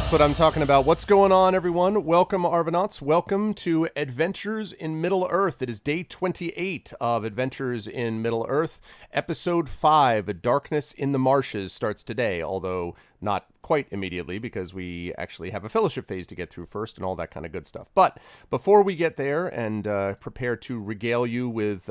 That's what I'm talking about. What's going on, everyone? Welcome, Arvanauts. Welcome to Adventures in Middle-earth. It is day 28 of Adventures in Middle-earth. Episode 5, Darkness in the Marshes, starts today, although not quite immediately because we actually have a fellowship phase to get through first and all that kind of good stuff. But before we get there and prepare to regale you with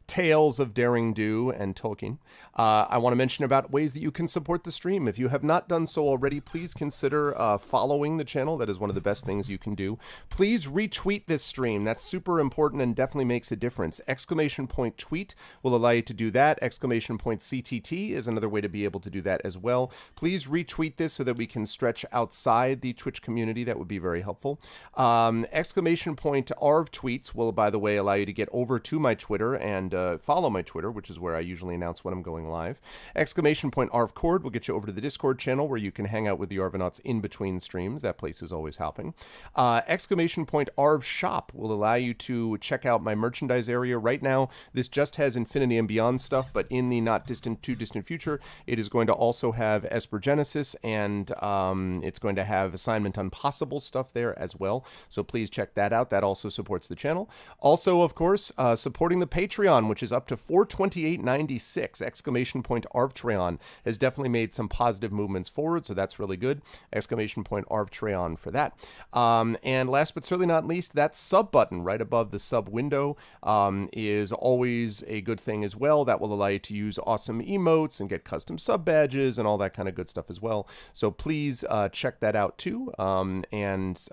tales of Daring Do and Tolkien, I want to mention about ways that you can support the stream. If you have not done so already, please consider following the channel. That is one of the best things you can do. Please retweet this stream. That's super important and definitely makes a difference. Exclamation point tweet will allow you to do that. Exclamation point CTT is another way to be able to do that as well. Please retweet this so that we can stretch outside the Twitch community. That would be very helpful. Exclamation point ARV tweets will, by the way, allow you to get over to my Twitter and follow my Twitter, which is where I usually announce when I'm going live. Exclamation point ARV Cord will get you over to the Discord channel where you can hang out with the Arvanauts in between streams. That place is always hopping. Exclamation point ARV Shop will allow you to check out my merchandise area. Right now, this just has Infinity and Beyond stuff, but in the not distant, too distant future, it is going to also have Esper Genesis, and it's going to have Assignment Impossible stuff there as well. So please check that out. That also supports the channel. Also, of course, supporting the Patreon, which is up to $428.96. Exclamation point ARVTreon has definitely made some positive movements forward, so that's really good. Exclamation point ARVTreon for that. And last but certainly not least, that sub button right above the sub window is always a good thing as well. That will allow you to use awesome emotes and get custom sub badges and all that kind of good stuff as well. So please check that out too, and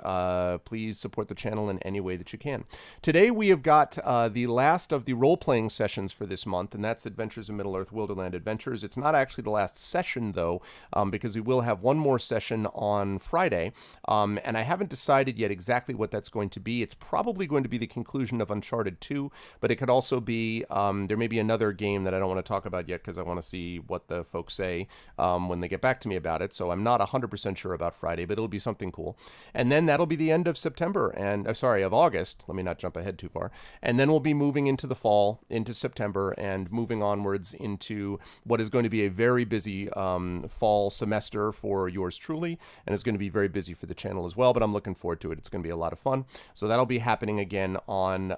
please support the channel in any way that you can. Today we have got the last of the role-playing sessions for this month, and that's Adventures in Middle-earth Wilderland Adventures. It's not actually the last session, though, because we will have one more session on Friday, and I haven't decided yet exactly what that's going to be. It's probably going to be the conclusion of Uncharted 2, but it could also be, there may be another game that I don't want to talk about yet because I want to see what the folks say when they get back to me about it, so I'm not 100% sure about Friday, but it'll be something cool. And then that'll be the end of September, and of August. Let me not jump ahead too far. And then we'll be moving into the fall, into September, and moving onwards into what is going to be a very busy fall semester for yours truly, and it's going to be very busy for the channel as well, but I'm looking forward to it. It's going to be a lot of fun. So that'll be happening again on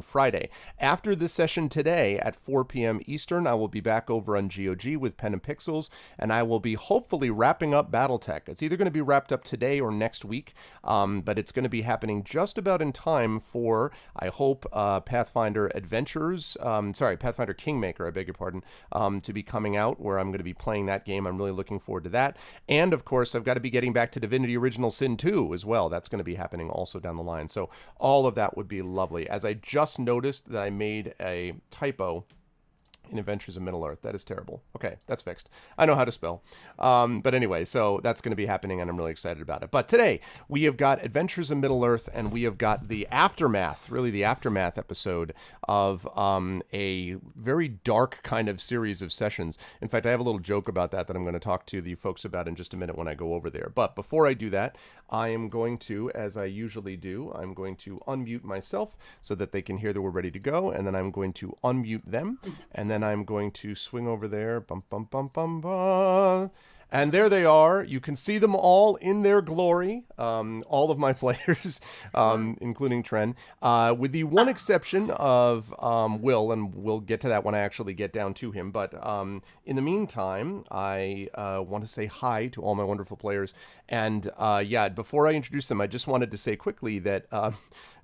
Friday. After this session today at 4 p.m. Eastern, I will be back over on GOG with Pen and Pixels, and I will be hopefully wrapping up Battletech. It's either going to be wrapped up today or next week, but it's going to be happening just about in time for, I hope, Pathfinder Kingmaker, I beg your pardon, to be coming out, where I'm going to be playing that game. I'm really looking forward to that. And, of course, I've got to be getting back to Divinity Original Sin 2 as well. That's going to be happening also down the line. So all of that would be lovely. As I just noticed that I made a typo in Adventures in Middle-earth. That is terrible. Okay, that's fixed. I know how to spell. But anyway, so that's going to be happening, and I'm really excited about it. But today, we have got Adventures in Middle-earth, and we have got the aftermath, really the aftermath episode of a very dark kind of series of sessions. In fact, I have a little joke about that I'm going to talk to the folks about in just a minute when I go over there. But before I do that, I am going to, as I usually do, I'm going to unmute myself so that they can hear that we're ready to go, and then I'm going to unmute them, and then I'm going to swing over there. Bum, bum, bum, bum, bum. And there they are. You can see them all in their glory, all of my players, including Tren, with the one exception of Will, and we'll get to that when I actually get down to him. But in the meantime, I want to say hi to all my wonderful players. And yeah, before I introduce them, I just wanted to say quickly that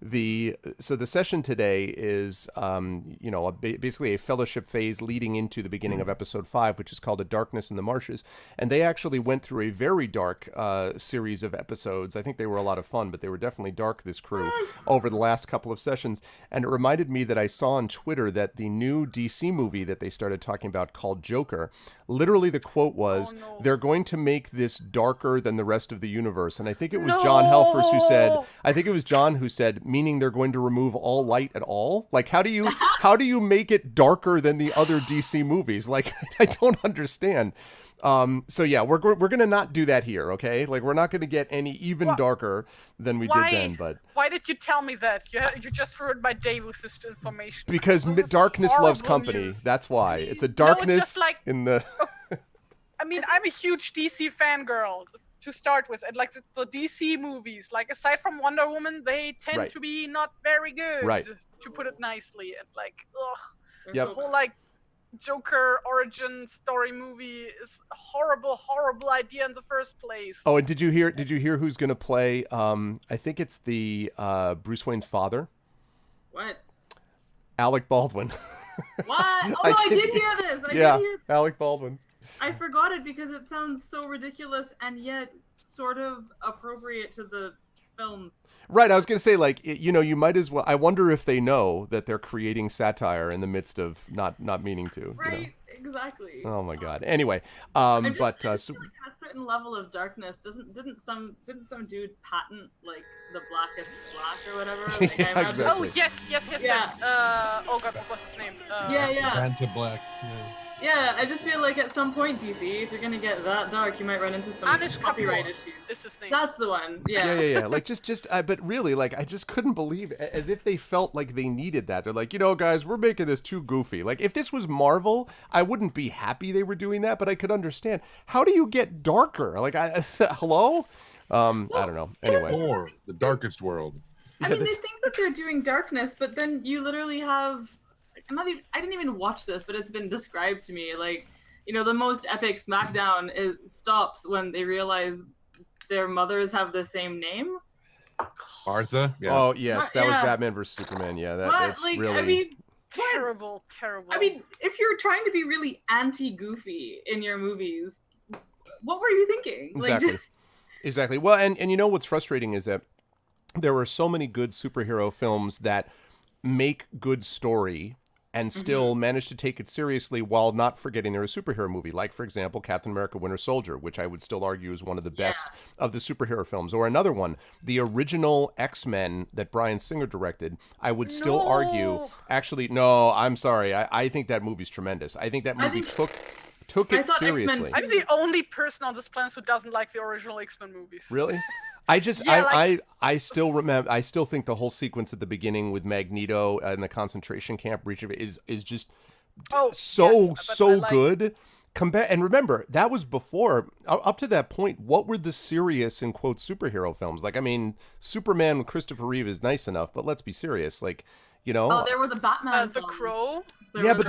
the session today is basically a fellowship phase leading into the beginning of episode 5, which is called A Darkness in the Marshes, and they actually went through a very dark series of episodes. I think they were a lot of fun, but they were definitely dark, this crew, over the last couple of sessions. And it reminded me that I saw on Twitter that the new DC movie that they started talking about called Joker, literally the quote was, they're going to make this darker than the rest of the universe. And I think it was John Helfers who said, who said, meaning they're going to remove all light at all? Like, how do you make it darker than the other DC movies? Like, I don't understand. So yeah, we're going to not do that here, okay? Like, we're not going to get any even darker than we did then, but... Why did you tell me that? You just ruined my day with this information. Because darkness loves company. News. That's why. It's a darkness in the... I mean, I'm a huge DC fangirl. to start with, and like the DC movies, like aside from Wonder Woman, they tend Right. to be not very good, Right. to put it nicely. And like, ugh, Yep. the whole like Joker origin story movie is a horrible idea in the first place. Oh, and did you hear who's going to play? I think it's the Bruce Wayne's father, What? Alec Baldwin. What? Oh, no, I did hear this. I Yeah, did hear. Alec Baldwin. I forgot it because it sounds so ridiculous and yet sort of appropriate to the films. Right, I was going to say, like, you might as well. I wonder if they know that they're creating satire in the midst of not meaning to. Right, exactly. Oh my God. Anyway, I just feel like so, at a certain level of darkness, didn't some dude patent like the blackest black or whatever? Like, Yeah, I imagine- exactly. Oh yes. Yeah. Oh god, what was his name? Yeah. Panta Black. Yeah. Yeah, I just feel like at some point, DC, if you're gonna get that dark, you might run into some Anish copyright Kapoor issues. is his name. That's the one. Yeah. Yeah. Like just, but really, like, I just couldn't believe it, as if they felt like they needed that. They're like, guys, we're making this too goofy. Like, if this was Marvel, I wouldn't be happy they were doing that, but I could understand. How do you get darker? Like, hello? I don't know. Anyway, Or the darkest world. I mean, they think that they're doing darkness, but then you literally have. I didn't even watch this, but it's been described to me. Like, the most epic smackdown stops when they realize their mothers have the same name. Martha. Yeah. Oh yes, that was Yeah. Batman versus Superman. Yeah, What? it's really. I mean, terrible. I mean, if you're trying to be really anti-goofy in your movies, what were you thinking? Exactly. Like, Exactly. Well, and what's frustrating is that there are so many good superhero films that make good story and still manage to take it seriously while not forgetting they're a superhero movie. Like, for example, Captain America Winter Soldier, which I would still argue is one of the best of the superhero films. Or another one, the original X-Men that Bryan Singer directed, I would still argue... Actually, no, I'm sorry. I think that movie's tremendous. I think that movie took I it thought seriously. I'm the only person on this planet who doesn't like the original X-Men movies. Really? I just Yeah, I still remember. I still think the whole sequence at the beginning with Magneto in the concentration camp breach of it is just so good. And remember, that was before, up to that point, what were the serious, in quote, superhero films? Like, I mean, Superman with Christopher Reeve is nice enough, but let's be serious. Like, Oh, there were the Batman. The Crow. Yeah, but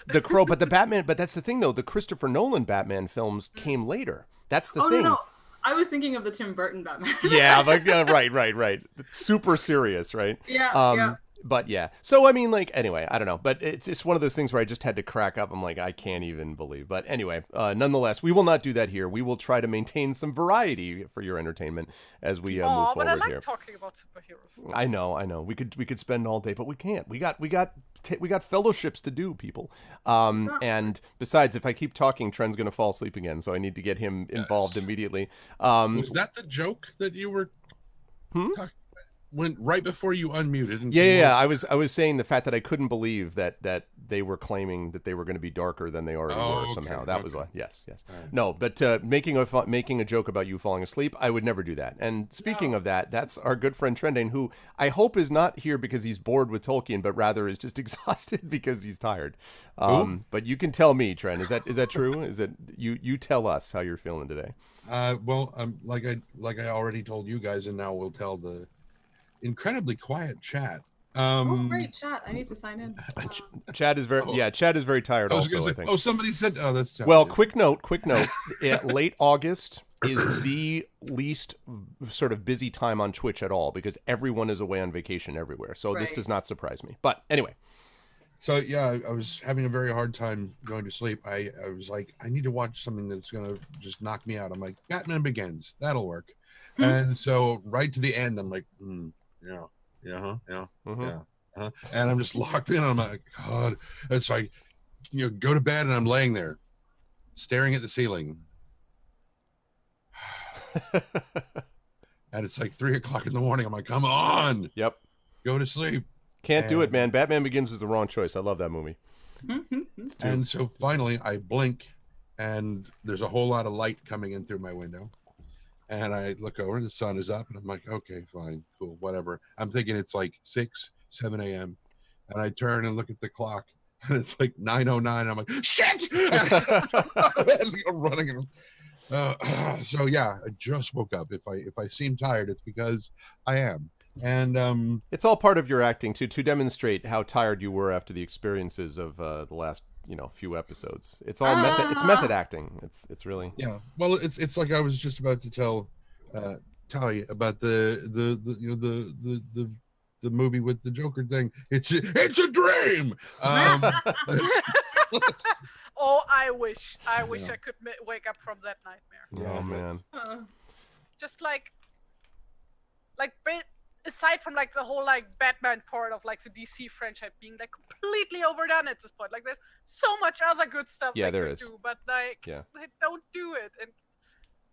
the Crow, but the Batman, but that's the thing though. The Christopher Nolan Batman films came later. That's the thing. No. I was thinking of the Tim Burton Batman. Yeah, like right. Super serious, right? Yeah. But yeah. So I mean, like, anyway, I don't know. But it's just one of those things where I just had to crack up. I'm like, I can't even believe. But anyway, nonetheless, we will not do that here. We will try to maintain some variety for your entertainment as we move forward but I like here. talking about superheroes. I know. We could spend all day, but we can't. We got fellowships to do, people. And besides, if I keep talking, Trent's gonna fall asleep again. So I need to get him involved immediately. Was that the joke that you were talking? When right before you unmuted and Yeah. I was saying the fact that I couldn't believe that they were claiming that they were going to be darker than they already were somehow. That was why. Yes. Right. No, but making a joke about you falling asleep, I would never do that. And speaking of that, that's our good friend Trendane, who I hope is not here because he's bored with Tolkien, but rather is just exhausted because he's tired. But you can tell me, Trent, is that true? Is it you tell us how you're feeling today? Well, like I already told you guys, and now we'll tell the incredibly quiet chat. Great chat. I need to sign in. Chad is very tired also, I think. Somebody said, that's well, quick note. Late August is the least sort of busy time on Twitch at all because everyone is away on vacation everywhere. So this does not surprise me. But anyway. So yeah, I was having a very hard time going to sleep. I was like, I need to watch something that's gonna just knock me out. I'm like, Batman Begins, that'll work. And so right to the end, I'm like, and I'm just locked in. I'm like, God. And so I, go to bed, and I'm laying there, staring at the ceiling. And it's like 3:00 in the morning. I'm like, come on. Yep. Go to sleep. Can't do it, man. Batman Begins is the wrong choice. I love that movie. And so finally I blink, and there's a whole lot of light coming in through my window. And I look over, and the sun is up, and I'm like, okay, fine, cool, whatever. I'm thinking it's like 7 a.m. And I turn and look at the clock, and it's like 9:09. I'm like, shit! And I'm running. So yeah, I just woke up. If I seem tired, it's because I am. And It's all part of your acting to demonstrate how tired you were after the experiences of the last few episodes. It's all method. It's method acting. It's really yeah. Well, it's like I was just about to tell Tali about the movie with the Joker thing. It's a dream. Oh, I wish I could wake up from that nightmare. oh man. Just aside from like the whole like Batman part of like the DC franchise being like completely overdone at this point, like there's so much other good stuff they there could is. do, but like Yeah. they don't do it. And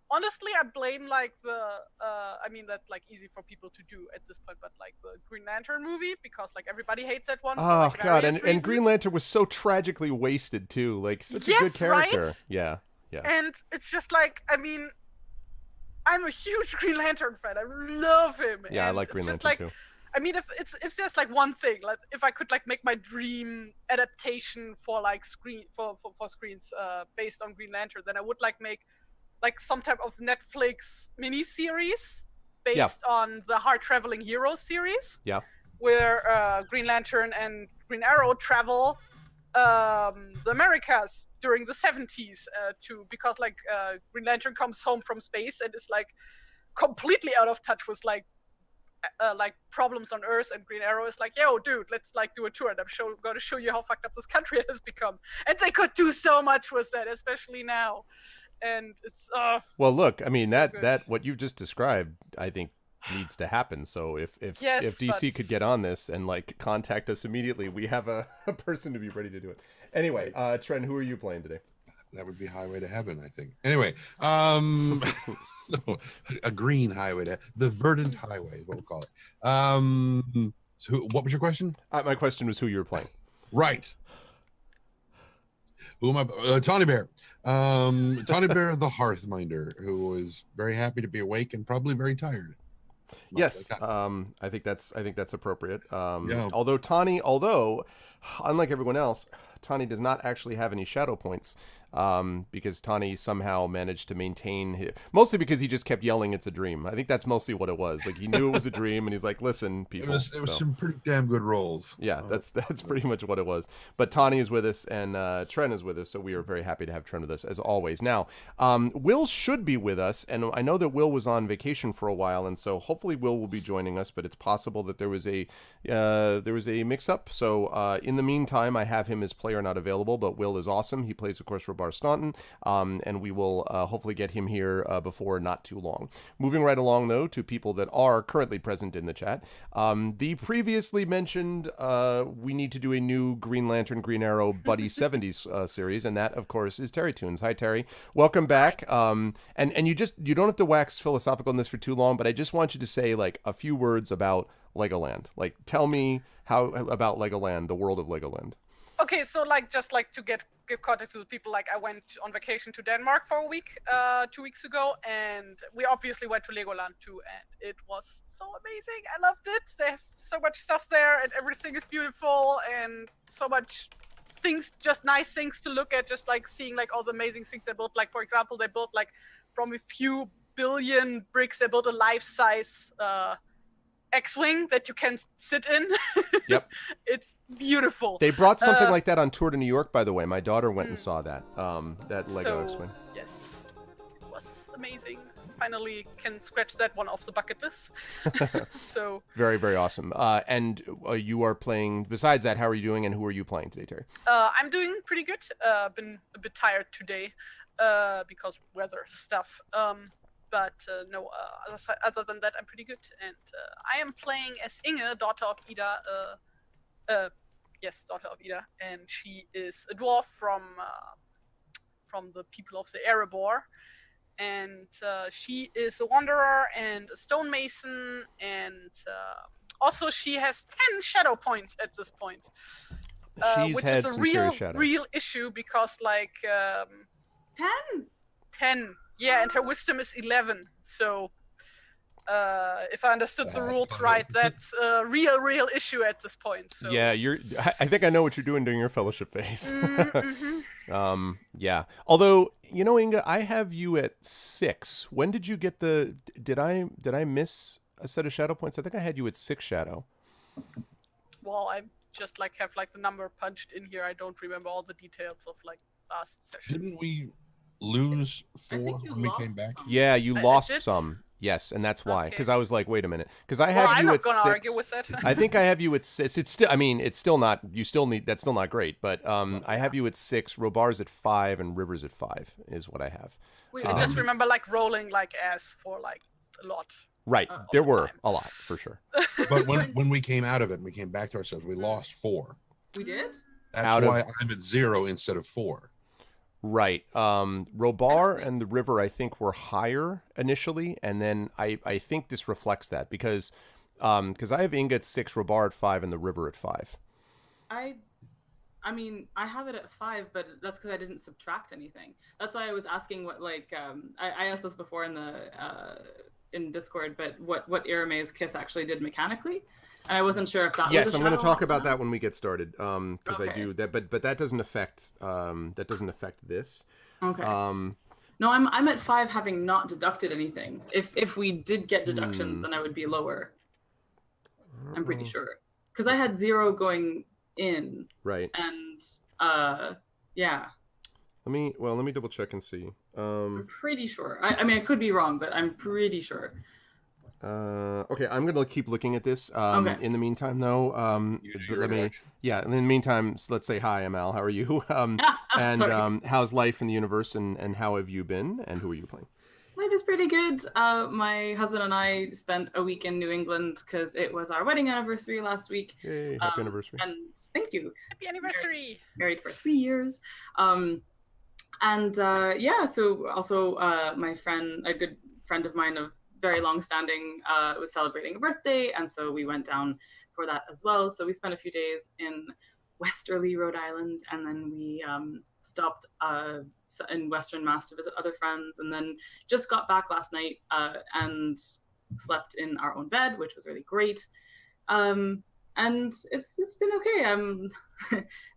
honestly, I blame like I mean that's like easy for people to do at this point, but like the Green Lantern movie, because like everybody hates that one. Oh for, like, god, various and Green reasons. Lantern was so tragically wasted too. Like such a good Yes, character. right? Yeah. And it's just like, I mean, I'm a huge Green Lantern fan. I love him. Yeah, I and like it's Green just Lantern like, too. I mean, if there's like one thing, like if I could like make my dream adaptation for like screens based on Green Lantern, then I would like make like some type of Netflix miniseries based on the Hard Traveling Heroes series. Yeah. Where Green Lantern and Green Arrow travel the Americas during the 70s because like Green Lantern comes home from space and is like completely out of touch with like problems on Earth, and Green Arrow is like, yo dude, let's like do a tour and I'm going to show you how fucked up this country has become. And they could do so much with that, especially now. And it's well, look, I mean so that what you've just described, I think needs to happen. So if DC could get on this and like contact us immediately, we have a person to be ready to do it. Anyway, Trent, who are you playing today? That would be Highway to Heaven, I think. Anyway, no, a green highway, the verdant highway is what we'll call it. So what was your question? My question was who you were playing. Right. Who am I? Tawny Bear. Tawny Bear, the Hearthminder, who was very happy to be awake and probably very tired. Yes, I think that's appropriate. Yeah. Although, unlike everyone else, Tawny does not actually have any shadow points, because Tawny somehow managed to maintain mostly because he just kept yelling, "It's a dream." I think that's mostly what it was. Like he knew it was a dream, and he's like, "Listen, people." It was some pretty damn good rolls. Yeah, that's pretty much what it was. But Tawny is with us, and Trent is with us, so we are very happy to have Trent with us as always. Now, Will should be with us, and I know that Will was on vacation for a while, and so hopefully Will will be joining us. But it's possible that there was a mix-up. So in the meantime, I have him as player not available, but Will is awesome. He plays, of course, Robar Staunton, and we will hopefully get him here before not too long. Moving right along, though, to people that are currently present in the chat. The previously mentioned, we need to do a new Green Lantern, Green Arrow Buddy 70s series, and that, of course, is Terry Toons. Hi, Terry. Welcome back. And you don't have to wax philosophical in this for too long, but I just want you to say, like, a few words about Legoland. Like, tell me about Legoland, the world of Legoland. Okay, so like just like to give context to the people, like I went on vacation to Denmark for a week 2 weeks ago, and we obviously went to Legoland too, and it was so amazing. I loved it. They have so much stuff there, and everything is beautiful, and so much just nice things to look at, just like seeing like all the amazing things they built. Like for example, they built like from a few billion bricks, they built a life-size X-Wing that you can sit in. Yep. It's beautiful. They brought something like that on tour to New York, by the way. My daughter went and saw that Lego X-Wing. Yes, it was amazing. Finally can scratch that one off the bucket list. So very, very awesome. And you are playing, besides that, how are you doing, and who are you playing today, Terry? I'm doing pretty good. Been a bit tired today because weather stuff. But no, other than that, I'm pretty good. And I am playing as Inge, daughter of Ida. Yes, daughter of Ida. And she is a dwarf from the people of the Erebor. And she is a wanderer and a stonemason. And also she has 10 shadow points at this point. She's which had is a some serious shadow. real issue because like... 10. Yeah, and her wisdom is 11. So, if I understood the rules right, that's a real issue at this point. So. Yeah, I think I know what you're doing during your fellowship phase. Mm-hmm. Yeah. Although, Inga, I have you at 6. When did you get did I miss a set of shadow points? I think I had you at 6 shadow. Well, I just have the number punched in here. I don't remember all the details of last session. Didn't we lose 4 think you when we lost came back? some. Yeah, you I lost did? some. Yes, and that's why. Okay. Because I was like, wait a minute. Because I Well, have I'm you not at gonna 6. argue with that. I think I have you at 6. It's still. I mean, it's still not. You still need. That's still not great. But I have you at 6. Robar's at 5, and River's at 5 is what I have. I just remember rolling as for a lot. Right. All There the were time. a lot for sure. But when we came out of it and we came back to ourselves, we lost 4. We did? That's why I'm at 0 instead of 4. Right. Robar and the River, I think, were higher initially, and then I think this reflects that because I have Inga at 6, Robar at 5, and the River at 5. I mean, I have it at 5, but that's because I didn't subtract anything. That's why I was asking what I asked this before in the in Discord, but what Irame's kiss actually did mechanically, and I wasn't sure if that. Yes, was I'm going to talk about that when we get started, because I Okay. do that, but that doesn't affect this. Okay. No, I'm at 5, having not deducted anything. If we did get deductions, then I would be lower. I'm pretty sure, because I had 0 going in. Right. And yeah. Let me double check and see. I'm pretty sure. I mean, I could be wrong, but I'm pretty sure. Okay, I'm gonna keep looking at this. Okay. In the meantime, though, in the meantime, let's say hi, Amal. How are you? And Sorry. how's life in the universe, and how have you been, and who are you playing? Life is pretty good. My husband and I spent a week in New England because it was our wedding anniversary last week. Yay, happy anniversary. And thank you. Happy anniversary! Married for 3 years. So also a good friend of mine of very long standing, was celebrating a birthday, and so we went down for that as well. So we spent a few days in Westerly, Rhode Island, and then we stopped in Western Mass to visit other friends, and then just got back last night and slept in our own bed, which was really great. And it's been okay. I'm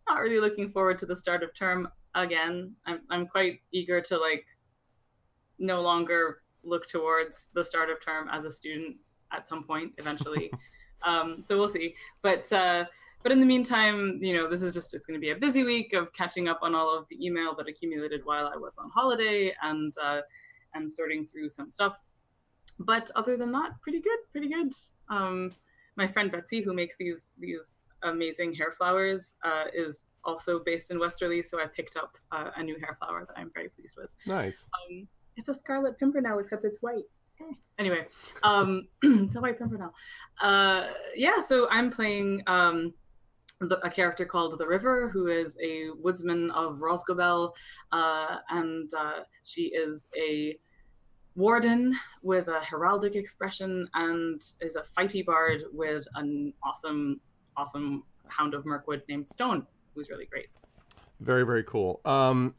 not really looking forward to the start of term again. I'm quite eager to no longer look towards the start of term as a student at some point eventually. So we'll see. But in the meantime, it's going to be a busy week of catching up on all of the email that accumulated while I was on holiday and sorting through some stuff. But other than that, pretty good. My friend Betsy, who makes these amazing hair flowers, is also based in Westerly, so I picked up a new hair flower that I'm very pleased with. Nice. It's a Scarlet Pimpernel, except it's white. Anyway, it's a white Pimpernel. So I'm playing a character called the River, who is a woodsman of Rosgobel, and she is a warden with a heraldic expression and is a fighty bard with an awesome Hound of Mirkwood named Stone, who's really great. Very, very cool.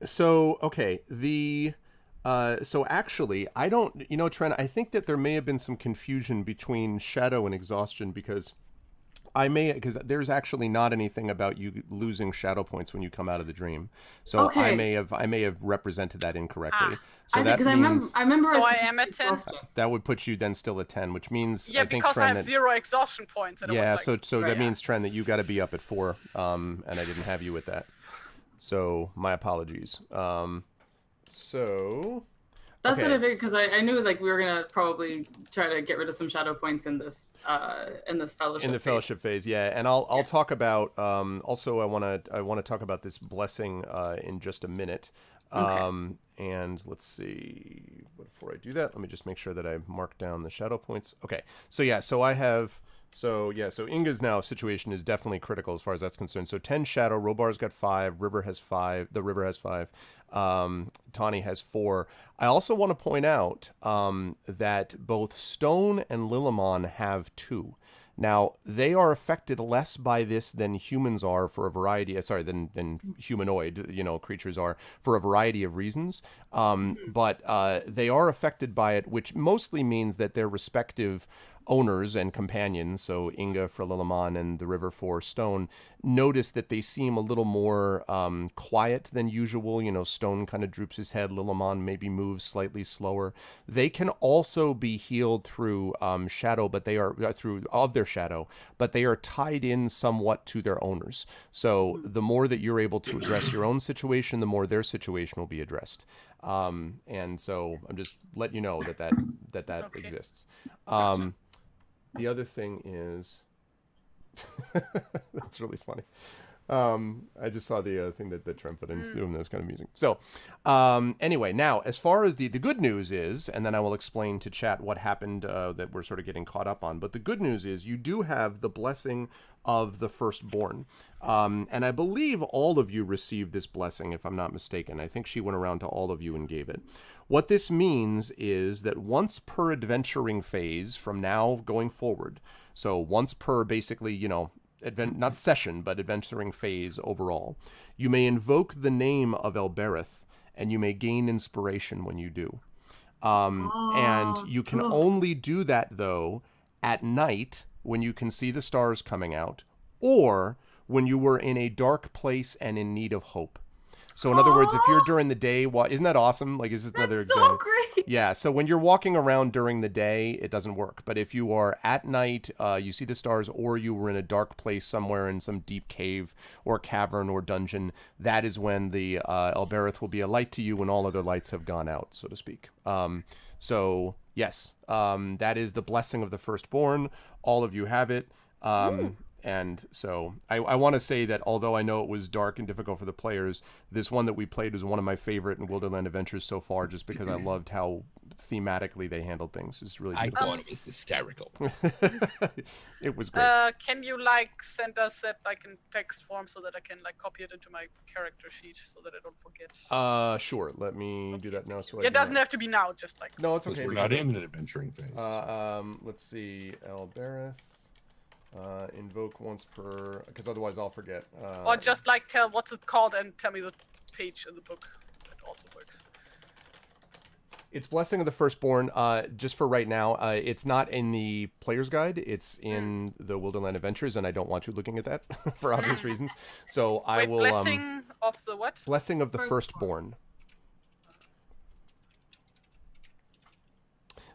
So actually, I don't, Trent, I think that there may have been some confusion between Shadow and Exhaustion because there's actually not anything about you losing shadow points when you come out of the dream. So okay. I may have represented that incorrectly. So I remember. So I am at 10. That would put you then still at 10, which means Yeah, I think because Trent, I have 0 exhaustion points. And yeah, it was so that means Trent that you got to be up at 4, and I didn't have you at that. So my apologies. That's okay. what I figured, because I knew we were gonna probably try to get rid of some shadow points in this fellowship. In the fellowship phase, yeah, and I'll talk about. Also, I want to talk about this blessing in just a minute. Okay. And let's see. Before I do that, let me just make sure that I mark down the shadow points. Okay, so I have. So Inga's now situation is definitely critical as far as that's concerned. So 10 shadow, Robar's got 5, River has 5, the River has 5, Tawny has 4. I also want to point out that both Stone and Lillimon have 2. Now, they are affected less by this than humans are for a variety than humanoid, creatures are for a variety of reasons. But they are affected by it, which mostly means that their respective owners and companions, so Inga for Lilliman and the River for Stone, notice that they seem a little more quiet than usual. Stone kind of droops his head. Lilliman maybe moves slightly slower. They can also be healed through shadow, but they are of their shadow, but they are tied in somewhat to their owners. So the more that you're able to address your own situation, the more their situation will be addressed. And so I'm just letting you know that Okay. exists. The other thing is, that's really funny. I just saw the thing that Trent put in Zoom. That was kind of amusing. So, anyway, now as far as the good news is, and then I will explain to chat what happened that we're sort of getting caught up on. But the good news is you do have the blessing of the firstborn, and I believe all of you received this blessing, if I'm not mistaken. I think she went around to all of you and gave it. What this means is that once per adventuring phase from now going forward, so once per basically, not session, but adventuring phase overall, you may invoke the name of Elbereth, and you may gain inspiration when you do. And you can only do that, though, at night when you can see the stars coming out, or when you were in a dark place and in need of hope. So in other words, if you're during the day, isn't that awesome? Like, is this another example? So great. Yeah. So when you're walking around during the day, it doesn't work. But if you are at night, you see the stars, or you were in a dark place somewhere in some deep cave or cavern or dungeon, that is when the Elbereth will be a light to you when all other lights have gone out, so to speak. So yes, that is the blessing of the firstborn. All of you have it. And so I want to say that although I know it was dark and difficult for the players, this one that we played was one of my favorite in Wilderland adventures so far, just because I loved how thematically they handled things. It's really beautiful. I thought it was hysterical. It was great. Can you send us that in text form so that I can copy it into my character sheet so that I don't forget? Sure. Let me do that now. So it doesn't have to be now. Just no, it's okay. We're not in an adventuring phase. Let's see, Elbereth. Invoke once per, because otherwise I'll forget. Or just tell what's it called and tell me the page in the book. That also works. It's Blessing of the Firstborn. Just for right now, it's not in the player's guide. It's in the Wilderland Adventures, and I don't want you looking at that for obvious reasons. So I will. Blessing of the what? Blessing of the Firstborn.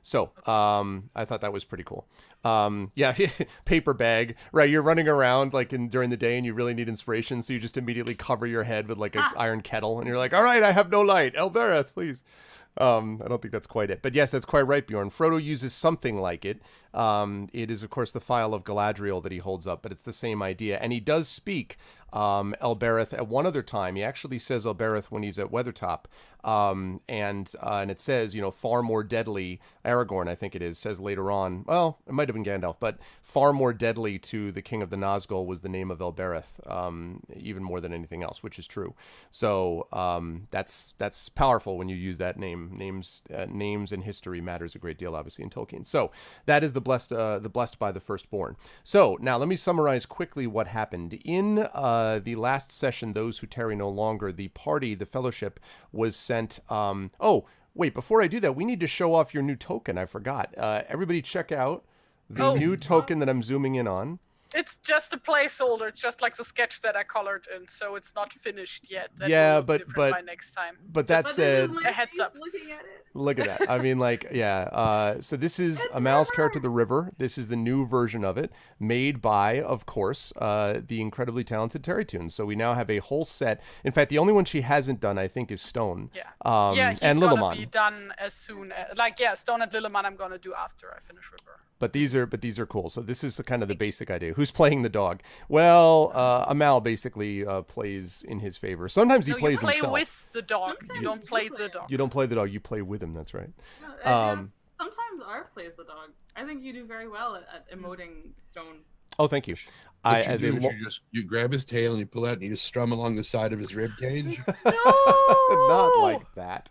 So, I thought that was pretty cool. Yeah, paper bag, right? You're running around during the day and you really need inspiration. So you just immediately cover your head with an iron kettle and you're like, all right, I have no light. Elbereth, please. I don't think that's quite it, but yes, that's quite right, Bjorn. Frodo uses something like it. It is, of course, the phial of Galadriel that he holds up, but it's the same idea. And he does speak Elbereth at one other time. He actually says Elbereth when he's at Weathertop. And it says, far more deadly. Aragorn, I think it is, says later on, well, it might have been Gandalf, but far more deadly to the king of the Nazgul was the name of Elbereth, even more than anything else, which is true. So that's powerful when you use that name. Names in history matters a great deal, obviously, in Tolkien. So that is the blessed by the firstborn. So now let me summarize quickly what happened in the last session. Those who tarry no longer. The party, the fellowship, was sent. Wait, before I do that, we need to show off your new token. I forgot. Everybody, check out the new token that I'm zooming in on. It's just a placeholder. It's just the sketch that I colored in, so it's not finished yet. That yeah, will be different by next time. But that said, a heads up. Looking at it. Look at that. I mean, yeah. So this is Amal's character, the River. This is the new version of it, made by, of course, the incredibly talented Terry Toons. So we now have a whole set. In fact, the only one she hasn't done, I think, is Stone. Yeah. He's and gonna Lilliman. be done as soon as Stone and Lilliman I'm gonna do after I finish River. But these are cool. So this is kind of the basic idea. Who's playing the dog? Well, Amal basically plays in his favor. Sometimes he plays himself. You play with the dog. Sometimes you don't play the dog. You don't play the dog. You play with him. That's right. Sometimes Arv plays the dog. I think you do very well at emoting Stone. Oh, thank you. You grab his tail and you pull out and you just strum along the side of his rib cage. No! Not like that.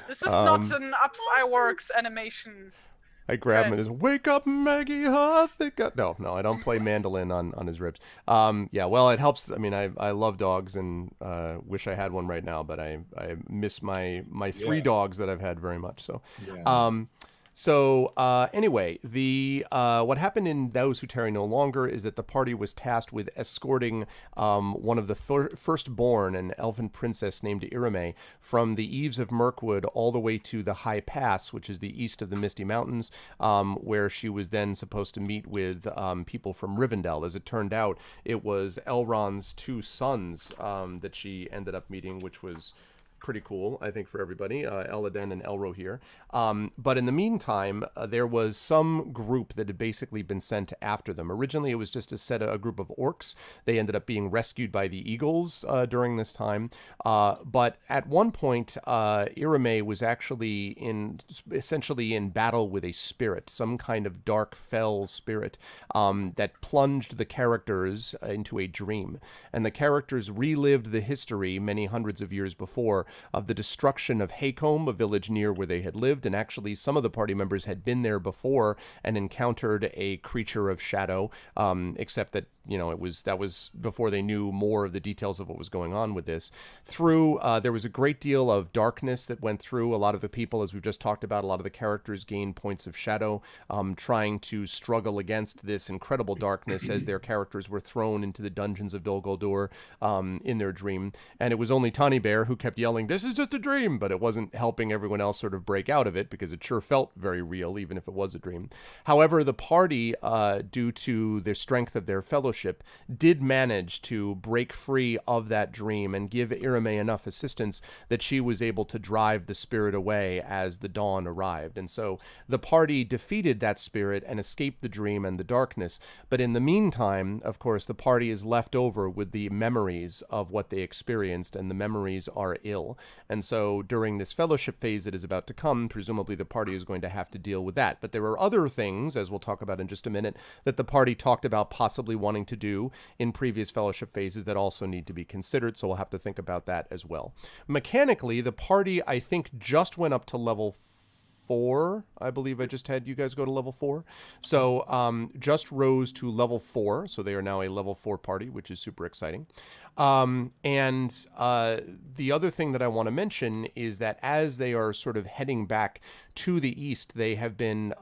This is not an Ups I Works animation. I grab him and just wake up, Maggie. Huh? No, I don't play mandolin on his ribs. Yeah, well, it helps. I mean, I love dogs and wish I had one right now, but I miss my three dogs that I've had very much. So, anyway, the what happened in Those Who Tarry No Longer is that the party was tasked with escorting one of the firstborn, an elven princess named Irame, from the eaves of Mirkwood all the way to the High Pass, which is the east of the Misty Mountains, where she was then supposed to meet with people from Rivendell. As it turned out, it was Elrond's two sons that she ended up meeting, which was pretty cool, I think, for everybody, Elladen and Elrohir. But in the meantime, there was some group that had basically been sent after them. Originally, it was just a group of orcs. They ended up being rescued by the eagles during this time. But at one point, Irame was actually essentially in battle with a spirit, some kind of dark, fell spirit that plunged the characters into a dream. And the characters relived the history many hundreds of years before of the destruction of Haycombe, a village near where they had lived, and actually some of the party members had been there before and encountered a creature of shadow, except that that was before they knew more of the details of what was going on with this. There was a great deal of darkness that went through a lot of the people, as we've just talked about. A lot of the characters gained points of shadow, trying to struggle against this incredible darkness as their characters were thrown into the dungeons of Dol Guldur in their dream. And it was only Tawny Bear who kept yelling, "This is just a dream," but it wasn't helping everyone else sort of break out of it, because it sure felt very real, even if it was a dream. However, the party, due to the strength of their fellowship, did manage to break free of that dream and give Irame enough assistance that she was able to drive the spirit away as the dawn arrived. And so the party defeated that spirit and escaped the dream and the darkness. But in the meantime, of course, the party is left over with the memories of what they experienced, and the memories are ill. And so during this fellowship phase that is about to come, presumably the party is going to have to deal with that. But there are other things, as we'll talk about in just a minute, that the party talked about possibly wanting to do in previous fellowship phases that also need to be considered, so we'll have to think about that as well. Mechanically, the party, I think, just went up to level 4. I believe I just had you guys go to level 4. So just rose to level 4, so they are now a level 4 party, which is super exciting. And the other thing that I want to mention is that as they are sort of heading back to the east, they have been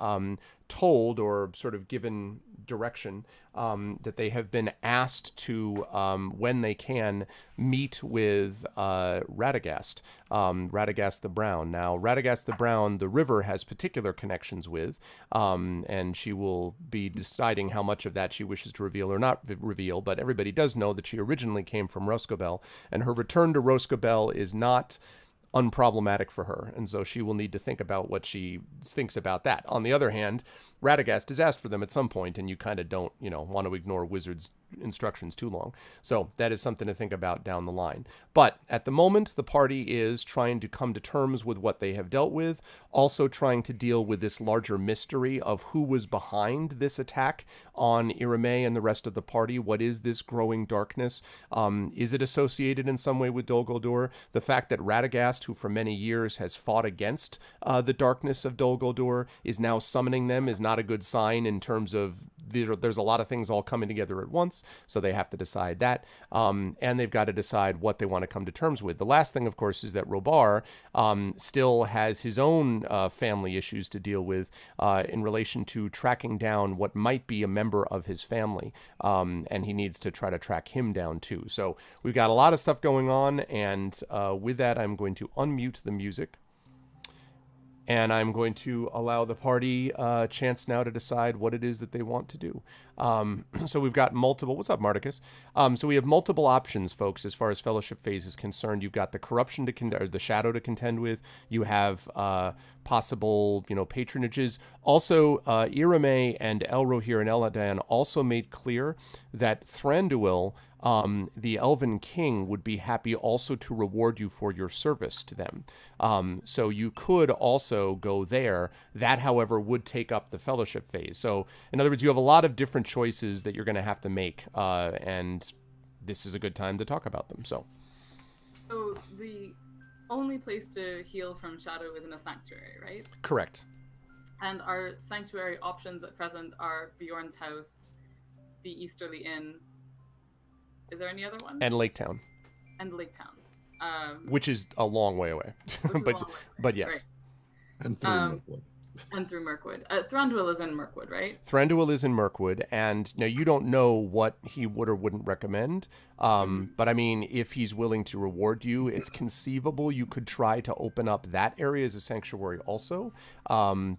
told, or sort of given direction, that they have been asked to, when they can, meet with Radagast, Radagast the Brown. Now, Radagast the Brown, the river has particular connections with, and she will be deciding how much of that she wishes to reveal or not reveal, but everybody does know that she originally came from Roscobel, and her return to Roscobel is not unproblematic for her, and so she will need to think about what she thinks about that. On the other hand, Radagast has asked for them at some point, and you kind of don't, want to ignore Wizard's instructions too long. So that is something to think about down the line. But at the moment, the party is trying to come to terms with what they have dealt with, also trying to deal with this larger mystery of who was behind this attack on Irame and the rest of the party. What is this growing darkness? Is it associated in some way with Dol Guldur? The fact that Radagast, who for many years has fought against the darkness of Dol Guldur, is now summoning them is not a good sign in terms of there's a lot of things all coming together at once, so they have to decide that, and they've got to decide what they want to come to terms with. The last thing, of course, is that Robar still has his own family issues to deal with in relation to tracking down what might be a member of his family, and he needs to try to track him down too. So we've got a lot of stuff going on, and with that, I'm going to unmute the music. And I'm going to allow the party a chance now to decide what it is that they want to do. So we've got multiple... What's up, Mardicus? So we have multiple options, folks, as far as Fellowship Phase is concerned. You've got the Corruption or the Shadow to contend with. You have possible, patronages. Also, Irame and Elrohir and Eladan also made clear that Thranduil, the Elven King, would be happy also to reward you for your service to them. So you could also go there. That, however, would take up the Fellowship Phase. So, in other words, you have a lot of different choices that you're going to have to make, and this is a good time to talk about them. So the only place to heal from shadow is in a sanctuary, right? Correct. And our sanctuary options at present are Bjorn's house, the Easterly Inn. Is there any other one? And Lake Town. And Lake Town. Which is a long way away. But yes. Right. And through Mirkwood. And through Mirkwood. Thranduil is in Mirkwood, right? Thranduil is in Mirkwood, and now you don't know what he would or wouldn't recommend. But I mean, if he's willing to reward you, it's conceivable you could try to open up that area as a sanctuary also.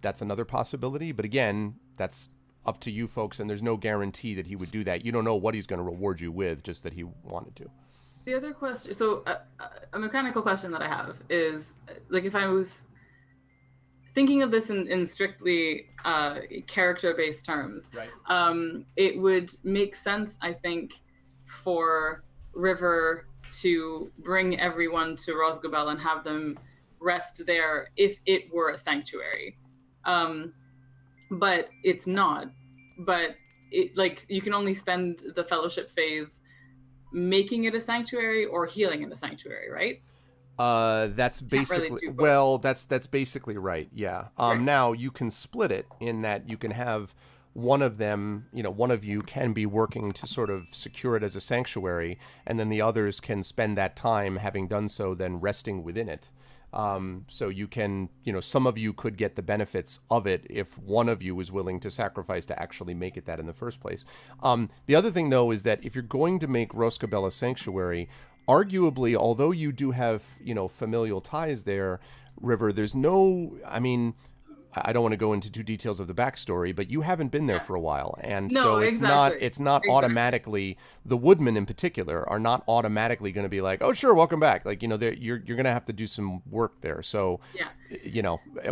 That's another possibility. But again, that's up to you folks, and there's no guarantee that he would do that. You don't know what he's going to reward you with, just that he wanted to. The other question, so a mechanical question that I have is, like, if I was thinking of this in strictly character-based terms, right. It would make sense, I think, for River to bring everyone to Rosgobel and have them rest there if it were a sanctuary. But it's not. But it, like, you can only spend the fellowship phase making it a sanctuary or healing in a sanctuary, right? That's basically, well, that's basically right. Yeah. Right. Now you can split it in that you can have one of them, one of you can be working to sort of secure it as a sanctuary, and then the others can spend that time, having done so, then resting within it. So you can, some of you could get the benefits of it if one of you is willing to sacrifice to actually make it that in the first place. The other thing, though, is that if you're going to make Rosgobel a sanctuary, arguably, although you do have, familial ties there, River, there's no, I don't want to go into too details of the backstory, but you haven't been there for a while. And so it's not automatically, the woodmen in particular are not automatically going to be like, oh, sure, welcome back. Like, you're going to have to do some work there. So,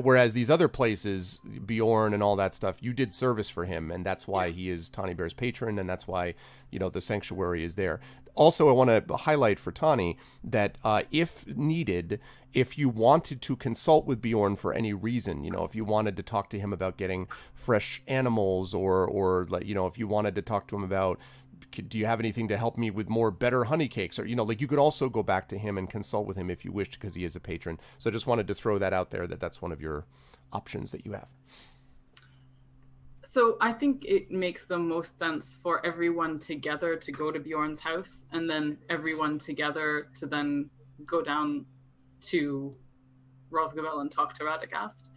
whereas these other places, Bjorn and all that stuff, you did service for him. And that's why he is Tawny Bear's patron. And that's why, the sanctuary is there. Also, I want to highlight for Tawny that if needed, if you wanted to consult with Bjorn for any reason, if you wanted to talk to him about getting fresh animals or like, if you wanted to talk to him about, do you have anything to help me with better honey cakes? Or, you could also go back to him and consult with him if you wished, because he is a patron. So I just wanted to throw that out there, that's one of your options that you have. So I think it makes the most sense for everyone together to go to Bjorn's house, and then everyone together to then go down to Rosgobel and talk to Radagast,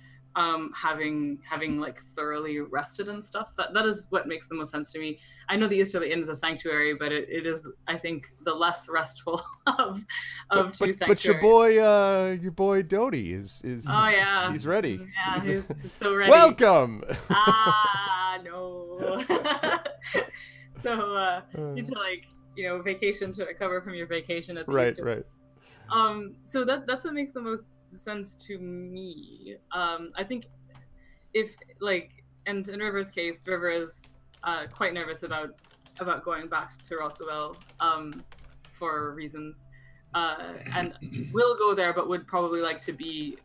having like thoroughly rested and stuff. That is what makes the most sense to me. I know the Easterly Inn is a sanctuary, but it is, I think, the less restful of two sanctuaries. But your boy Dodie is oh yeah, he's ready. Yeah, he's so ready. Welcome. No. So you need to vacation to recover from your vacation at the Easter. Right. So that's what makes the most sense to me. I think if and in River's case, River is quite nervous about going back to Rosgobel for reasons, and will go there, but would probably like to be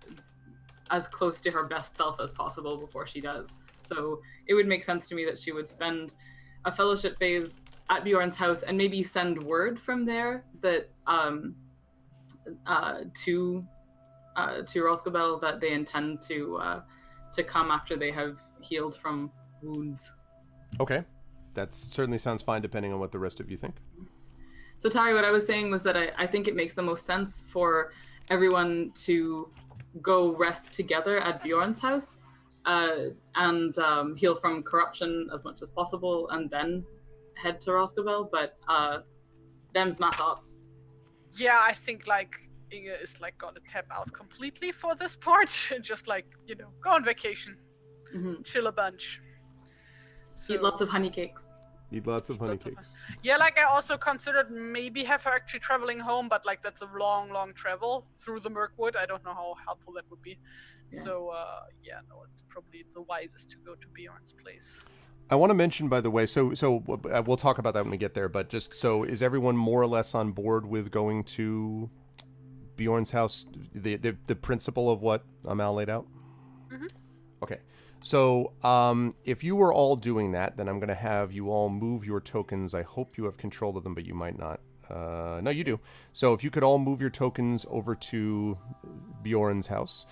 as close to her best self as possible before she does. So it would make sense to me that she would spend a fellowship phase at Bjorn's house and maybe send word from there that to Rosgobel that they intend to come after they have healed from wounds. Okay, that certainly sounds fine, depending on what the rest of you think. So Tari, what I was saying was that I think it makes the most sense for everyone to go rest together at Bjorn's house, and heal from corruption as much as possible, and then head to Rosgobel. But them's my thoughts. Yeah, I think Inge is gonna tap out completely for this part and just go on vacation, chill a bunch. So, eat lots of honey cakes. Yeah, I also considered maybe have her actually traveling home, but that's a long travel through the Mirkwood. I don't know how helpful that would be. Yeah. So it's probably the wisest to go to Bjorn's place. I want to mention, by the way, so we'll talk about that when we get there, but just so, is everyone more or less on board with going to Bjorn's house, the principle of what Amal laid out? Mm-hmm. Okay. So if you were all doing that, then I'm going to have you all move your tokens. I hope you have control of them, but you might not. No, you do. So if you could all move your tokens over to Bjorn's house.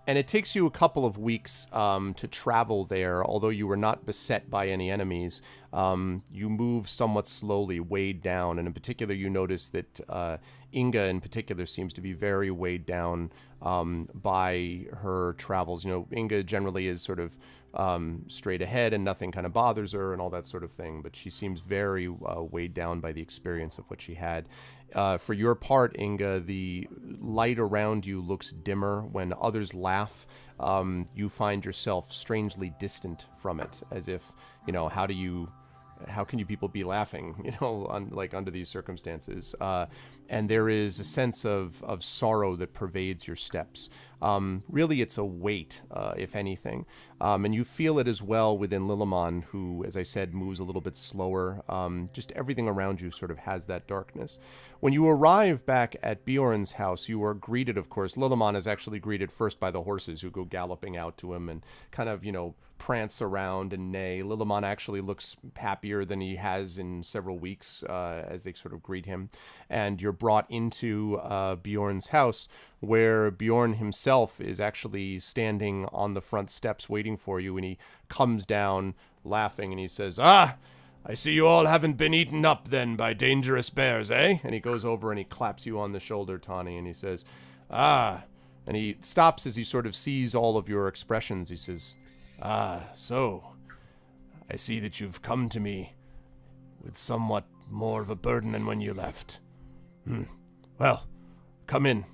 And it takes you a couple of weeks to travel there, although you were not beset by any enemies. You move somewhat slowly, weighed down, and in particular you notice that Inga in particular seems to be very weighed down by her travels. You know, Inga generally is sort of straight ahead and nothing kind of bothers her and all that sort of thing, but she seems very weighed down by the experience of what she had. For your part, Inga, the light around you looks dimmer. When others laugh, you find yourself strangely distant from it, as if, you know, how can you people be laughing, you know, under these circumstances? And there is a sense of sorrow that pervades your steps. Really, it's a weight, if anything. And you feel it as well within Lillimon, who, as I said, moves a little bit slower. Just everything around you sort of has that darkness. When you arrive back at Bjorn's house, you are greeted, of course. Lillimon is actually greeted first by the horses, who go galloping out to him and kind of, you know, prance around and neigh. Lillimon actually looks happier than he has in several weeks as they sort of greet him. And you're brought into Bjorn's house, where Bjorn himself is actually standing on the front steps waiting for you, and he comes down laughing and he says, "Ah, I see you all haven't been eaten up then by dangerous bears, eh?" And he goes over and he claps you on the shoulder, Tawny, and he says, "Ah," and he stops as he sort of sees all of your expressions. He says, "Ah, so I see that you've come to me with somewhat more of a burden than when you left. Well, come in.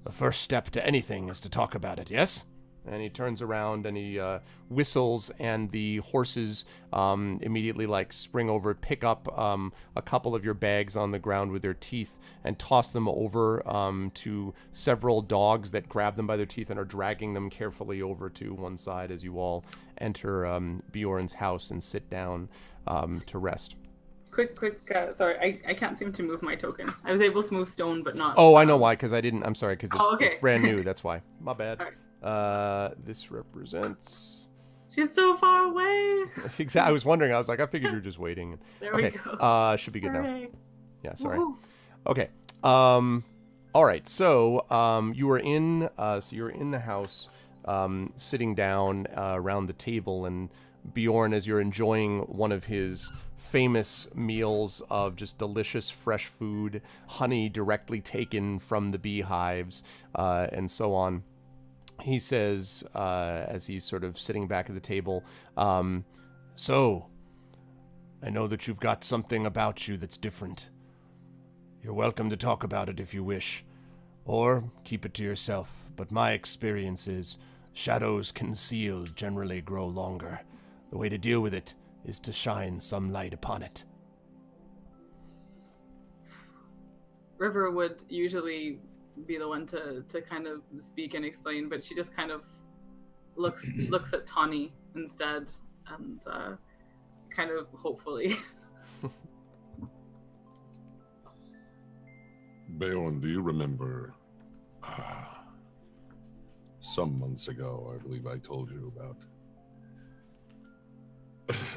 The first step to anything is to talk about it, yes?" And he turns around and he whistles, and the horses immediately spring over, pick up a couple of your bags on the ground with their teeth and toss them over to several dogs that grab them by their teeth and are dragging them carefully over to one side as you all enter Bjorn's house and sit down to rest. Quick, sorry, I can't seem to move my token. I was able to move stone, but not... Oh, I know why, because I didn't. I'm sorry, because okay. It's brand new, that's why. My bad. Right. This represents... She's so far away! Exactly, I was wondering, I was like, I figured you were just waiting. There we go. Should be good now. Yeah, sorry. Woo-hoo. Okay. All right, so you were in, you're in the house, sitting down around the table, and Bjorn, as you're enjoying one of his famous meals of just delicious fresh food, honey directly taken from the beehives, and so on, he says, as he's sort of sitting back at the table, "So, I know that you've got something about you that's different. You're welcome to talk about it if you wish, or keep it to yourself, but my experience is shadows concealed generally grow longer. The way to deal with it is to shine some light upon it." River would usually be the one to kind of speak and explain, but she just kind of looks at Tawny instead, and kind of hopefully. Bjorn, do you remember some months ago, I believe I told you about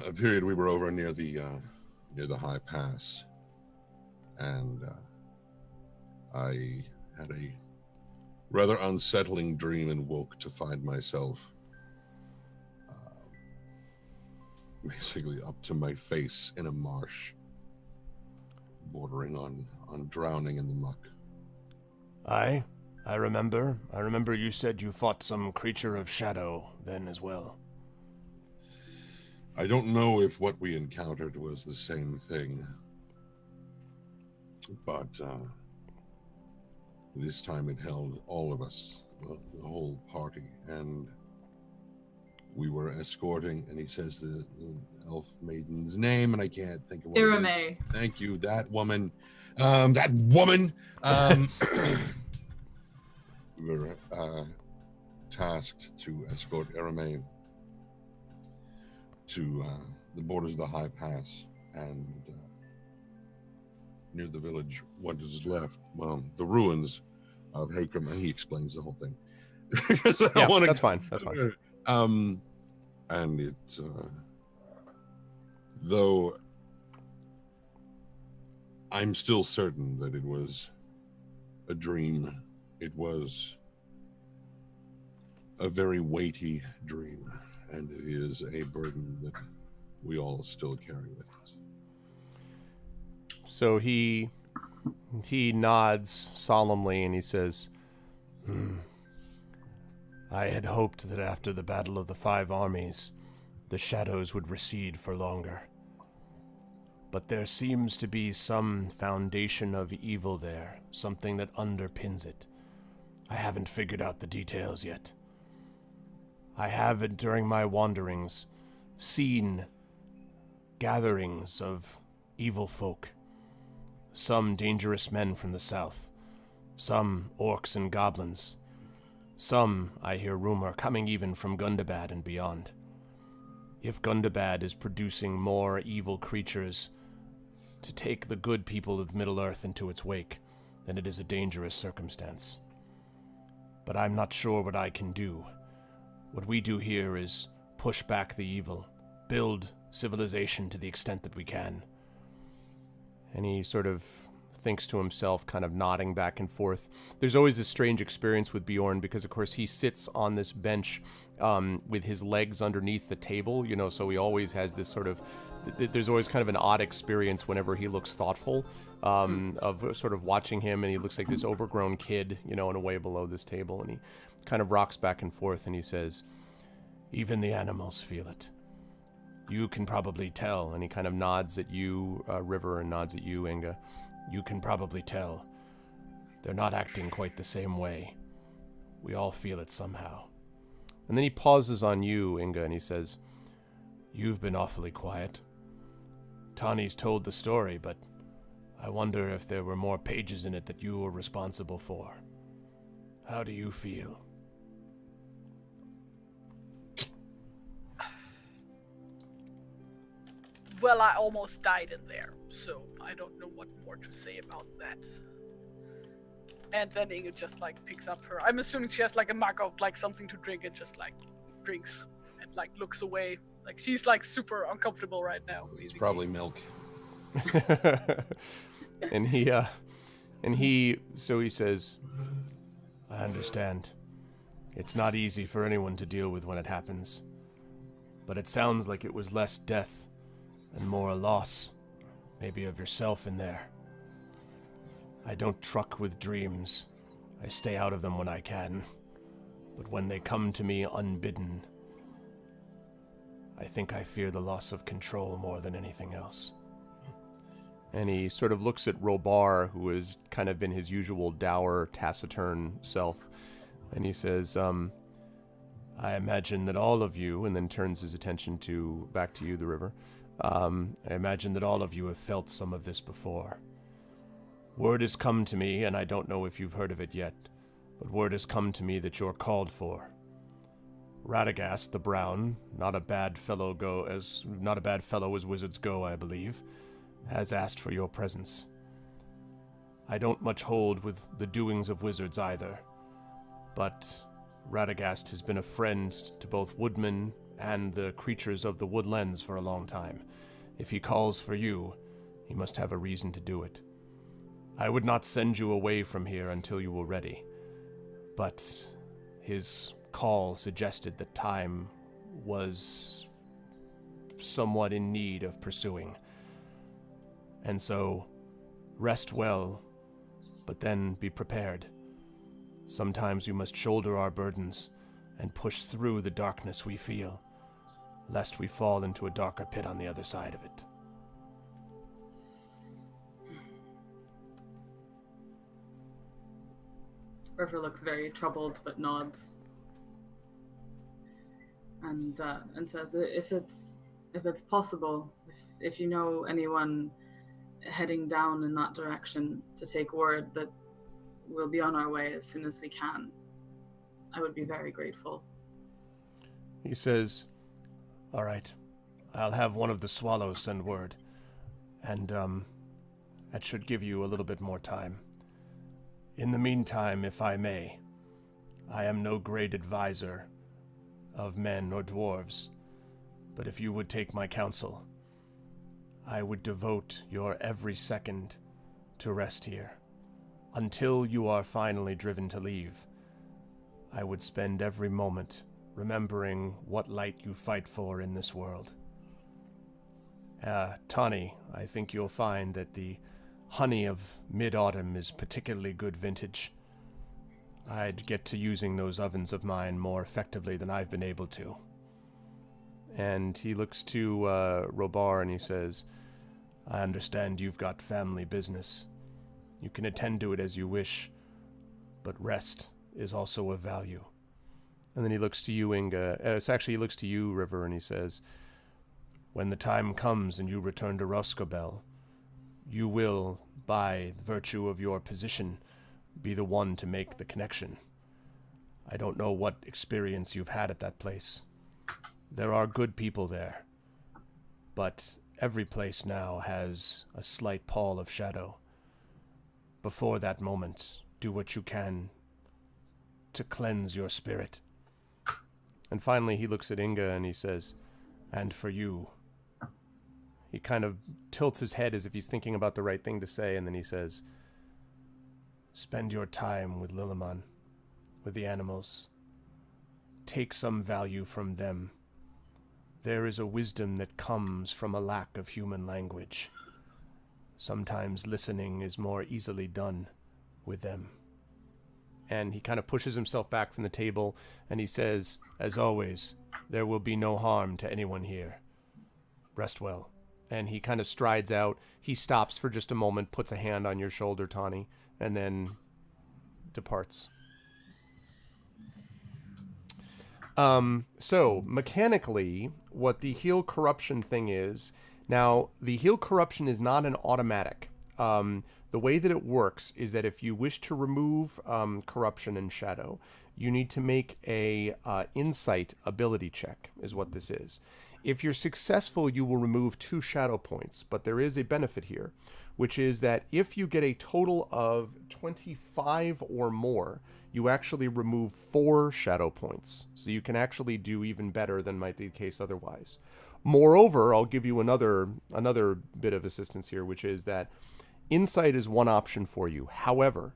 a period we were over near the high pass, and I had a rather unsettling dream and woke to find myself basically up to my face in a marsh, bordering on drowning in the muck. I remember. I remember you said you fought some creature of shadow then as well. I don't know if what we encountered was the same thing, but this time it held all of us, the whole party, and we were escorting, and he says the elf maiden's name, and I can't think of what Irame. it is. Thank you, that woman. That woman! We were tasked to escort Irame to the borders of the high pass, and near the village, what is left, well, the ruins of Hakem, and he explains the whole thing. That's fine. That's fine. And it, though I'm still certain that it was a dream, it was a very weighty dream, and it is a burden that we all still carry with us. So he nods solemnly and he says, I had hoped that after the Battle of the Five Armies, the shadows would recede for longer. But there seems to be some foundation of evil there, something that underpins it. I haven't figured out the details yet. I have, during my wanderings, seen gatherings of evil folk. Some dangerous men from the south, some orcs and goblins, some, I hear rumor, coming even from Gundabad and beyond. If Gundabad is producing more evil creatures to take the good people of Middle-earth into its wake, then it is a dangerous circumstance. But I'm not sure what I can do. What we do here is push back the evil, build civilization to the extent that we can. And he sort of thinks to himself, kind of nodding back and forth. There's always this strange experience with Bjorn because, of course, he sits on this bench with his legs underneath the table, so he always has this sort of, there's always kind of an odd experience whenever he looks thoughtful of sort of watching him, and he looks like this overgrown kid, in a way below this table, and he kind of rocks back and forth, and he says, even the animals feel it. You can probably tell, and he kind of nods at you, River, and nods at you, Inga. You can probably tell. They're not acting quite the same way. We all feel it somehow. And then he pauses on you, Inga, and he says, you've been awfully quiet. Tani's told the story, but I wonder if there were more pages in it that you were responsible for. How do you feel? Well, I almost died in there, so I don't know what more to say about that. And then Inga just picks up her. I'm assuming she has a mug of something to drink and just drinks and looks away. She's super uncomfortable right now. It's basically. probably milk. and so he says, I understand. It's not easy for anyone to deal with when it happens. But it sounds like it was less death and more a loss, maybe of yourself in there. I don't truck with dreams. I stay out of them when I can. But when they come to me unbidden, I think I fear the loss of control more than anything else. And he sort of looks at Robar, who has kind of been his usual dour, taciturn self, and he says, I imagine that all of you, and then turns his attention back to you, the River, I imagine that all of you have felt some of this before. Word has come to me, and I don't know if you've heard of it yet, but word has come to me that you're called for. Radagast the Brown, not a bad fellow as wizards go, I believe, has asked for your presence. I don't much hold with the doings of wizards either, but Radagast has been a friend to both woodmen and the creatures of the woodlands for a long time. If he calls for you, he must have a reason to do it. I would not send you away from here until you were ready, but his call suggested that time was somewhat in need of pursuing. And so, rest well, but then be prepared. Sometimes we must shoulder our burdens and push through the darkness we feel, lest we fall into a darker pit on the other side of it. River looks very troubled but nods, and says, "If it's possible, if you know anyone heading down in that direction, to take word that we'll be on our way as soon as we can, I would be very grateful." He says, all right, I'll have one of the swallows send word, and that should give you a little bit more time. In the meantime, if I may, I am no great advisor of men or dwarves, but if you would take my counsel, I would devote your every second to rest here, until you are finally driven to leave. I would spend every moment remembering what light you fight for in this world. Tawny, I think you'll find that the honey of mid-autumn is particularly good vintage. I'd get to using those ovens of mine more effectively than I've been able to. And he looks to Robar and he says, I understand you've got family business. You can attend to it as you wish, but rest is also of value. And then he looks to you, Inga. He looks to you, River, and he says, when the time comes and you return to Roscobel, you will, by virtue of your position, be the one to make the connection. I don't know what experience you've had at that place. There are good people there, but every place now has a slight pall of shadow. Before that moment, do what you can to cleanse your spirit. And finally, he looks at Inga and he says, and for you. He kind of tilts his head as if he's thinking about the right thing to say, and then he says, spend your time with Liliman, with the animals. Take some value from them. There is a wisdom that comes from a lack of human language. Sometimes listening is more easily done with them. And he kind of pushes himself back from the table, and he says, as always, there will be no harm to anyone here. Rest well. And he kind of strides out. He stops for just a moment, puts a hand on your shoulder, Tawny, and then departs. So, mechanically, what the heal corruption thing is, now, the heal corruption is not an automatic. The way that it works is that if you wish to remove corruption and shadow, you need to make a insight ability check, is what this is. If you're successful, you will remove 2 shadow points, but there is a benefit here, which is that if you get a total of 25 or more, you actually remove 4 shadow points. So you can actually do even better than might be the case otherwise. Moreover, I'll give you another bit of assistance here, which is that insight is one option for you. However,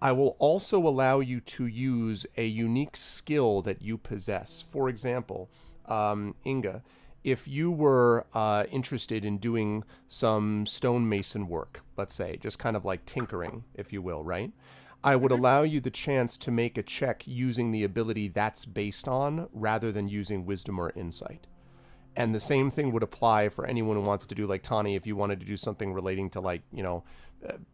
I will also allow you to use a unique skill that you possess. For example, Inga, if you were interested in doing some stonemason work, let's say, just kind of like tinkering, if you will, right? I would allow you the chance to make a check using the ability that's based on rather than using wisdom or insight. And the same thing would apply for anyone who wants to do, like Tawny, if you wanted to do something relating to, like,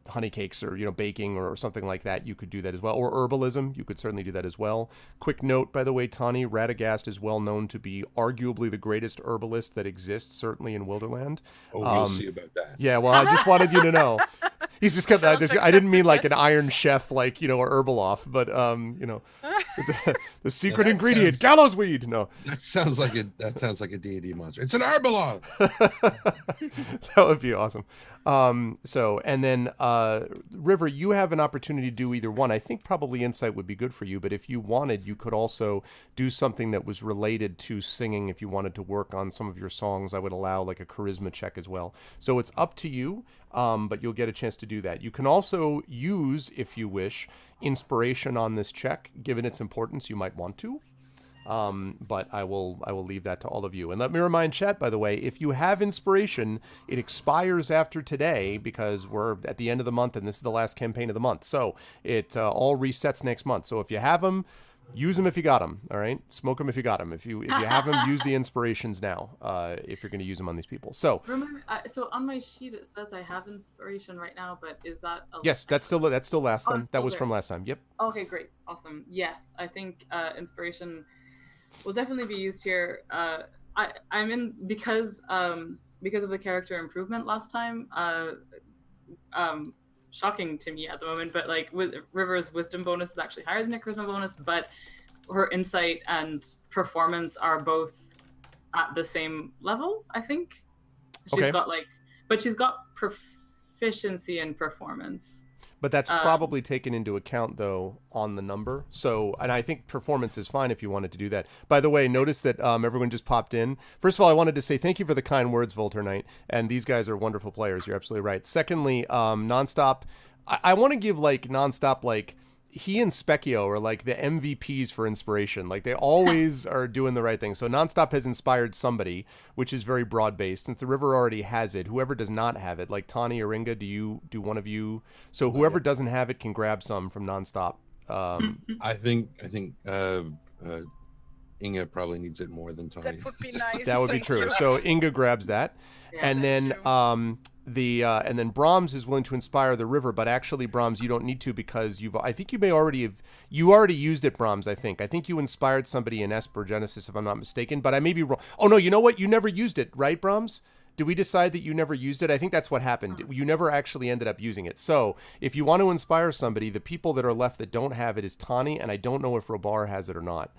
honey cakes or, baking or something like that, you could do that as well. Or herbalism, you could certainly do that as well. Quick note, by the way, Tawny, Radagast is well known to be arguably the greatest herbalist that exists, certainly in Wilderland. Oh, we'll see about that. Yeah, well, I just wanted you to know. He's just kind of, I didn't mean like an Iron Chef, like, or Herbaloff, but, the secret ingredient, gallows weed. No. That sounds like a D&D monster. It's an Herbaloff. That would be awesome. And then River, you have an opportunity to do either one. I think probably insight would be good for you, but if you wanted, you could also do something that was related to singing. If you wanted to work on some of your songs, I would allow like a charisma check as well. So it's up to you, but you'll get a chance to do that. You can also use, if you wish, inspiration on this check. Given its importance, you might want to. But I will leave that to all of you. And let me remind chat, by the way, if you have inspiration, it expires after today because we're at the end of the month and this is the last campaign of the month. So it all resets next month. So if you have them, use them if you got them. All right, smoke them if you got them. If you have them, use the inspirations now. If you're going to use them on these people. So remember, so on my sheet it says I have inspiration right now, but is that yes, that's still last time. That was from last time. Yep. Okay, great, awesome. Yes, I think inspiration will definitely be used here. I'm in because of the character improvement last time. Shocking to me at the moment, but like with River's wisdom bonus is actually higher than her charisma bonus, but her insight and performance are both at the same level. I think she's got proficiency in performance. But that's probably taken into account, though, on the number. So, and I think performance is fine if you wanted to do that. By the way, notice that everyone just popped in. First of all, I wanted to say thank you for the kind words, Volter Knight. And these guys are wonderful players. You're absolutely right. Secondly, Nonstop. I want to give, like, Nonstop, like, he and Specchio are like the MVPs for inspiration. Like they always are doing the right thing. So Nonstop has inspired somebody, which is very broad based. Since the river already has it, whoever does not have it, like Tani or Inga, do one of you? So whoever doesn't have it can grab some from Nonstop. I think Inga probably needs it more than Tony. That would be nice. That would be Thank true. you. So Inga grabs that, and then and then Brahms is willing to inspire the river, but actually Brahms, you don't need to because I think you may already have used it, Brahms. I think you inspired somebody in Esper Genesis, if I'm not mistaken, but I may be wrong. Oh no, you know what? You never used it, right, Brahms? Did we decide that you never used it? I think that's what happened. You never actually ended up using it. So if you want to inspire somebody, the people that are left that don't have it is Tani, and I don't know if Robar has it or not.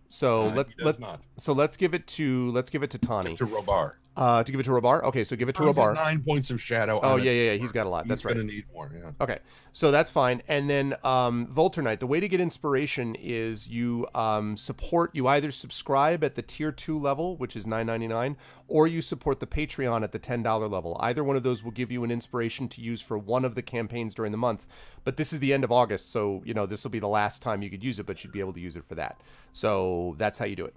So let's give it to Tani. To Robar. To give it to Robar? Okay, so give it to Robar. 9 points of shadow. Oh, yeah. He's got a lot. That's right. He's going to need more, yeah. Okay, so that's fine. And then Volter the way to get inspiration is you either subscribe at the tier 2 level, which is $9.99, or you support the Patreon at the $10 level. Either one of those will give you an inspiration to use for one of the campaigns during the month. But this is the end of August, so this will be the last time you could use it, but you'd be able to use it for that. So that's how you do it.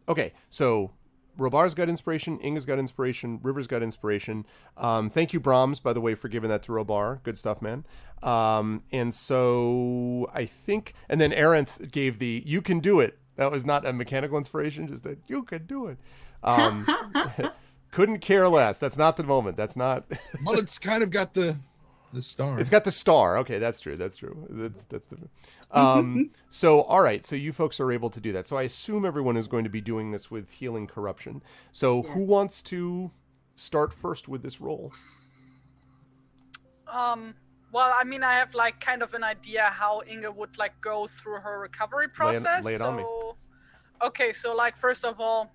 Okay, so Robar's got inspiration, Inga's got inspiration, River's got inspiration. Thank you, Brahms, by the way, for giving that to Robar. Good stuff, man. And so I think, and then Aranth gave the "you can do it." That was not a mechanical inspiration, just a "you can do it." Couldn't care less. That's not the moment. That's not. Well, it's kind of got the star. It's got the star. Okay, that's true. That's the. So all right. So you folks are able to do that. So I assume everyone is going to be doing this with healing corruption. So who wants to start first with this roll? Well, I mean, I have like kind of an idea how Inga would like go through her recovery process. Lay it on me. Okay, so like first of all,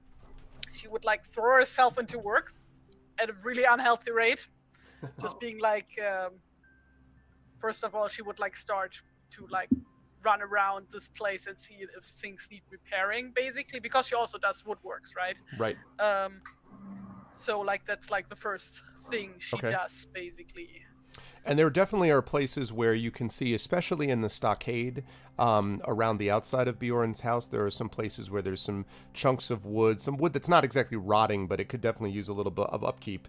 she would like throw herself into work at a really unhealthy rate. Just being like, first of all, she would like start to like run around this place and see if things need repairing, basically, because she also does woodworks, right? Right. So like that's like the first thing she does, basically. And there definitely are places where you can see, especially in the stockade around the outside of Bjorn's house, there are some places where there's some chunks of wood, some wood that's not exactly rotting, but it could definitely use a little bit of upkeep.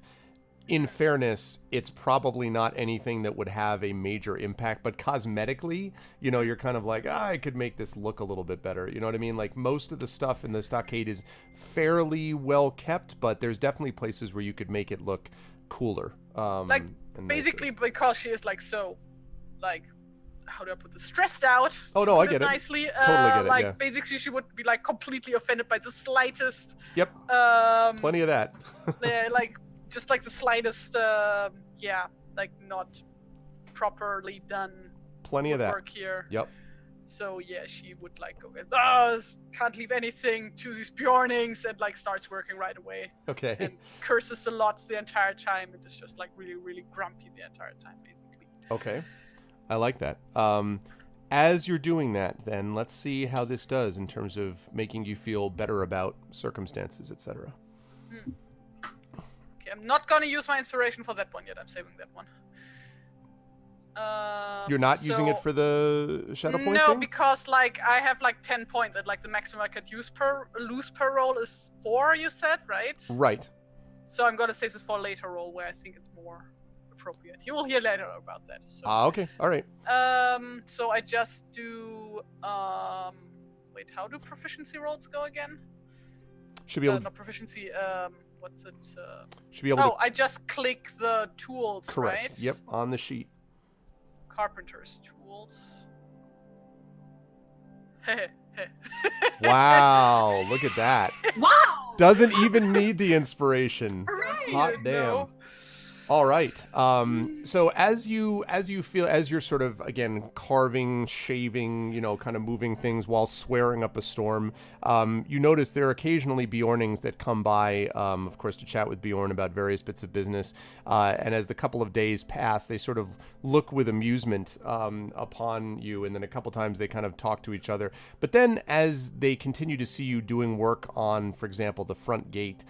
In fairness, it's probably not anything that would have a major impact, but cosmetically, you're kind of like, I could make this look a little bit better. You know what I mean? Like most of the stuff in the stockade is fairly well kept, but there's definitely places where you could make it look cooler. Basically because she is like so, like, how do I put this? Stressed out. Oh no, I get it. Nicely. Totally get it. Like yeah. Basically, she would be like completely offended by the slightest. Yep. Plenty of that. Like just like the slightest. Like not properly done. Plenty of that work here. Yep. So yeah, she would like go, can't leave anything to these Bjornings, and like starts working right away. Okay. And curses a lot the entire time, and is just like really, really grumpy the entire time, basically. Okay. I like that. As you're doing that, then let's see how this does in terms of making you feel better about circumstances, etc. Okay, I'm not gonna use my inspiration for that one yet. I'm saving that one. You're not using it for the shadow point No, thing? because like I have like 10 points, and like the maximum I could lose per roll is 4. You said, right? Right. So I'm gonna save this for a later roll where I think it's more appropriate. You will hear later about that. So. Okay. All right. So I just do wait, how do proficiency rolls go again? Should be able not proficiency, what's it? Should be able to... I just click the tools, Correct. right? Yep, on the sheet. Carpenter's tools. Wow, look at that. Wow! Doesn't even need the inspiration. Hooray! Hot damn. No. All right. So as you're sort of, again, carving, shaving, kind of moving things while swearing up a storm, you notice there are occasionally Bjornings that come by, of course, to chat with Bjorn about various bits of business. And as the couple of days pass, they sort of look with amusement upon you. And then a couple times they kind of talk to each other. But then as they continue to see you doing work on, for example, the front gate,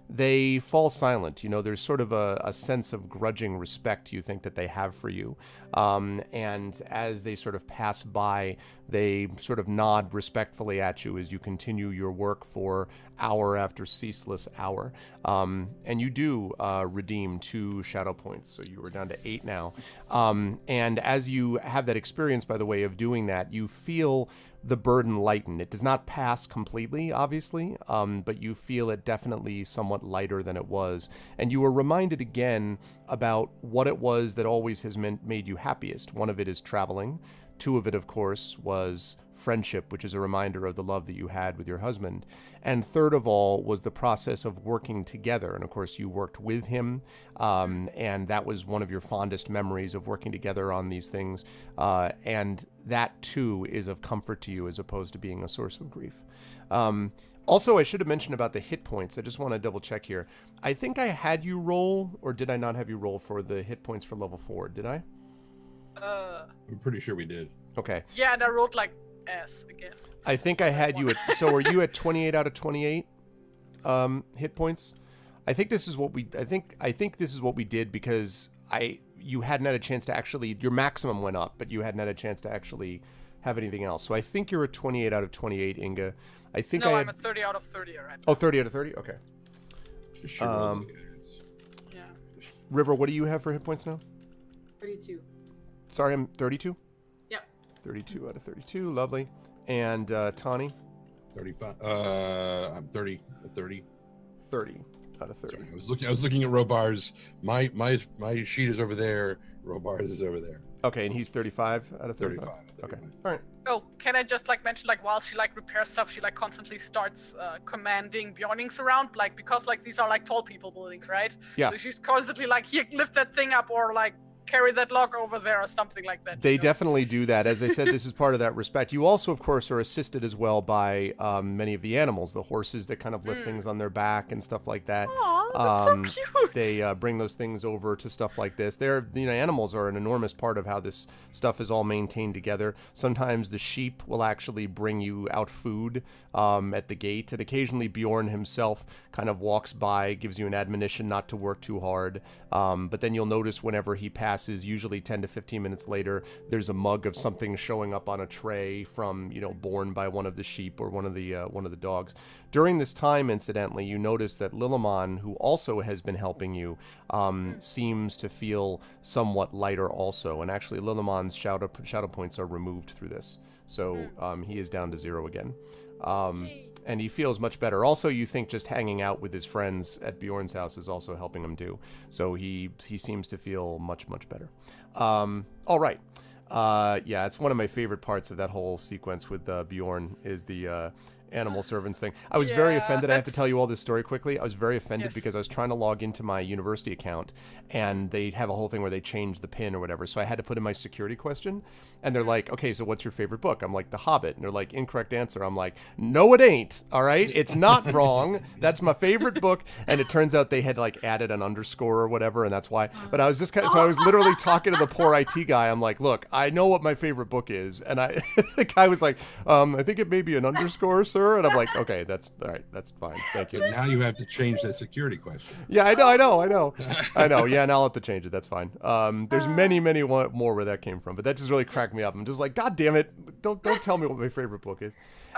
they fall silent. There's sort of a a sense of grudging respect you think that they have for you. And as they sort of pass by, they sort of nod respectfully at you as you continue your work for hour after ceaseless hour. And you do redeem 2 shadow points, so you are down to 8 now. And as you have that experience, by the way, of doing that, you feel the burden lighten. It does not pass completely, obviously, but you feel it definitely somewhat lighter than it was. And you are reminded again about what it was that always has made you happiest. One of it is traveling. 2 of it, of course, was friendship, which is a reminder of the love that you had with your husband. And 3rd of all was the process of working together. And of course, you worked with him, and that was one of your fondest memories of working together on these things. And that, too, is of comfort to you as opposed to being a source of grief. Also, I should have mentioned about the hit points. I just want to double check here. I think I had you roll, or did I not have you roll for the hit points for level 4? Did I? I'm pretty sure we did. Okay. Yeah, and I rolled like S again. I think I had you at... So are you at 28 out of 28 hit points? I think this is what we... I think this is what we did because you hadn't had a chance to actually... Your maximum went up, but you hadn't had a chance to actually have anything else. So I think you're at 28 out of 28, Inga. I think I'm at 30 out of 30 right now. Oh, 30 out of 30? Okay. Sure. Yeah. River, what do you have for hit points now? 32. Sorry, I'm 32? Yep. 32 out of 32. Lovely. And Tawny? 35. I'm 30. 30. 30 out of 30. Sorry, I was looking at Robar's. My sheet is over there. Robar's is over there. Okay, and he's 35 out of 35? 35. Okay. All right. Oh, can I just like mention like while she like repairs stuff, she like constantly starts commanding Bjornings around, like because like these are like tall people buildings, right? Yeah. So she's constantly like, here, lift that thing up, or like carry that log over there, or something like that. They definitely do that. As I said, this is part of that respect. You also, of course, are assisted as well by many of the animals, the horses that kind of lift things on their back and stuff like that. Aw, that's so cute. They bring those things over to stuff like this. Animals are an enormous part of how this stuff is all maintained together. Sometimes the sheep will actually bring you out food at the gate, and occasionally Bjorn himself kind of walks by, gives you an admonition not to work too hard. But then you'll notice whenever he passes, usually 10 to 15 minutes later, there's a mug of something showing up on a tray from, borne by one of the sheep or one of the dogs. During this time, incidentally, you notice that Lillimon, who also has been helping you, seems to feel somewhat lighter also. And actually, Lillimon's shadow points are removed through this. So he is down to 0 again. And he feels much better. Also, you think just hanging out with his friends at Bjorn's house is also helping him too. So he seems to feel much, much better. All right. Yeah, it's one of my favorite parts of that whole sequence with Bjorn is the animal servants thing. I was very offended. I have to tell you all this story quickly. I was very offended because I was trying to log into my university account, and they have a whole thing where they change the PIN or whatever. So I had to put in my security question, and they're like, okay, so what's your favorite book? I'm like, The Hobbit. And they're like, incorrect answer. I'm like, no, it ain't. All right? It's not wrong. That's my favorite book. And it turns out they had like added an underscore or whatever, and that's why. But I was just so I was literally talking to the poor IT guy. I'm like, look, I know what my favorite book is. And the guy was like, I think it may be an underscore, sir. And I'm like, okay, that's all right. That's fine. Thank you. But now you have to change that security question. Yeah, I know. Yeah, now I'll have to change it. That's fine. There's many more where that came from, but that just really cracked me up. I'm just like, God damn it. Don't tell me what my favorite book is.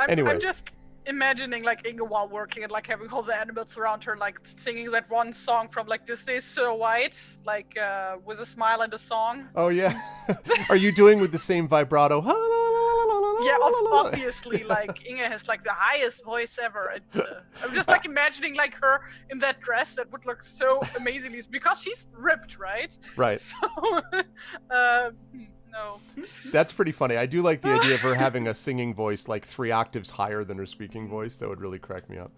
Anyway. I'm just imagining like Inga while working and like having all the animals around her, like singing that one song from like This Day's So White, like with a smile and a song. Oh yeah. Are you doing with the same vibrato? Yeah, obviously, like Inga has like the highest voice ever. And, I'm just like imagining like her in that dress that would look so amazingly, because she's ripped, right? Right. So, no. That's pretty funny. I do like the idea of her having a singing voice like 3 octaves higher than her speaking voice. That would really crack me up.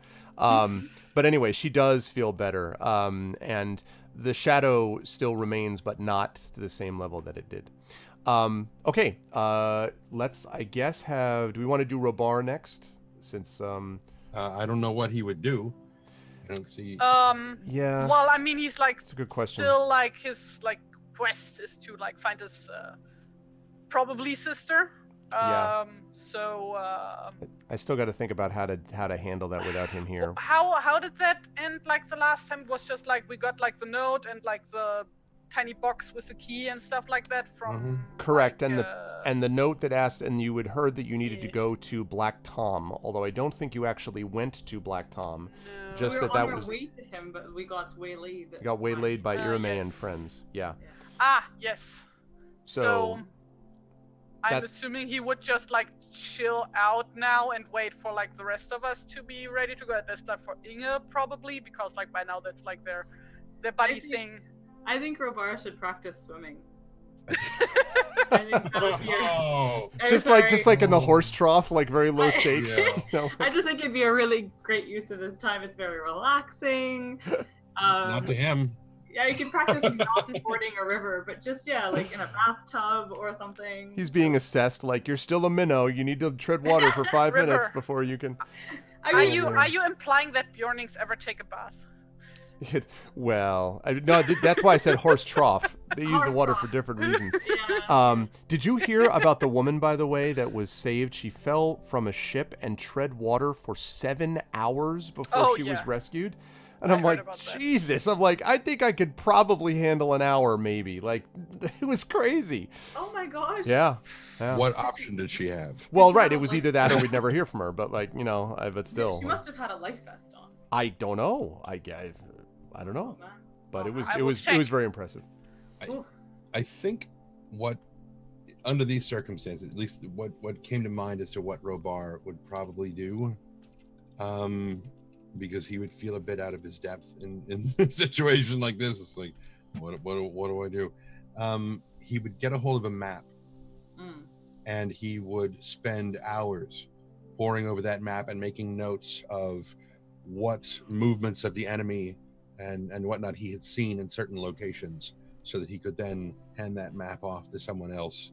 But anyway, she does feel better. And the shadow still remains, but not to the same level that it did. Okay, let's, I guess, do we want to do Robar next? Since, I don't know what he would do. I don't see. Yeah. Well, I mean, he's like, it's a good question. Still, like, his, like, quest is to, like, find his, probably sister. Yeah. So I still got to think about how to handle that without him here. how did that end? Like the last time was just like we got like the note and like the tiny box with the key and stuff like that from. Correct, like, and the note that asked, and you had heard that you needed to Yeah. go to Black Tom, although I don't think you actually went to Black Tom. No. Just we were that on our was way to him, but we got waylaid. you got waylaid by Irame and Yes. friends. Yeah. Yes. So I'm that- assuming he would just like chill out now and wait for like the rest of us to be ready to go. At least like for Inge probably, because like by now that's like their buddy thing. I think Robara should practice swimming. I think that would be Oh, just like in the horse trough, like very low stakes. Yeah. No. I just think it'd be a really great use of his time. It's very relaxing. not to him. Yeah, you can practice not boarding a river, but just like in a bathtub or something. He's being assessed like you're still a minnow. You need to tread water for 5 River. minutes before you can. Are you implying that Bjornings ever take a bath? Well, that's why I said horse trough. They use the Horse water trough. for different reasons. Yeah. Did you hear about the woman, by the way, that was saved? She fell from a ship and tread water for 7 hours before she was rescued. And I'm I heard like, about that. Jesus. I'm like, I think I could probably handle an hour, maybe. Like, it was crazy. Oh my gosh. Yeah. What option did she have? Well, right. It was either that or we'd never hear from her. But, like, but still. She must have had a life vest on. I don't know. I don't know. Oh, man. But it was I it will was check. it was very impressive. I think what, under these circumstances, at least what came to mind as to what Robar would probably do, because he would feel a bit out of his depth in a situation like this. It's like, what do I do? He would get a hold of a map, and he would spend hours poring over that map and making notes of what movements of the enemy and whatnot he had seen in certain locations, so that he could then hand that map off to someone else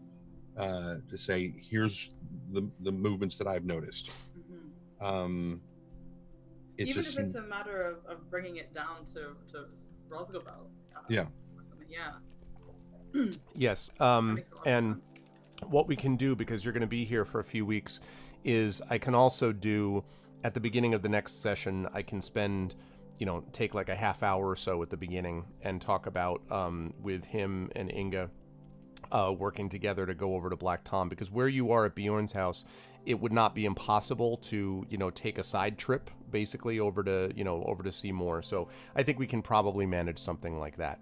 to say, here's the movements that I've noticed. It Even just if it's a matter of bringing it down to Rosgobel. Yeah. Yeah. Yes. Makes a lot of And sense. what we can do, because you're going to be here for a few weeks, is I can also do at the beginning of the next session, I can spend, take like a half hour or so at the beginning and talk about with him and Inga working together to go over to Black Tom, because where you are at Bjorn's house, it would not be impossible to, take a side trip basically over to see more. So I think we can probably manage something like that.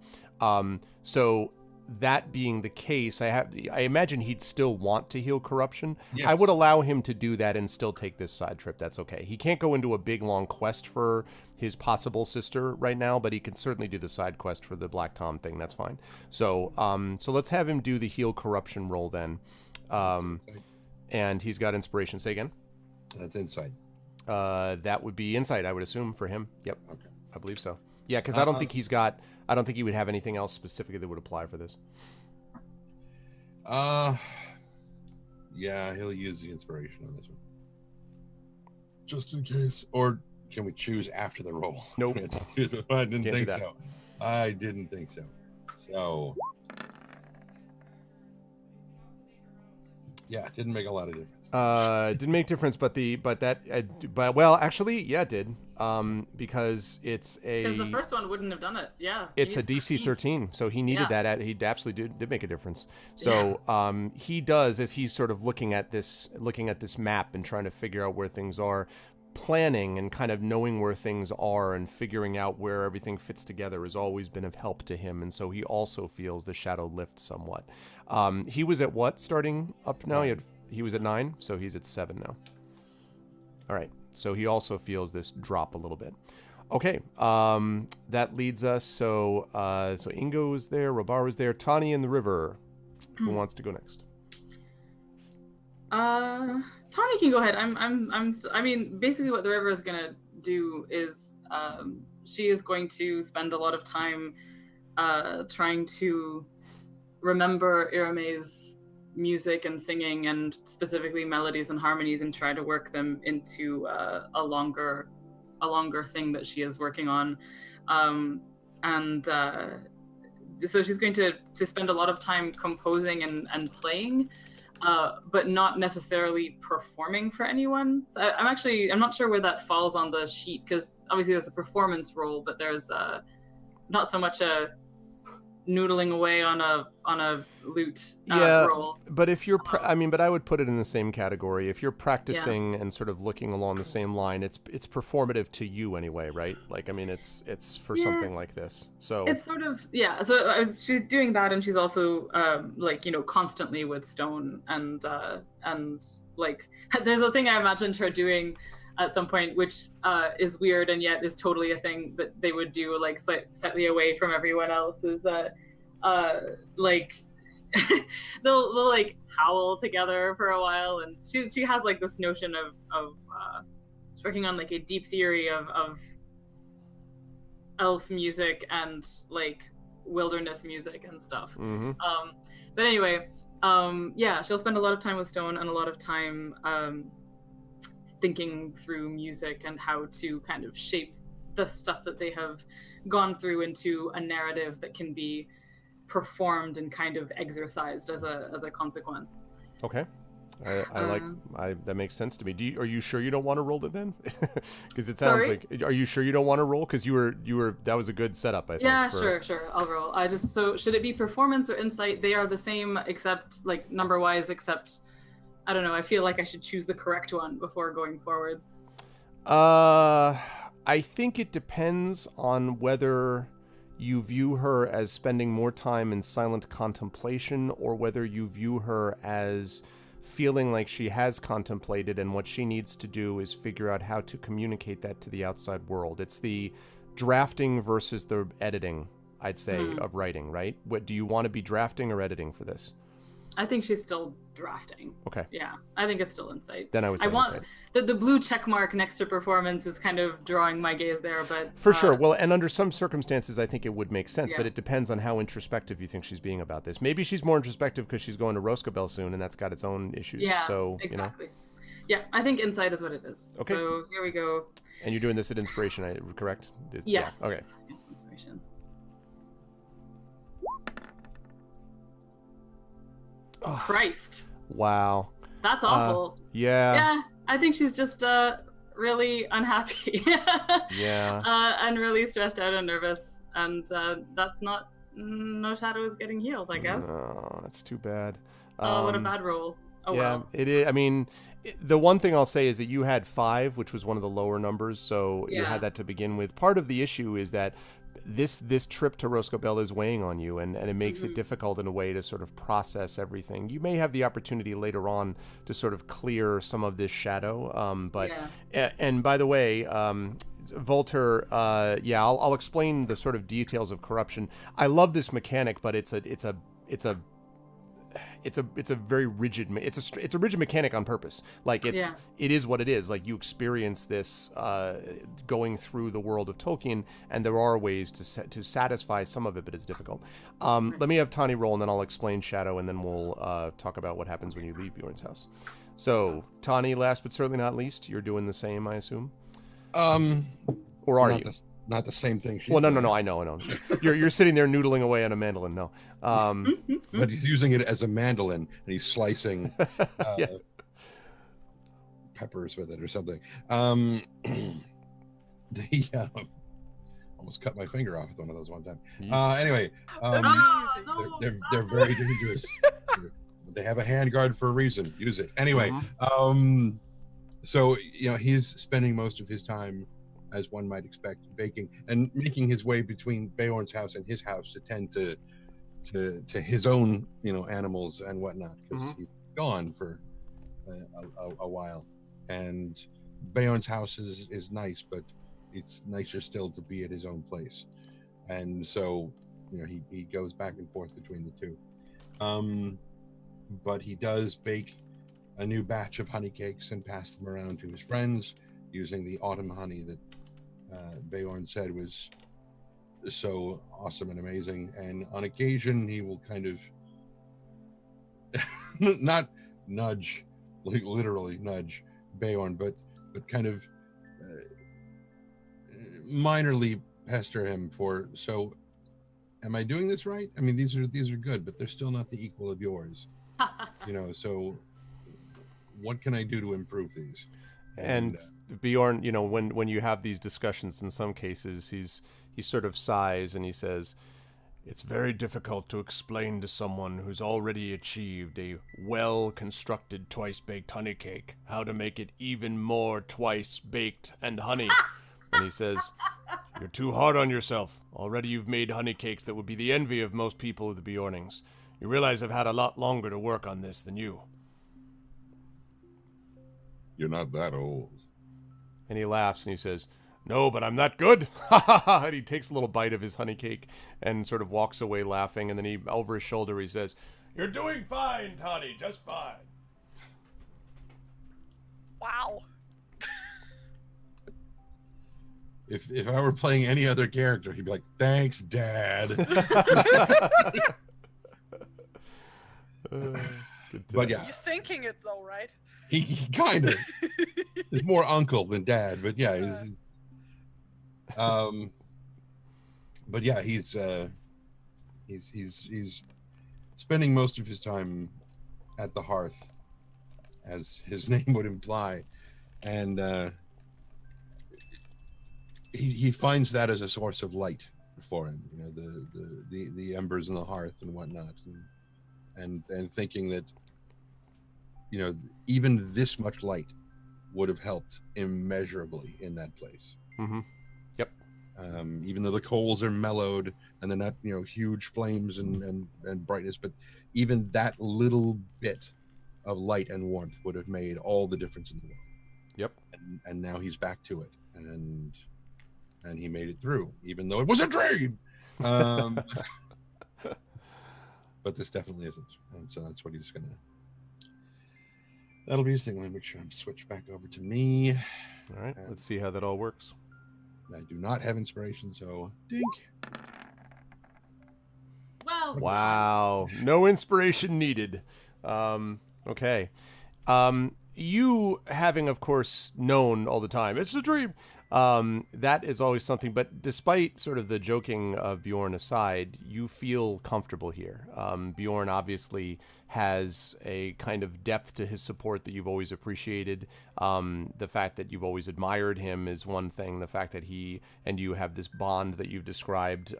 So that being the case, I imagine he'd still want to heal corruption. Yes. I would allow him to do that and still take this side trip. That's okay. He can't go into a big long quest for his possible sister right now, but he can certainly do the side quest for the Black Tom thing. That's fine. So so let's have him do the heal corruption roll then. And he's got inspiration. Say again. That's insight. That would be insight, I would assume, for him. Yep. Okay. I believe so. Yeah, because I don't think I don't think he would have anything else specifically that would apply for this. Yeah, he'll use the inspiration on this one, just in case. Or can we choose after the roll? Nope. I didn't Can't think do that. so. I didn't think so. So yeah, it didn't make a lot of difference. Didn't make difference, but well, actually, yeah, it did. Because it's Because the first one wouldn't have done it. Yeah. it's a He's DC 13, so he needed Yeah. that. He absolutely did make a difference. So he does, as he's sort of looking at this map and trying to figure out where things are, planning and kind of knowing where things are and figuring out where everything fits together has always been of help to him, and so he also feels the shadow lift somewhat. He was at what starting up now? He was at 9, so he's at 7 now. All right. So he also feels this drop a little bit. Okay, that leads us. So Ingo is there, Robar is there, Tani in the river. Who wants to go next? Tani can go ahead. I mean, basically, what the river is gonna do is she is going to spend a lot of time trying to remember Irame's music and singing, and specifically melodies and harmonies, and try to work them into a longer thing that she is working on. So she's going to spend a lot of time composing and playing. but not necessarily performing for anyone. So I'm not sure where that falls on the sheet, because obviously there's a performance role, but there's not so much a noodling away on a lute role. But if you're but I would put it in the same category. If you're practicing and sort of looking along the same line, it's performative to you anyway, right? Like, I mean, it's for something like this. So it's sort of, so she's doing that, and she's also like, you know, constantly with Stone, and like there's a thing I imagined her doing at some point, which is weird and yet is totally a thing that they would do, like slightly away from everyone else, is like they'll like howl together for a while, and she has like this notion of working on like a deep theory of elf music and like wilderness music and stuff. But anyway, she'll spend a lot of time with Stone and a lot of time thinking through music and how to kind of shape the stuff that they have gone through into a narrative that can be performed and kind of exercised as a consequence. Okay. That makes sense to me. Are you sure you don't want to roll it then? Because it sounds like, are you sure you don't want to roll? Because you were that was a good setup, I think. Yeah, sure. I'll roll. So should it be performance or insight? They are the same, except like number wise, except I don't know. I feel like I should choose the correct one before going forward. I think it depends on whether you view her as spending more time in silent contemplation, or whether you view her as feeling like she has contemplated, and what she needs to do is figure out how to communicate that to the outside world. It's the drafting versus the editing, I'd say, of writing, right? What do you want to be, drafting or editing for this? I think she's still drafting. Okay. Yeah, I think it's still insight. Then I would say insight. The blue check mark next to performance is kind of drawing my gaze there, but for sure. Well, and under some circumstances, I think it would make sense, but it depends on how introspective you think she's being about this. Maybe she's more introspective because she's going to Roscabel soon, and that's got its own issues. Yeah, so exactly. You know. Yeah, I think insight is what it is. Okay. So here we go. And you're doing this at inspiration, correct? Yes. Yeah. Okay. Yes, inspiration. Oh, Christ. Wow. That's awful. Yeah, I think she's just really unhappy. Yeah. And really stressed out and nervous, and that's not, no shadow is getting healed, I guess. Oh, that's too bad. Oh, what a bad roll. Oh, yeah, well. It is. I mean, the one thing I'll say is that you had 5, which was one of the lower numbers, so you had that to begin with. Part of the issue is that this trip to Roscabel is weighing on you, and it makes it difficult in a way to sort of process everything. You may have the opportunity later on to sort of clear some of this shadow, and by the way, Volter, I'll explain the sort of details of corruption. I love this mechanic, but it's a very rigid. It's a rigid mechanic on purpose. Like it is what it is. Like you experience this going through the world of Tolkien, and there are ways to satisfy some of it, but it's difficult. Let me have Tani roll, and then I'll explain Shadow, and then we'll talk about what happens when you leave Bjorn's house. So Tani, last but certainly not least, you're doing the same, I assume. Or are you? Not the same thing. Well, no. I know. You're sitting there noodling away on a mandolin. No, but he's using it as a mandolin, and he's slicing peppers with it or something. Almost cut my finger off with one of those one time. Anyway, they're very dangerous. They have a hand guard for a reason. Use it anyway. So he's spending most of his time, as one might expect, baking and making his way between Beorn's house and his house to tend to his own animals and whatnot, because he's gone for a while. And Beorn's house is nice, but it's nicer still to be at his own place. And so he goes back and forth between the two. But he does bake a new batch of honey cakes and pass them around to his friends using the autumn honey that Beorn said was so awesome and amazing. And on occasion he will kind of not nudge, like literally nudge Beorn, but kind of minorly pester him for, so am I doing this right? I mean, these are good, but they're still not the equal of yours. So what can I do to improve these? And Bjorn, when you have these discussions, in some cases, he sort of sighs and he says, "It's very difficult to explain to someone who's already achieved a well-constructed twice-baked honey cake how to make it even more twice-baked and honey." And he says, "You're too hard on yourself. Already you've made honey cakes that would be the envy of most people with the Bjornings. You realize I've had a lot longer to work on this than you." You're not that old. And he laughs and he says, "No, but I'm that good." And he takes a little bite of his honey cake and sort of walks away laughing. And then he, over his shoulder, he says, "You're doing fine, Toddy, just fine." Wow. If I were playing any other character, he'd be like, "Thanks, Dad." But yeah, He's thinking it though, right? he kind of is more uncle than dad. But yeah, but yeah, he's spending most of his time at the hearth, as his name would imply, and he finds that as a source of light for him. The embers in the hearth and whatnot, and thinking that even this much light would have helped immeasurably in that place. Mm-hmm. Yep. Even though the coals are mellowed and they're not huge flames and brightness, but even that little bit of light and warmth would have made all the difference in the world. Yep. And now he's back to it, and he made it through, even though it was a dream. But this definitely isn't, and so that's what he's gonna. That'll be his thing. Let me make sure I'm switched back over to me. All right, let's see how that all works. I do not have inspiration, so dink. Well, Wow, no inspiration needed. Okay. You having, of course, known all the time, it's a dream. That is always something, but despite sort of the joking of Bjorn aside, you feel comfortable here. Bjorn obviously has a kind of depth to his support that you've always appreciated. The fact that you've always admired him is one thing. The fact that he and you have this bond that you've described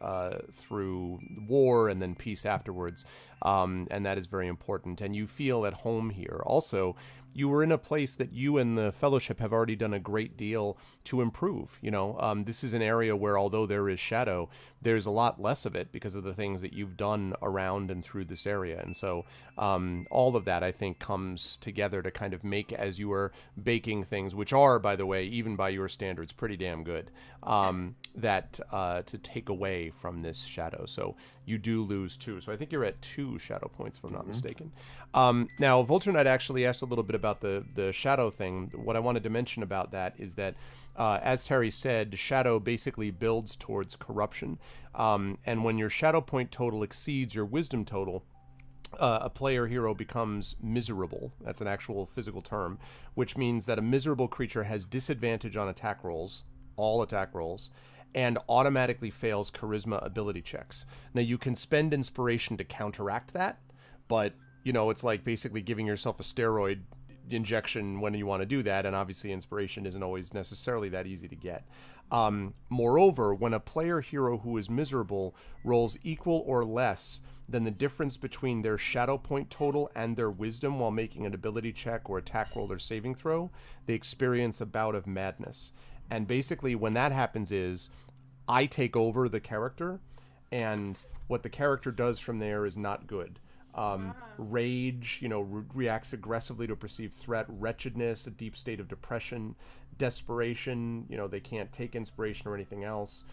through war and then peace afterwards, and that is very important. And you feel at home here. Also, you were in a place that you and the Fellowship have already done a great deal to improve. This is an area where, although there is shadow, there's a lot less of it because of the things that you've done around and through this area. And so all of that, I think, comes together to kind of make, as you are baking things, which are, by the way, even by your standards, pretty damn good, to take away from this shadow. So you do lose 2. So I think you're at 2 shadow points, if I'm not mistaken. Now, Vulture Knight actually asked a little bit about the shadow thing. What I wanted to mention about that is that, as Terry said, shadow basically builds towards corruption. And when your shadow point total exceeds your wisdom total, a player hero becomes miserable. That's an actual physical term, which means that a miserable creature has disadvantage on attack rolls, all attack rolls, and automatically fails charisma ability checks. Now, you can spend inspiration to counteract that, but it's like basically giving yourself a steroid injection when you want to do that, and obviously inspiration isn't always necessarily that easy to get. Moreover, when a player hero who is miserable rolls equal or less than the difference between their shadow point total and their wisdom while making an ability check or attack roll or saving throw, they experience a bout of madness. And basically when that happens is I take over the character, and what the character does from there is not good. Rage, reacts aggressively to a perceived threat, wretchedness, a deep state of depression, desperation, they can't take inspiration or anything else,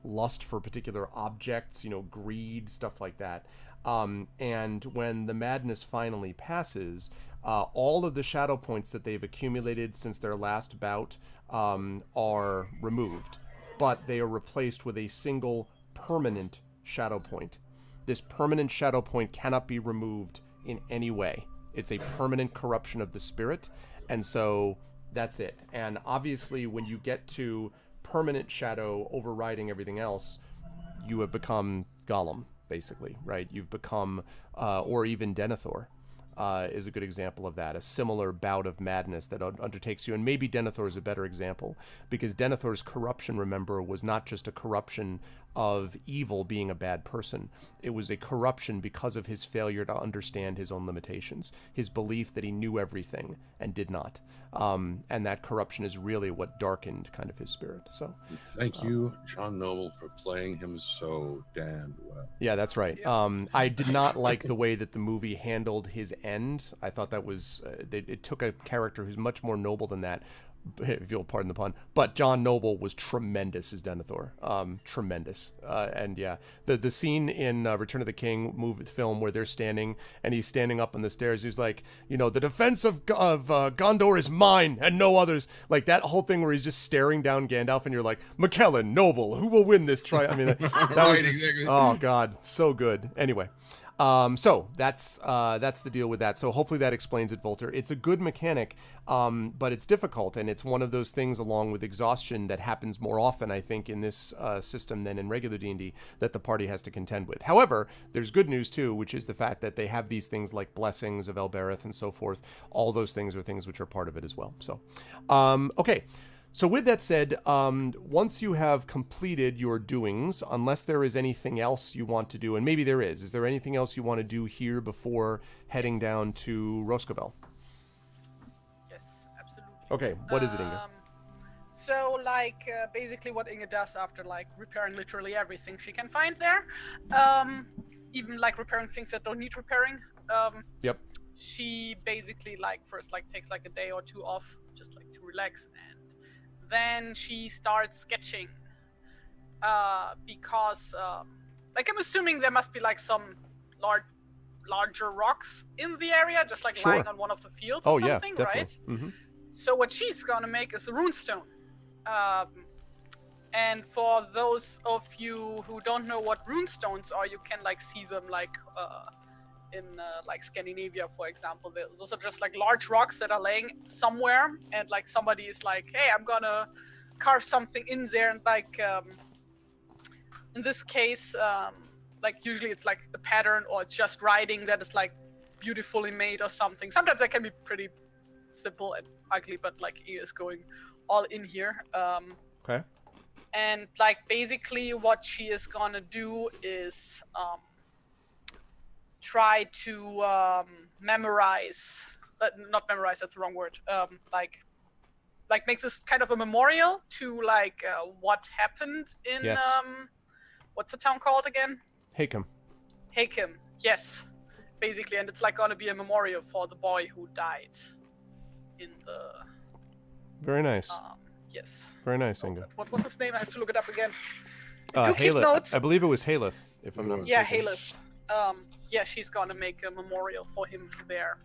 lust for particular objects, greed, stuff like that. And when the madness finally passes, all of the shadow points that they've accumulated since their last bout are removed, but they are replaced with a single permanent shadow point. This permanent shadow point cannot be removed in any way. It's a permanent corruption of the spirit, and so that's it. And obviously, when you get to permanent shadow overriding everything else, you have become Gollum, basically, right? You've become, or even Denethor. is a good example of that. A similar bout of madness that undertakes you. And maybe Denethor is a better example, because Denethor's corruption, remember, was not just a corruption of evil being a bad person. It was a corruption because of his failure to understand his own limitations, his belief that he knew everything and did not. And that corruption is really what darkened kind of his spirit. So thank you, John Noble, for playing him so damned well. Yeah, that's right. I did not like the way that the movie handled his end. I thought that was it took a character who's much more noble than that, if you'll pardon the pun. But John Noble was tremendous as Denethor, tremendous. And yeah, the scene in Return of the King film where they're standing and he's standing up on the stairs. He's like, the defense of Gondor is mine and no others. Like that whole thing where he's just staring down Gandalf, and you're like, McKellen, Noble, who will win this trial? I mean, that was just, exactly. Oh God, so good. Anyway. So that's the deal with that. So hopefully that explains it, Volter. It's a good mechanic, but it's difficult, and it's one of those things, along with exhaustion, that happens more often, I think, in this system than in regular D&D, that the party has to contend with. However, there's good news too, which is the fact that they have these things like blessings of Elbereth and so forth. All those things are things which are part of it as well. So, okay. So with that said, once you have completed your doings, unless there is anything else you want to do, and maybe there is there anything else you want to do here before heading down to Roscovel? Yes, absolutely. Okay, what is it, Inga? So, basically what Inga does after, repairing literally everything she can find there, even, repairing things that don't need repairing, Yep. she basically, first, takes, a day or two off, just, to relax, and then she starts sketching, because, I'm assuming there must be, some larger rocks in the area, just, Sure. lying on one of the fields or something, yeah, right? definitely. Mm-hmm. So what she's gonna make is a runestone. And for those of you who don't know what runestones are, you can, see them, in Scandinavia, for example. There's also just large rocks that are laying somewhere, and somebody is like, hey, I'm gonna carve something in there, and in this case, usually it's a pattern or just writing that is beautifully made or something. Sometimes that can be pretty simple and ugly, but he is going all in here. Okay. And basically what she is gonna do is try to memorize, not memorize, that's the wrong word, makes this kind of a memorial to what happened in Yes. What's the town called again? Hakem. Hakem, yes, basically, and it's gonna be a memorial for the boy who died in the Very nice. yes. Very nice, Inga. What was his name? I have to look it up again. Do keep Haleth. notes. I believe it was Haleth, if I'm not mistaken. Yeah, Haleth. Yeah, she's gonna make a memorial for him there.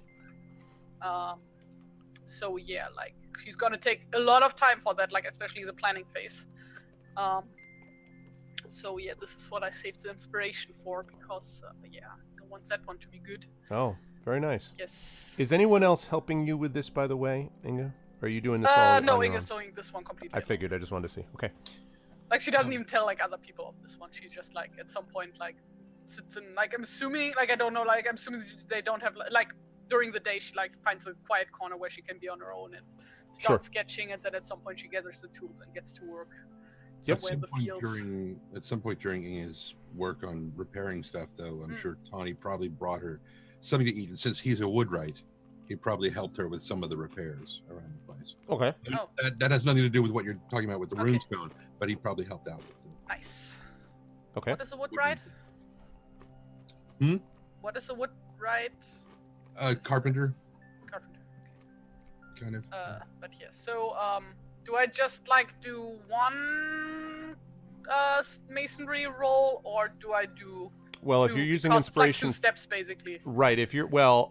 So yeah, she's gonna take a lot of time for that, especially the planning phase. So yeah, this is what I saved the inspiration for, because yeah, I want that one to be good. Oh, very nice. Yes. Is anyone else helping you with this, by the way, Inga? Or are you doing this all no, on your Inga's own? doing this one completely. I figured. I just wanted to see. Okay. She doesn't even tell other people of this one. She's just at some point sits in I'm assuming I don't know I'm assuming they don't have during the day she finds a quiet corner where she can be on her own and start sketching, and then at some point she gathers the tools and gets to work somewhere in the fields. At some point during Inga's work on repairing stuff, though, I'm sure Tawny probably brought her something to eat, and since he's a woodwright, he probably helped her with some of the repairs around the place. Okay. That has nothing to do with what you're talking about with the runestone, but he probably helped out with it. Nice. Okay. What is a woodwright? What is a woodwright? Carpenter. Carpenter. Okay. Kind of. But yeah. So do I just do one masonry roll, or do I do? Well, two, if you're using because inspiration, it's 2 steps basically. Right. If you're Well,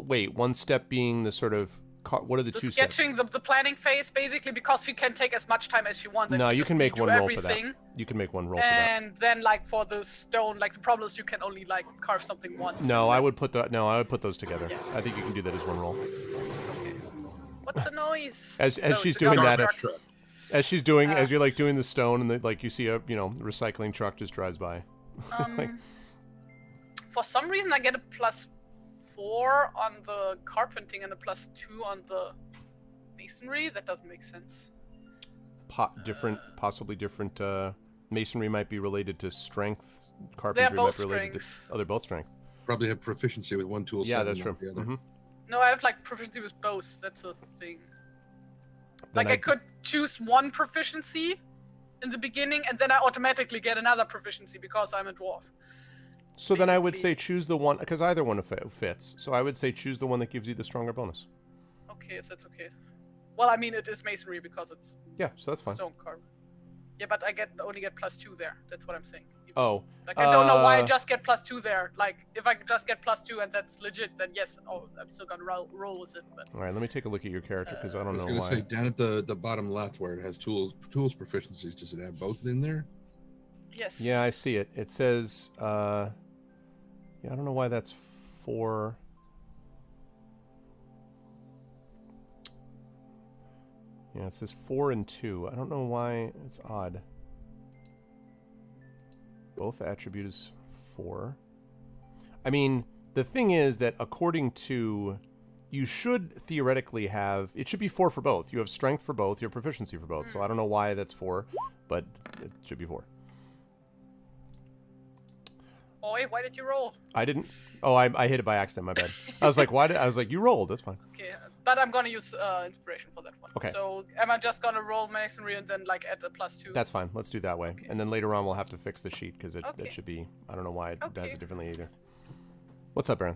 wait. One step being the sort of what are the 2 steps? Sketching, the planning phase, basically, because she can take as much time as she wants. No, you can make one roll for that. You can make one roll for that. And then, for the stone, the problem is you can only carve something once. No, I would put those together. Yeah. I think you can do that as one roll. Okay. What's the noise? As she's doing that, as you're doing the stone, and you see a recycling truck just drives by. Like, For some reason, I get a +4 on the carpenting and a +2 on the masonry. That doesn't make sense. possibly different. Masonry might be related to strength. Carpentry both might be related strengths. to. Oh, they're both strength. Probably have proficiency with one tool set. Yeah, that's and true. not the other. Mm-hmm. No, I have like proficiency with both. That's a thing. Then Like I could choose one proficiency in the beginning, and then I automatically get another proficiency because I'm a dwarf. So then I would basically. say choose the one, because either one fits. So I would say choose the one that gives you the stronger bonus. Okay, if that's okay. Well, I mean, it is masonry because it's Yeah, so that's fine. stone carved. Yeah, but I only get +2 there. That's what I'm saying. Oh. Like, I don't know why I just get +2 there. Like, if I just get +2 and that's legit, then yes, I'm still gonna roll with it. But All right, let me take a look at your character, because I I don't was know going to why. say, down at the bottom left where it has tools proficiencies, does it have both in there? yes. Yeah, I see it. It says, yeah, I don't know why that's 4. Yeah, it says 4 and 2. I don't know why. It's odd. Both attribute is 4. I mean, the thing is that according to... You should theoretically have... It should be 4 for both. You have strength for both. You have proficiency for both. So I don't know why that's 4, but it should be 4. Oh, wait, why did you roll? I didn't... Oh, I hit it by accident. My bad. I was like, why did... I was like, you rolled. That's fine. Okay, but I'm gonna use inspiration for that one. Okay. So am I just gonna roll masonry and then like add a +2? That's fine. Let's do that way. Okay. And then later on, we'll have to fix the sheet, because it Okay. should be... I don't know why it does Okay. it differently either. What's up, Aaron?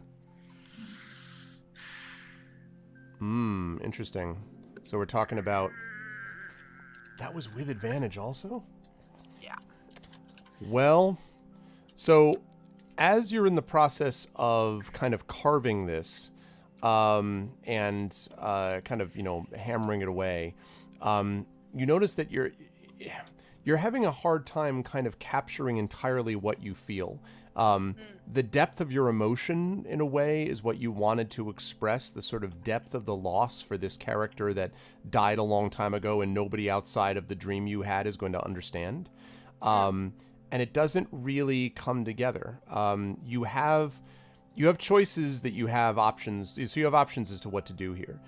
Interesting. So we're talking about... That was with advantage also? Yeah. Well, so as you're in the process of kind of carving this, and kind of, hammering it away, you notice that you're having a hard time kind of capturing entirely what you feel. The depth of your emotion, in a way, is what you wanted to express, the sort of depth of the loss for this character that died a long time ago and nobody outside of the dream you had is going to understand. And it doesn't really come together. You have choices that you have options. So you have options as to what to do here.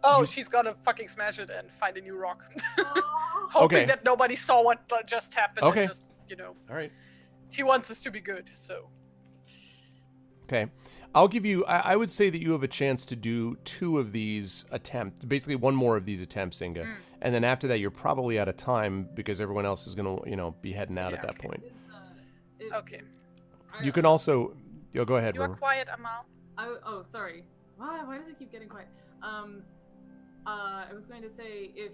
Oh, she's gonna fucking smash it and find a new rock. Hoping Okay. that nobody saw what just happened. Okay. And just, All right. she wants this to be good, so. Okay. I'll give you... I would say that you have a chance to do 2 of these attempts. Basically, 1 more of these attempts, Inga. And then after that, you're probably out of time because everyone else is going to, be heading out Yeah, at that okay. point. Okay. You can also... go ahead, You are Roman. quiet, Amal. Oh, sorry. Why does it keep getting quiet? I was going to say, if,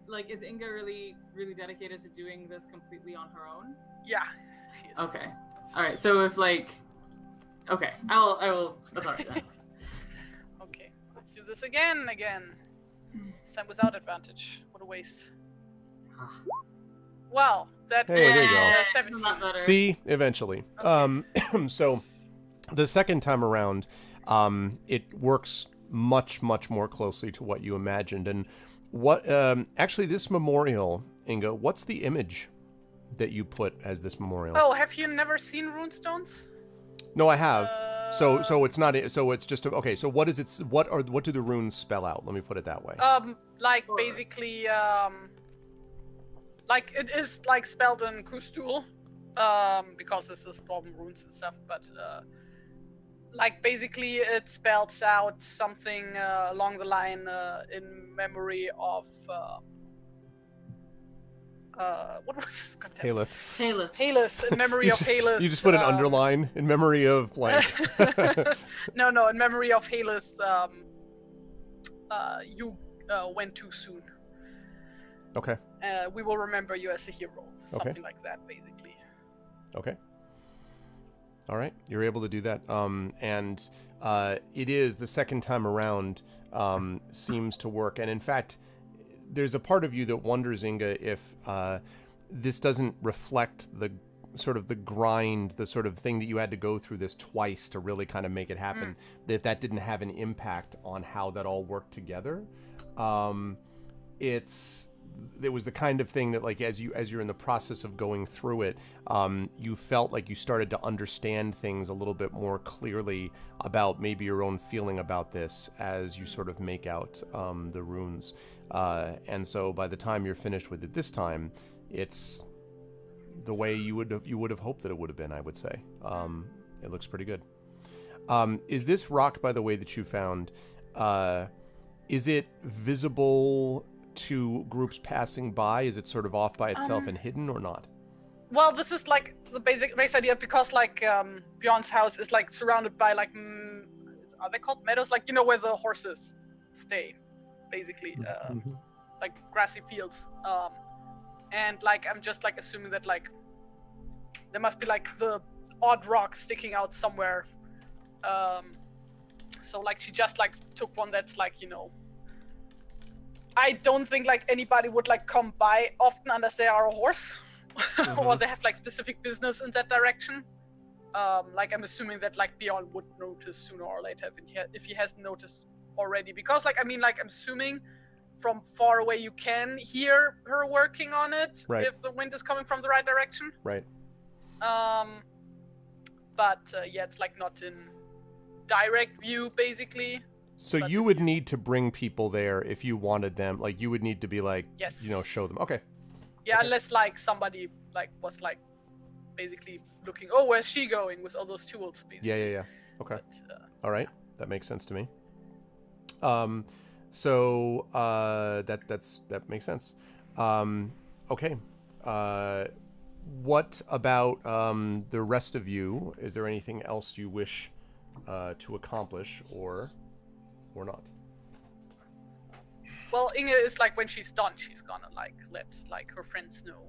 like, is Inga really, really dedicated to doing this completely on her own? Yeah, she is. Okay. All right. So if like, okay, I will. That's all right then. Okay, let's do this again. This time without advantage. What a waste. Well, that Hey, there you go. 17. Not better. See, eventually. So the second time around, it works much, much more closely to what you imagined. And what actually this memorial, Inga, what's the image that you put as this memorial? Oh, have you never seen runestones? No, I have. So it's not. So it's just okay. So what is it? What do the runes spell out? Let me put it that way. Like basically, like it is like spelled in Kustul, because this is Storm runes and stuff. But like basically, it spells out something along the line in memory of. What was it? Haleth. Haleth. In memory of Haleth. You just put an underline in memory of blank. No, in memory of Haleth, you went too soon. Okay. We will remember you as a hero. Something like that, basically. Okay. All right, you're able to do that, and it is the second time around seems to work, and in fact, there's a part of you that wonders, Inga, if this doesn't reflect the sort of the grind, the sort of thing that you had to go through this twice to really kind of make it happen, that didn't have an impact on how that all worked together. It's it was the kind of thing that, like, as you're in the process of going through it, you felt like you started to understand things a little bit more clearly about maybe your own feeling about this as you sort of make out the runes. And so by the time you're finished with it this time, it's the way you would have hoped that it would have been, I would say. It looks pretty good. Is this rock, by the way, that you found, is it visible to groups passing by? Is it sort of off by itself and hidden, or not? Well, this is like the base idea, because like Bjorn's house is like surrounded by like are they called meadows? Like, you know, where the horses stay, basically, like grassy fields. And like I'm just like assuming that like there must be like the odd rock sticking out somewhere. So like she just like took one that's like, you know, I don't think like anybody would like come by often unless they are a horse or they have like specific business in that direction. Like I'm assuming that like Bjorn would notice sooner or later if he hasn't noticed already, because like, I mean, like I'm assuming from far away you can hear her working on it, right, if the wind is coming from the right direction. Right. But yeah, it's like not in direct view, basically. So you would need to bring people there if you wanted them. Like you would need to be like, yes, you know, show them. Okay. Yeah, okay. Unless like somebody like was like basically looking, oh, where's she going with all those tools? Basically. Yeah. Okay. But, all right, that makes sense to me. So that makes sense. Okay. What about the rest of you? Is there anything else you wish to accomplish or not? Well, Inge is like, when she's done, she's gonna like let like her friends know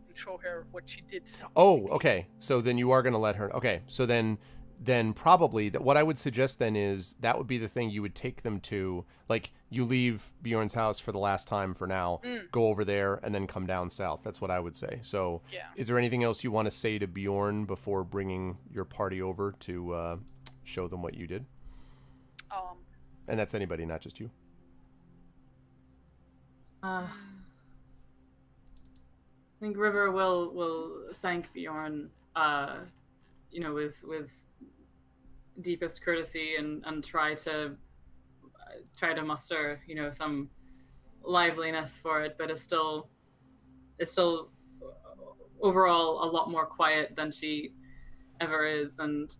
and show her what she did. Oh, okay. So then you are gonna let her. Okay. So then probably what I would suggest then is that would be the thing you would take them to. Like you leave Bjorn's house for the last time for now, go over there and then come down south. That's what I would say. So yeah. Is there anything else you want to say to Bjorn before bringing your party over to show them what you did? And that's anybody, not just you. I think River will thank Bjorn, you know, with deepest courtesy and try to muster, you know, some liveliness for it, but it's still overall a lot more quiet than she ever is, and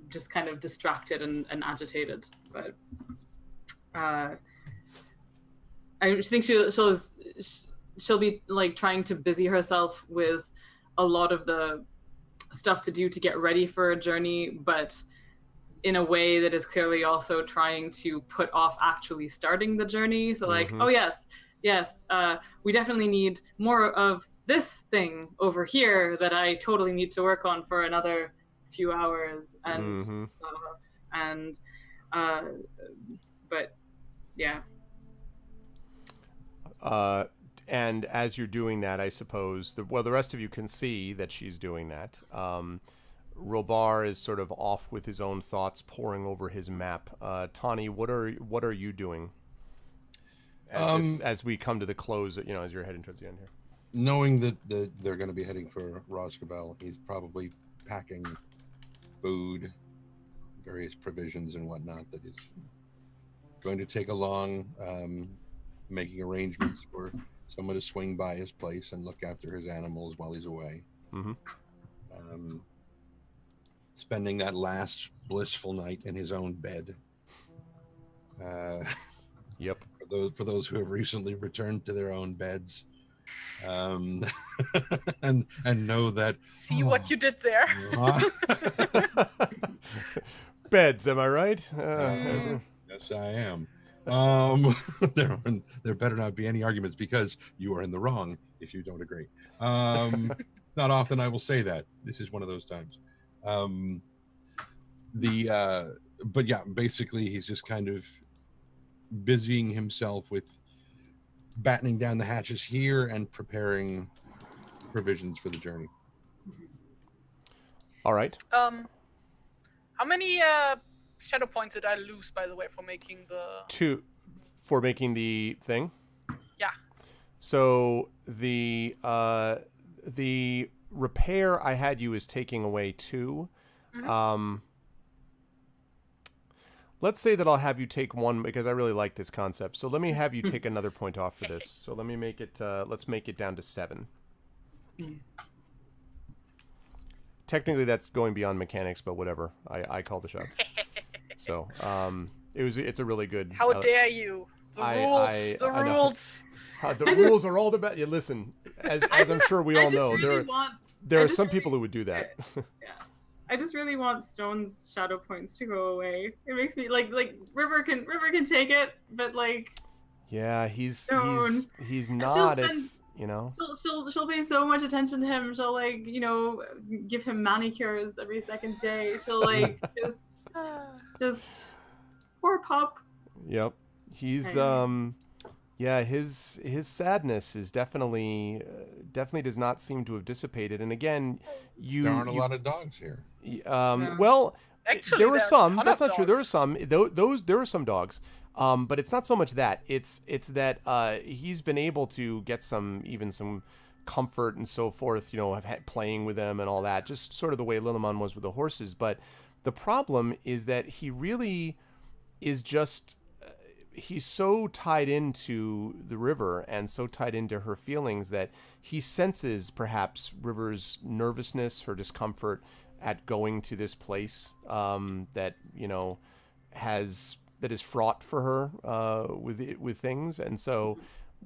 just kind of distracted and agitated. But I think she'll be like trying to busy herself with a lot of the stuff to do to get ready for a journey, but in a way that is clearly also trying to put off actually starting the journey. So like, oh yes, we definitely need more of this thing over here that I totally need to work on for another few hours and stuff. And but yeah. And as you're doing that, I suppose, the rest of you can see that she's doing that. Robar is sort of off with his own thoughts, poring over his map. Tani, what are you doing as we come to the close, you know, as you're heading towards the end here? Knowing that they're going to be heading for Roscabel, he's probably packing food, various provisions and whatnot that is going to take along, making arrangements for someone to swing by his place and look after his animals while he's away. Spending that last blissful night in his own bed. Yep. For those who have recently returned to their own beds, and know that. See what you did there. Beds, am I right? Yes, I am. There better not be any arguments, because you are in the wrong if you don't agree. Not often I will say that. This is one of those times. But yeah, basically he's just kind of busying himself with battening down the hatches here and preparing provisions for the journey. All right. How many shadow points did I lose, by the way, for making the... 2 For making the thing? Yeah. So the repair I had you is taking away 2. Let's say that I'll have you take 1 because I really like this concept. So let me have you take another point off for this. So let me make it, let's make it down to 7. Technically that's going beyond mechanics, but whatever. I call the shots. So, it's a really good. How dare you? The rules. The rules. The rules are all the best. Yeah, listen, as I'm sure we all know, there are some people who would do that. Yeah. I just really want Stone's shadow points to go away. It makes me like River can take it, but like. Yeah, he's not. She'll pay so much attention to him. She'll give him manicures every second day. She'll just poor pup. Yep, he's his sadness is definitely does not seem to have dissipated. And again, there aren't a lot of dogs here. No. Well, actually, there were some. That's not dogs. true. There are some. There are some dogs. But it's not so much that. It's that he's been able to get some comfort and so forth, playing with them and all that, just sort of the way Lilliman was with the horses. But the problem is that he really is just, he's so tied into the River and so tied into her feelings that he senses perhaps River's nervousness, her discomfort at going to this place that is fraught for her with things, and so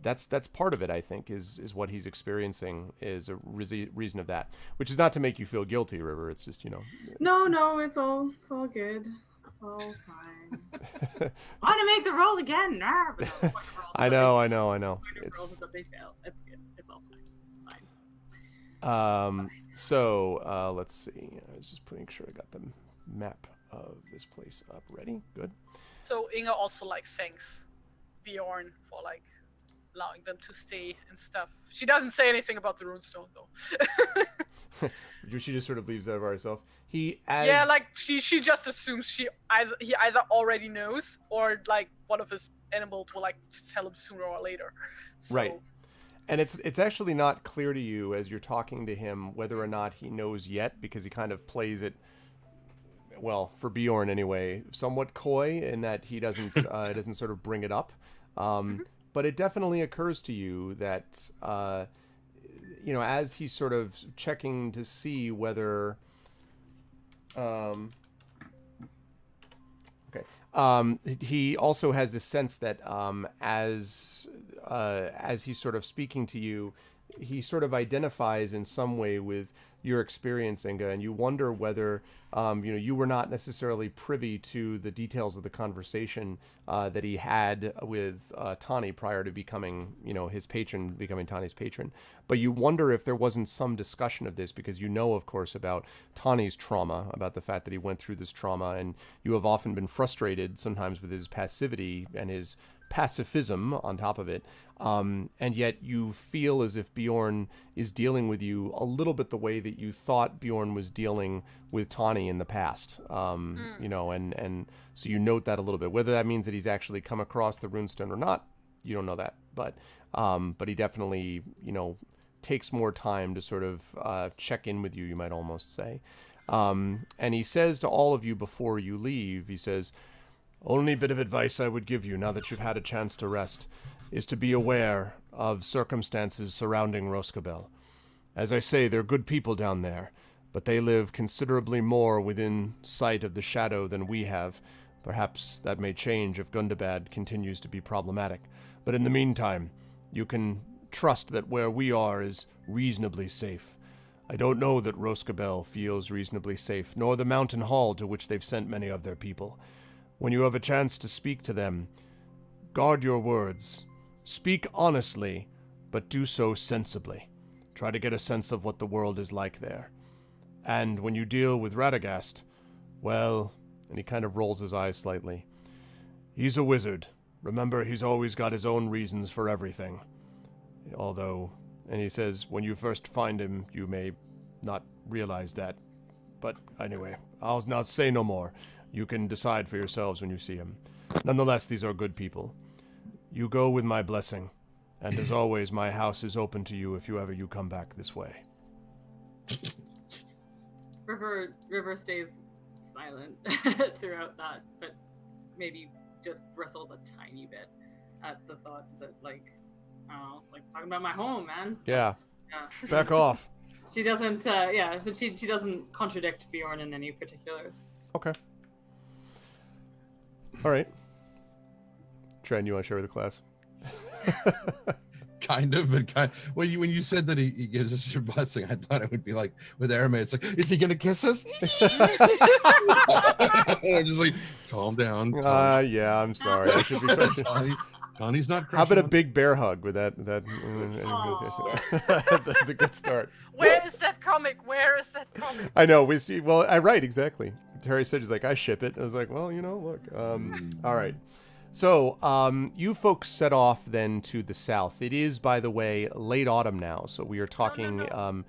that's part of it. I think is what he's experiencing is a reason of that, which is not to make you feel guilty, River. It's just No, it's all good. It's all fine. Want to make the roll again? I know. It's they fail. It's good. It's all fine. So let's see. I was just putting sure I got the map of this place up ready. Good. So Inga also thanks Bjorn for allowing them to stay and stuff. She doesn't say anything about the runestone though. She just sort of leaves that by herself. She just assumes he either already knows or one of his animals will just tell him sooner or later. So, right. And it's actually not clear to you as you're talking to him whether or not he knows yet, because he kind of plays it, well, for Bjorn anyway, somewhat coy in that he doesn't sort of bring it up. But it definitely occurs to you that as he's sort of checking to see whether he also has this sense that as he's sort of speaking to you, he sort of identifies in some way with your experience, Inga, and you wonder whether you were not necessarily privy to the details of the conversation that he had with Tani prior to becoming his patron, becoming Tani's patron. But you wonder if there wasn't some discussion of this, because of course, about Tani's trauma, about the fact that he went through this trauma, and you have often been frustrated sometimes with his passivity and his pacifism on top of it, and yet you feel as if Bjorn is dealing with you a little bit the way that you thought Bjorn was dealing with Tani in the past, and so you note that a little bit. Whether that means that he's actually come across the runestone or not, you don't know that, but he definitely takes more time to sort of check in with you, you might almost say, and he says to all of you before you leave, he says, "Only bit of advice I would give you now that you've had a chance to rest is to be aware of circumstances surrounding Roscabel. As I say, they're good people down there, but they live considerably more within sight of the shadow than we have. Perhaps that may change if Gundabad continues to be problematic. But in the meantime, you can trust that where we are is reasonably safe. I don't know that Roscabel feels reasonably safe, nor the mountain hall to which they've sent many of their people. When you have a chance to speak to them, guard your words. Speak honestly, but do so sensibly. Try to get a sense of what the world is like there. And when you deal with Radagast, well," and he kind of rolls his eyes slightly, "he's a wizard. Remember, he's always got his own reasons for everything. Although," and he says, "when you first find him, you may not realize that. But anyway, I'll not say no more. You can decide for yourselves when you see him. Nonetheless, these are good people. You go with my blessing, and as always, my house is open to you if you come back this way. River stays silent throughout that, but maybe just bristles a tiny bit at the thought that, like, I don't know, it's like talking about my home, man. Yeah. Yeah. Back off. She doesn't, but she doesn't contradict Bjorn in any particulars. Okay. All right. Tren, you want to share with the class? Kind of, but when you said that he gives us your blessing, I thought it would be like with Aramay. It's like, is he gonna kiss us? I'm just like, calm down. Yeah, I'm sorry. I should be. Connie's not. How about a big bear hug with that? That's a good start. Where is that comic? Where is that comic? I know. We see. Well, I right exactly. Terry said he's like, I ship it. I was like, well, look. All right. So, you folks set off then to the south. It is, by the way, late autumn now. So we are talking No.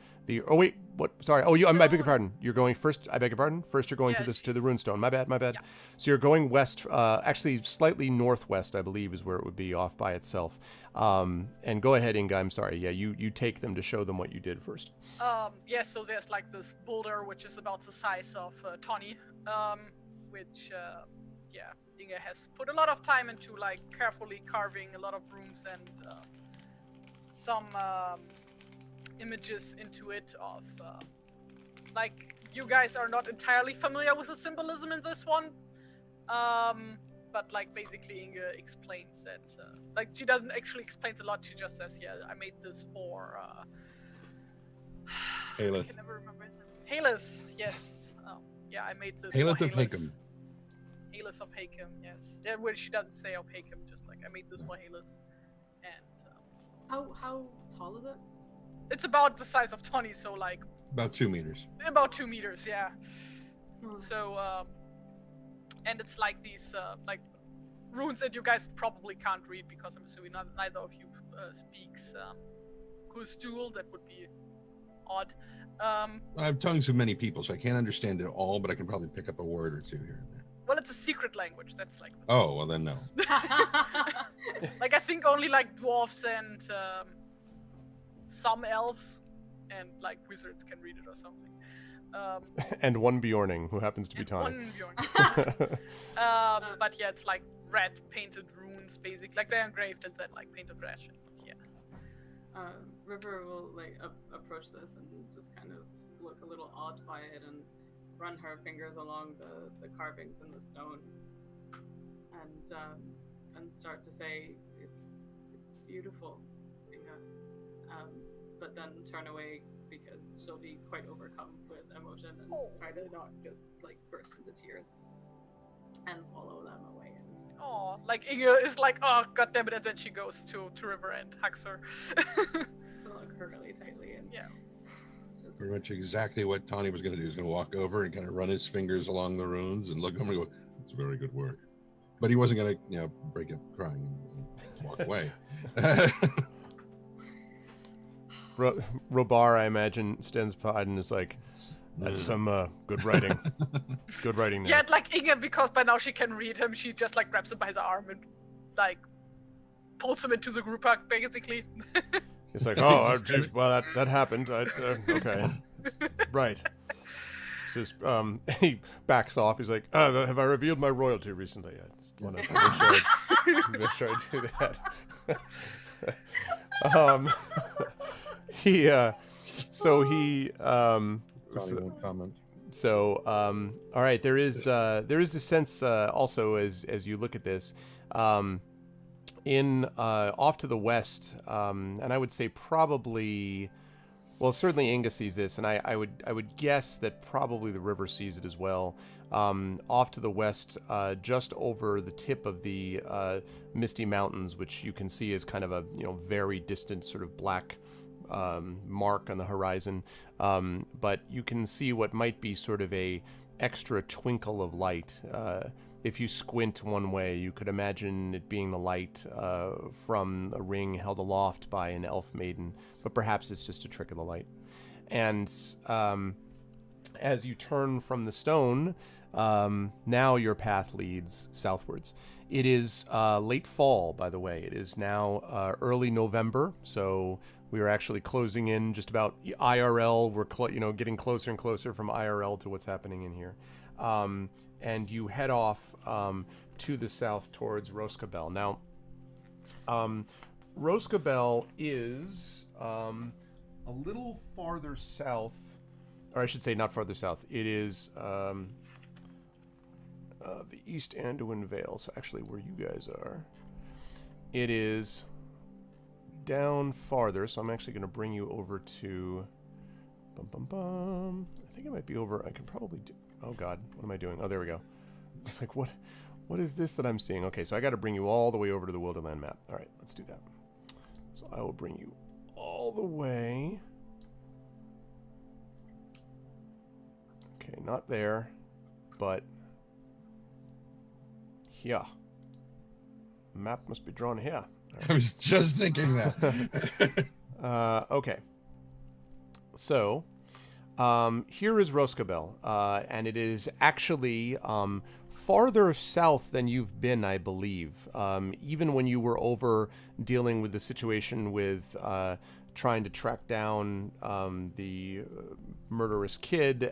oh wait, what? Sorry. Oh, I beg your pardon. You're going first. I beg your pardon. First, you're going to the runestone. My bad. Yeah. So you're going west. Actually, slightly northwest, I believe, is where it would be off by itself. And go ahead, Inga. I'm sorry. Yeah, you take them to show them what you did first. So there's like this boulder which is about the size of Tawny, which Inga has put a lot of time into, like, carefully carving a lot of rooms and some images into it of like, you guys are not entirely familiar with the symbolism in this one, but like basically Inga explains that like, she doesn't actually explain a lot. She just says, I made this for Haleth. I can never remember his name. Haleth, yes. I made this Haleth for of Hakem. Haleth of Hakem, yes. Yeah, well, she doesn't say of Hakem, just like, I made this for Haleth. And How tall is it? it's about the size of Tawny, so like About 2 meters. about 2 meters, yeah. Oh. So and it's like these like runes that you guys probably can't read because I'm assuming neither of you speaks Kustul. That would be odd. I have tongues of many people, so I can't understand it all, but I can probably pick up a word or two here and there. Well, it's a secret language. That's like. Oh, well then no. Like, I think only like dwarves and some elves and like wizards can read it or something. And one Bjorning, who happens to be Tawny. One Bjorn. But yeah, it's like red painted runes, basically. Like, they're engraved and then like painted red. Yeah. River will like approach this and just kind of look a little awed by it and run her fingers along the carvings in the stone and start to say it's beautiful, but then turn away because she'll be quite overcome with emotion and try to not just like burst into tears and swallow them away. Oh, like Inga is like, oh god damn it, and then she goes to River and hugs her. To hug her really tightly and just Pretty much exactly what Tawny was going to do. He's going to walk over and kind of run his fingers along the runes and look at him and go, "It's very good work." But he wasn't going to, break up crying and walk away. Robar, I imagine, stands beside and is like, that's some good writing. Good writing there. Yeah, like Inga, because by now she can read him, she just like grabs him by the arm and like pulls him into the group hug, basically. It's like, oh, gee, well, that happened. Okay. Right. Says, he backs off. He's like, have I revealed my royalty recently? I just want to make sure I do that. Won't comment. So, all right, there is a sense also as you look at this, in off to the west, and I would say probably, well, certainly Inga sees this, and I would guess that probably the river sees it as well. Off to the west, just over the tip of the Misty Mountains, which you can see as kind of a very distant sort of black mark on the horizon, but you can see what might be sort of a extra twinkle of light. If you squint one way, you could imagine it being the light from a ring held aloft by an elf maiden, but perhaps it's just a trick of the light. And as you turn from the stone, now your path leads southwards. It is late fall, by the way. It is now early November, so we are actually closing in just about IRL. We're getting closer and closer from IRL to what's happening in here. And you head off to the south towards Roskabel. Now, Roskabel is a little farther south, or I should say not farther south. It is the East Anduin Vale, so actually where you guys are. It is down farther, so I'm actually going to bring you over to... I think it might be over... I can probably do... Oh god, what am I doing? Oh, there we go. It's like, what is this that I'm seeing? Okay, so I got to bring you all the way over to the Wilderland map. Alright, let's do that. So I will bring you all the way... Okay, not there, but... here. Map must be drawn here. I was just thinking that. Okay. So, here is Roskabel, and it is actually farther south than you've been, I believe. Even when you were over dealing with the situation with trying to track down the murderous kid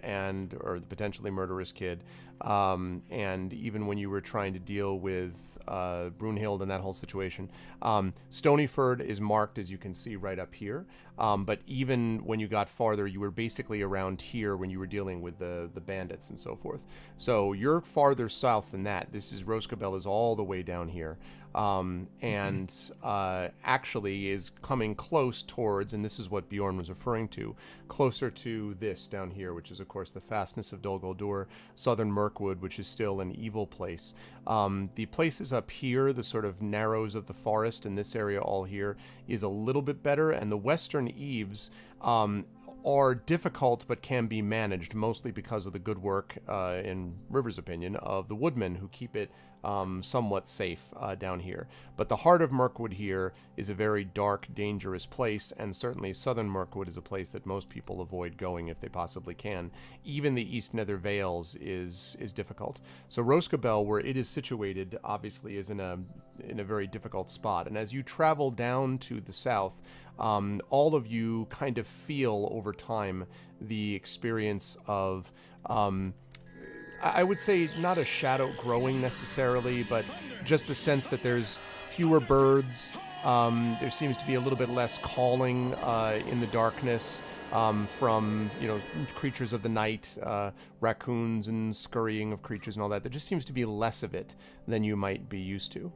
or the potentially murderous kid, and even when you were trying to deal with Brunhild and that whole situation. Stonyford is marked, as you can see right up here, but even when you got farther, you were basically around here when you were dealing with the bandits and so forth. So you're farther south than that. This is Roskabel is all the way down here. And actually is coming close towards, and this is what Bjorn was referring to, closer to this down here, which is, of course, the fastness of Dol Guldur, southern Mirkwood, which is still an evil place. The places up here, the sort of narrows of the forest in this area all here, is a little bit better, and the western eaves are difficult but can be managed, mostly because of the good work, in River's opinion, of the woodmen who keep it somewhat safe down here. But the heart of Mirkwood here is a very dark, dangerous place, and certainly southern Mirkwood is a place that most people avoid going if they possibly can. Even the East Nether Vales is difficult. So Roskabel, where it is situated, obviously is in a very difficult spot. And as you travel down to the south, all of you kind of feel over time the experience of, I would say not a shadow growing necessarily, but just the sense that there's fewer birds. There seems to be a little bit less calling in the darkness from, creatures of the night, raccoons and scurrying of creatures and all that. There just seems to be less of it than you might be used to.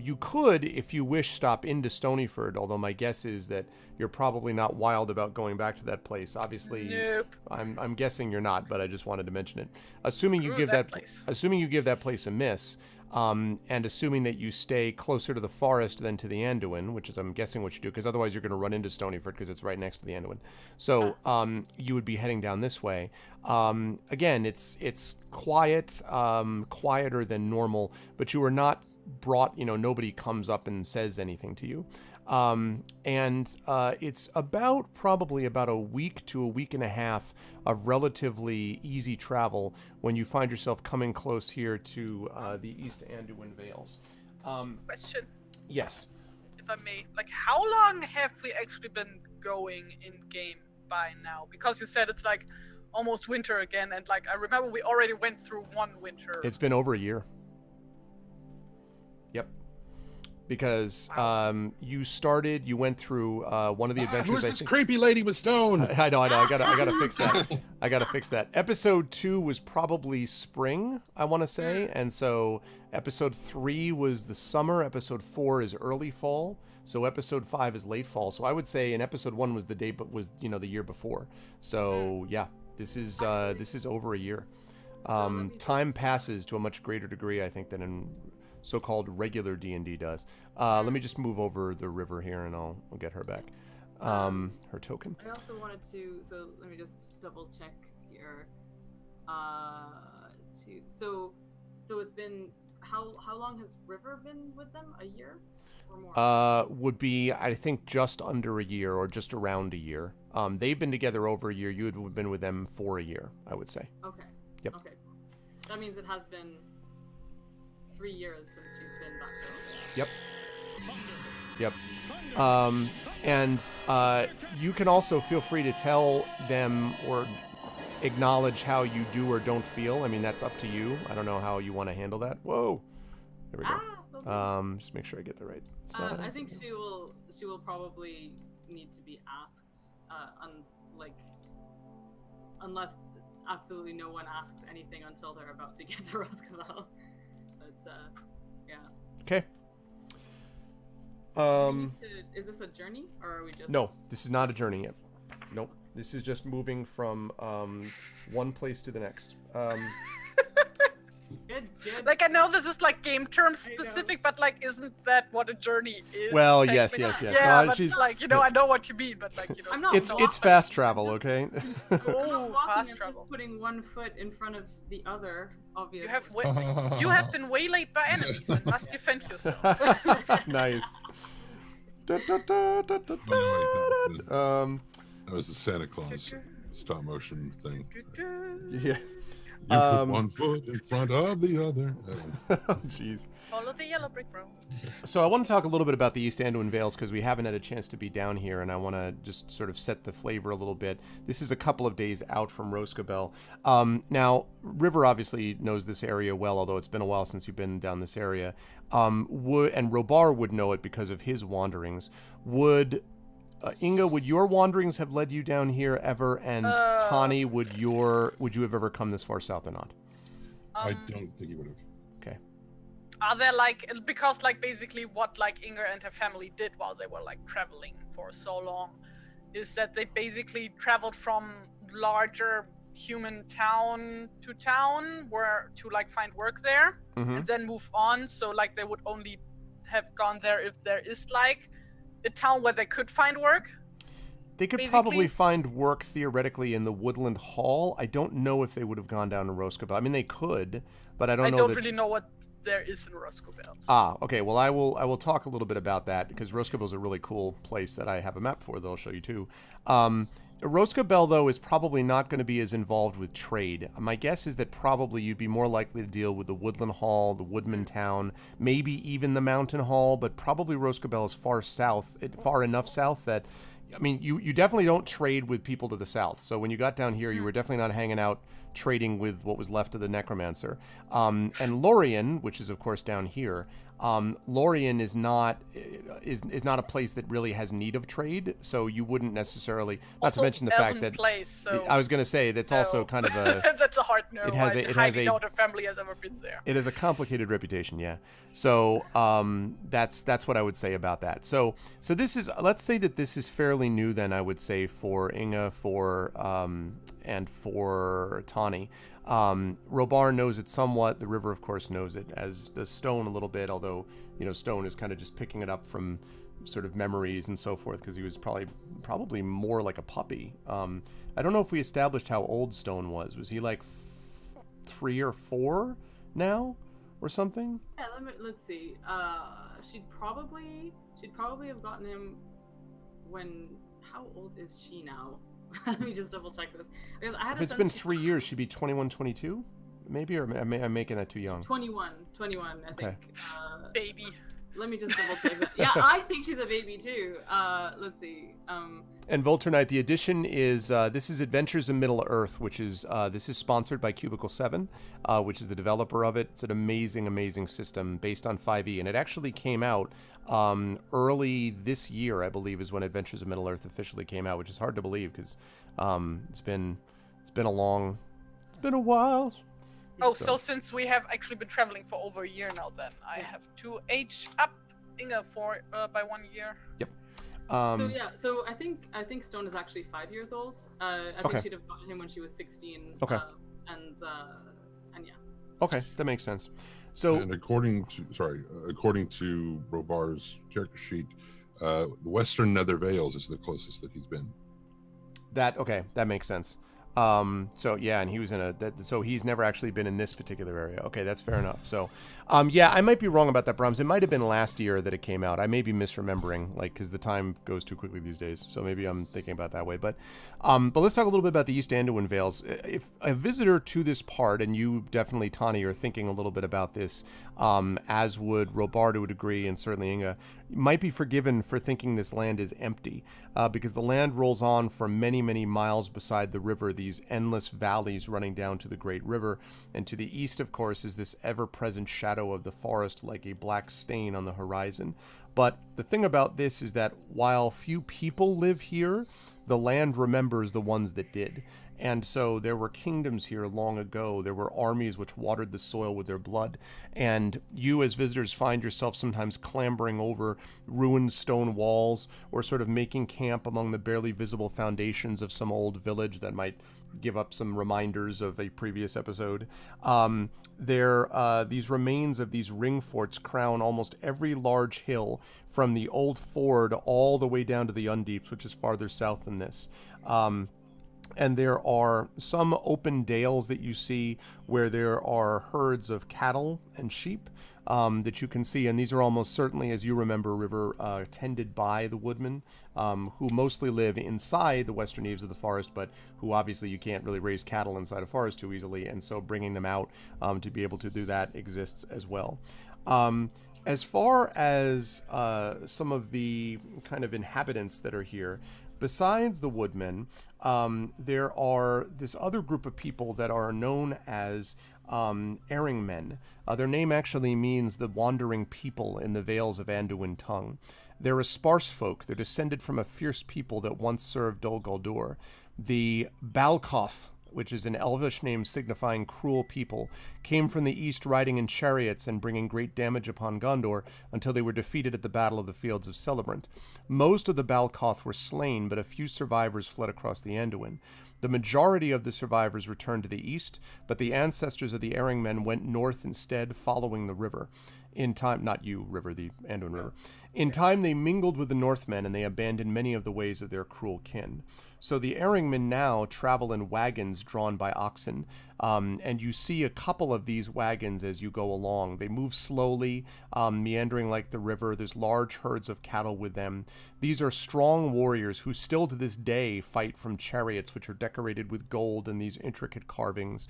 You could, if you wish, stop into Stonyford, although my guess is that you're probably not wild about going back to that place. Obviously, Nope. I'm guessing you're not, but I just wanted to mention it. Assuming you give that place a miss. And assuming that you stay closer to the forest than to the Anduin, which is, I'm guessing, what you do, because otherwise you're going to run into Stonyford because it's right next to the Anduin. So you would be heading down this way. Again, it's quiet, quieter than normal, but you are not brought, nobody comes up and says anything to you. And it's probably about a week to a week and a half of relatively easy travel when you find yourself coming close here to the East Anduin Vales. Question, Yes. if I may. Like, how long have we actually been going in game by now? Because you said it's like almost winter again, and like I remember we already went through one winter. It's been over a year. Yep. Because you went through one of the adventures. Who's this creepy lady with stone? I know. I gotta fix that. I gotta fix that. Episode 2 was probably spring, I want to say, and so episode 3 was the summer. Episode 4 is early fall. So episode 5 is late fall. So I would say in episode 1 was the year before. So yeah, this is over a year. Time passes to a much greater degree, I think, than in so-called regular D&D does. Let me just move over the river here, and I'll get her back. Her token. I also wanted to, so let me just double check here. So it's been, how long has River been with them? A year or more? Would be, I think, just under a year or just around a year. They've been together over a year. You had been with them for a year, I would say. Okay. Yep. Okay. That means it has been 3 years since she's been back to us. Yep. And you can also feel free to tell them or acknowledge how you do or don't feel. I mean, that's up to you. I don't know how you want to handle that. Whoa. There we go. So good. Just make sure I get the right size. I think she will probably need to be asked, unless absolutely no one asks anything until they're about to get to Roscoval. But yeah. Okay. Is this a journey, or are we just? No, this is not a journey yet. Nope. This is just moving from one place to the next. Good. Like, I know this is like game term specific, but like, isn't that what a journey is? Well, yes. Yeah, No, but she's like, I know what you mean, but like, I'm not it's fast travel, okay? Oh, fast I'm travel. just putting one foot in front of the other, obviously. You have been waylaid by enemies and must defend yourself. Nice. That was the Santa Claus stop motion thing. Yeah. You put one foot in front of the other. Jeez. Follow the yellow brick road. So I want to talk a little bit about the East Anduin Vales because we haven't had a chance to be down here, and I want to just sort of set the flavor a little bit. This is a couple of days out from Roscovel. Now, River obviously knows this area well, although it's been a while since you've been down this area. And Robar would know it because of his wanderings. Inga, would your wanderings have led you down here ever? And Tani, would you have ever come this far south or not? I don't think he would have. Okay. Are there because basically what Inga and her family did while they were traveling for so long is that they basically traveled from larger human town to town to find work there and then move on. So they would only have gone there if there is a town where they could find work. They could probably find work theoretically in the Woodland Hall. I don't know if they would have gone down to Roscovel. I mean, they could, but I don't really know what there is in Roscovel. Okay. Well, I will talk a little bit about that because Roscovel is a really cool place that I have a map for that I'll show you too. Roscovel, though, is probably not going to be as involved with trade. My guess is that probably you'd be more likely to deal with the Woodland Hall, the Woodman Town, maybe even the Mountain Hall, but probably Roscovel is far enough south that, I mean, you definitely don't trade with people to the south. So when you got down here, you were definitely not hanging out trading with what was left of the Necromancer. And Lorien, which is, of course, down here, Lorien is not a place that really has need of trade, so you wouldn't necessarily. Not to mention the fact that I was going to say that's also kind of a that's a hard no. It has a family has ever been there. It has a complicated reputation, yeah. So that's what I would say about that. So this is, let's say that this is fairly new then, I would say, for Inga, and for Tani. Robar knows it somewhat. The River, of course, knows it, as does Stone a little bit, although, Stone is kind of just picking it up from sort of memories and so forth, because he was probably more like a puppy. I don't know if we established how old Stone was. Was he 3 or 4 now or something? Yeah, let's see. She'd probably have gotten him when, how old is she now? Let me just double check this. If it's been 3 years, she'd be 21, 22? Maybe, or I'm making that too young. 21, I think. Baby. Let me just double check that. Yeah, I think she's a baby too. Let's see. And Volter Knight, the edition is, this is Adventures in Middle-earth, which is, this is sponsored by Cubicle 7, which is the developer of it. It's an amazing, amazing system based on 5e, and it actually came out early this year, I believe, is when Adventures in Middle-earth officially came out, which is hard to believe because it's been a while. Oh, so since we have actually been traveling for over a year now, then I have to age up Inga by 1 year. Yep. So I think Stone is actually 5 years old. I think she'd have gotten him when she was 16. Okay. And yeah. Okay, that makes sense. So, and according to Robar's character sheet, the Western Nether Vales is the closest that he's been. That makes sense. So yeah, and he was so he's never actually been in this particular area. Okay, that's fair enough. So, yeah, I might be wrong about that, Brahms. It might have been last year that it came out. I may be misremembering, like, because the time goes too quickly these days. So maybe I'm thinking about it that way. But let's talk a little bit about the East Anduin Vales. If a visitor to this part, and you definitely, Tani, are thinking a little bit about this, as would Robar to a degree, and certainly Inga, might be forgiven for thinking this land is empty, because the land rolls on for many, many miles beside the river, these endless valleys running down to the great river, and to the east, of course, is this ever-present shadow of the forest like a black stain on the horizon. But the thing about this is that while few people live here, the land remembers the ones that did. And so there were kingdoms here long ago. There were armies which watered the soil with their blood. And you as visitors find yourself sometimes clambering over ruined stone walls, or sort of making camp among the barely visible foundations of some old village that might give up some reminders of a previous episode. These remains of these ring forts crown almost every large hill, from the old ford all the way down to the Undeeps, which is farther south than this. And there are some open dales that you see where there are herds of cattle and sheep that you can see. And these are almost certainly, as you remember, River, tended by the woodmen, who mostly live inside the western eaves of the forest, but who obviously you can't really raise cattle inside a forest too easily. And so bringing them out to be able to do that exists as well. As far as some of the kind of inhabitants that are here, besides the woodmen, there are this other group of people that are known as Erring men. Their name actually means the wandering people in the Vales of Anduin tongue. They're a sparse folk. They're descended from a fierce people that once served Dol Guldur. The Balkoth, which is an elvish name signifying cruel people, came from the east riding in chariots and bringing great damage upon Gondor until they were defeated at the Battle of the Fields of Celebrant. Most of the Balkoth were slain, but a few survivors fled across the Anduin. The majority of the survivors returned to the east, but the ancestors of the Erring men went north instead, following the river. In time, not you, River, the Anduin River. In time, they mingled with the Northmen, and they abandoned many of the ways of their cruel kin. So the Erringmen now travel in wagons drawn by oxen, and you see a couple of these wagons as you go along. They move slowly, meandering like the river. There's large herds of cattle with them. These are strong warriors who still to this day fight from chariots which are decorated with gold and these intricate carvings.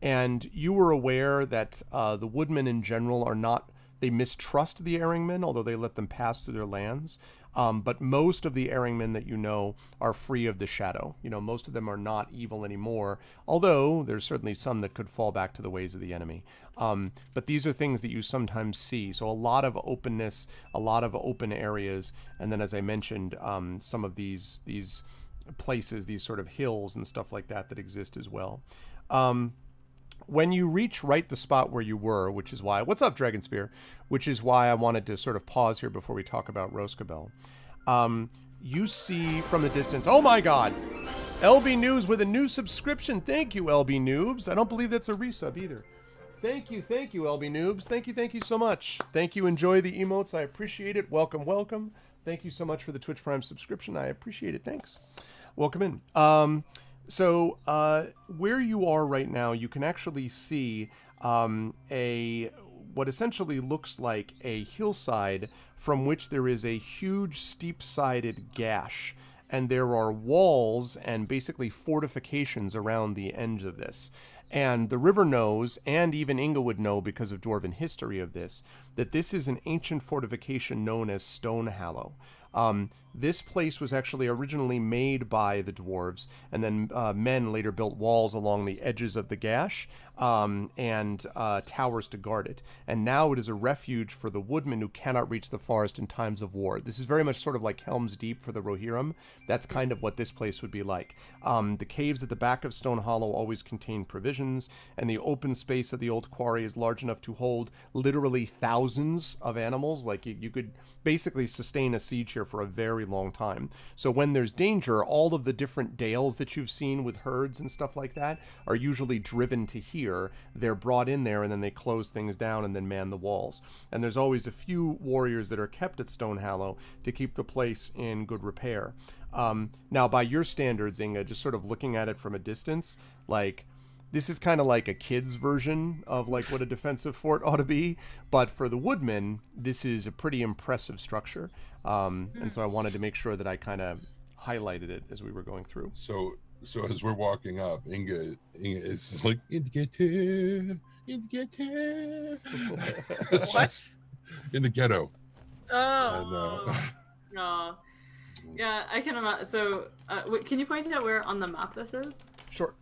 And you were aware that the woodmen in general are not... They mistrust the Erringmen, although they let them pass through their lands. But most of the Erringmen that you know are free of the shadow. You know, most of them are not evil anymore, although there's certainly some that could fall back to the ways of the enemy. But these are things that you sometimes see. So a lot of openness, a lot of open areas, and then, as I mentioned, some of these places, these sort of hills and stuff like that exist as well. When you reach right the spot where you were, which is why... What's up, Dragonspear? Which is why I wanted to sort of pause here before we talk about Roskabel. You see from the distance... Oh my god! LB Noobs with a new subscription. Thank you, LB Noobs. I don't believe that's a resub either. Thank you, LB Noobs. Thank you so much. Thank you. Enjoy the emotes. I appreciate it. Welcome. Thank you so much for the Twitch Prime subscription. I appreciate it. Thanks. Welcome in. So where you are right now, you can actually see what essentially looks like a hillside from which there is a huge steep-sided gash. And there are walls and basically fortifications around the edge of this. And the river knows, and even Inga would know because of Dwarven history of this, that this is an ancient fortification known as Stonehallow. This place was actually originally made by the dwarves, and then men later built walls along the edges of the gash and towers to guard it. And now it is a refuge for the woodmen who cannot reach the forest in times of war. This is very much sort of like Helm's Deep for the Rohirrim. That's kind of what this place would be like. The caves at the back of Stone Hollow always contain provisions, and the open space of the old quarry is large enough to hold literally thousands of animals. Like you could basically sustain a siege here for a very very long time. So when there's danger, all of the different dales that you've seen with herds and stuff like that are usually driven to here. They're brought in there, and then they close things down and then man the walls. And there's always a few warriors that are kept at Stonehallow to keep the place in good repair. Now, by your standards, Inga, just sort of looking at it from a distance, like, this is kind of like a kid's version of like what a defensive fort ought to be, but for the woodmen, this is a pretty impressive structure. And so I wanted to make sure that I kind of highlighted it as we were going through. So as we're walking up, Inga is like, indicator. What? In the ghetto. Oh. And, Aw. Yeah, I can imagine. So, can you point out where on the map this is? Sure.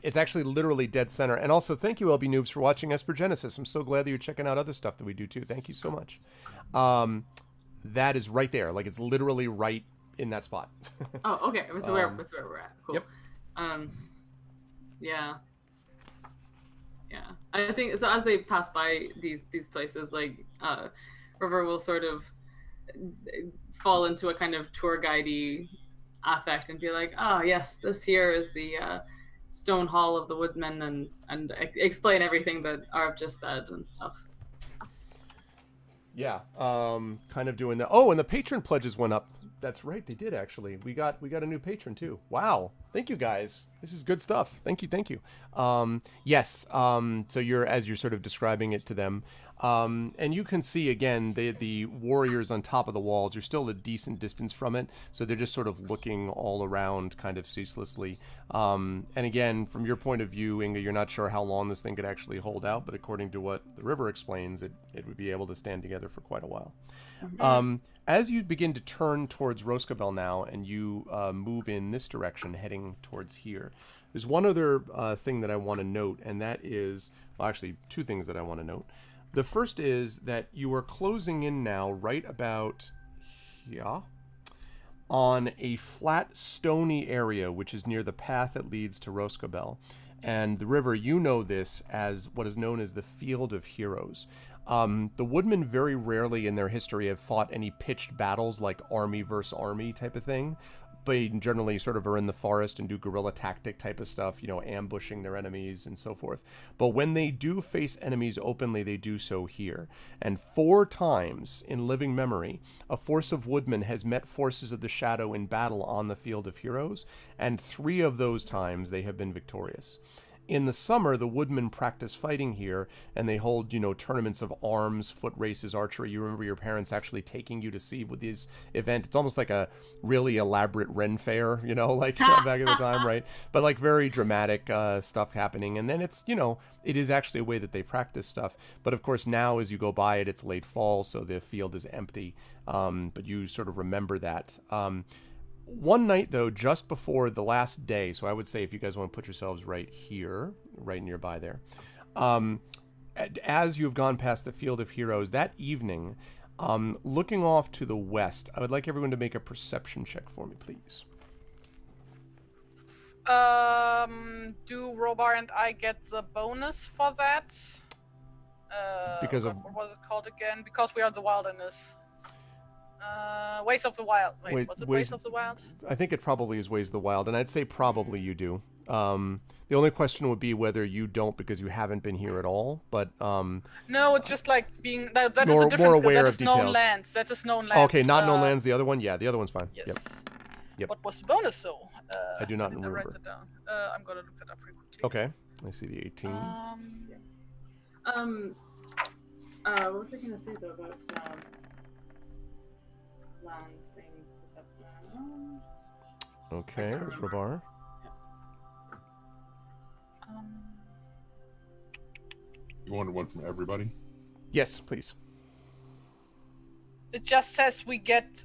It's actually literally dead center. And also, thank you, LB Noobs, for watching Espergenesis. I'm so glad that you're checking out other stuff that we do, too. Thank you so much. That is right there. Like, it's literally right in that spot. Oh, okay. So that's where we're at. Cool. Yep. Yeah. Yeah. I think, so as they pass by these places, like, River will sort of fall into a kind of tour guide-y affect and be like, oh, yes, this here is the... Stone Hall of the Woodmen, and explain everything that Arv just said and stuff. Yeah, kind of doing that. Oh, and the patron pledges went up. That's right, they did actually. We got a new patron too. Wow, thank you guys. This is good stuff. Thank you. Yes. So as you're sort of describing it to them, and you can see again the warriors on top of the walls. You're still a decent distance from it, so they're just sort of looking all around, kind of ceaselessly. And again, from your point of view, Inga, you're not sure how long this thing could actually hold out, but according to what the river explains, it would be able to stand together for quite a while. Mm-hmm. As you begin to turn towards Roscabel now, and you move in this direction, heading towards here, there's one other thing that I want to note, and that is, well, actually, two things that I want to note. The first is that you are closing in now right about here on a flat, stony area, which is near the path that leads to Roscabel. And the river, you know this as what is known as the Field of Heroes. The Woodmen very rarely in their history have fought any pitched battles like army versus army type of thing. They generally sort of are in the forest and do guerrilla tactic type of stuff, ambushing their enemies and so forth. But when they do face enemies openly, they do so here. And 4 times in living memory, a force of woodmen has met forces of the shadow in battle on the Field of Heroes, and 3 of those times they have been victorious. In the summer, the woodmen practice fighting here, and they hold, tournaments of arms, foot races, archery. You remember your parents actually taking you to see with these events. It's almost like a really elaborate Ren fair, like back at the time, right? But like very dramatic stuff happening. And then it's, it is actually a way that they practice stuff. But of course, now as you go by it, it's late fall, so the field is empty. But you sort of remember that. One night, though, just before the last day, so I would say if you guys want to put yourselves right here, right nearby there, as you've gone past the Field of Heroes, that evening, looking off to the west, I would like everyone to make a perception check for me, please. Do Robar and I get the bonus for that? Because of... What was it called again? Because we are the wilderness. Ways of the Wild. Wait, was it Ways of the Wild? I think it probably is Ways of the Wild, and I'd say probably you do. The only question would be whether you don't because you haven't been here at all, but... No, it's just like being... That is a different more aware that of is details. known lands. That is known lands. Okay, not known lands. The other one? Yeah, the other one's fine. Yes. Yep. What was the bonus, though? I do not remember. Write it down. I'm going to look that up pretty quickly. Okay. I see the 18. What was I going to say, though, about... lands, things, perception. Okay, there's Rabar. You wanted one from everybody? Yes, please. It just says we get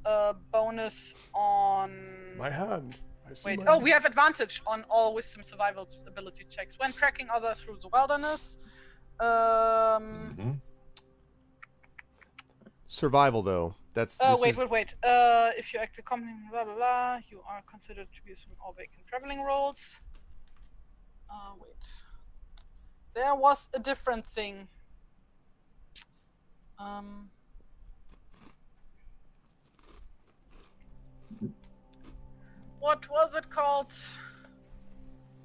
a bonus on... My hand. Wait, oh, we have advantage on all wisdom survival ability checks when tracking others through the wilderness. Survival, though. That's. Wait. If you act accompanying blah blah blah, you are considered to be assuming all vacant traveling roles. Wait. There was a different thing. what was it called?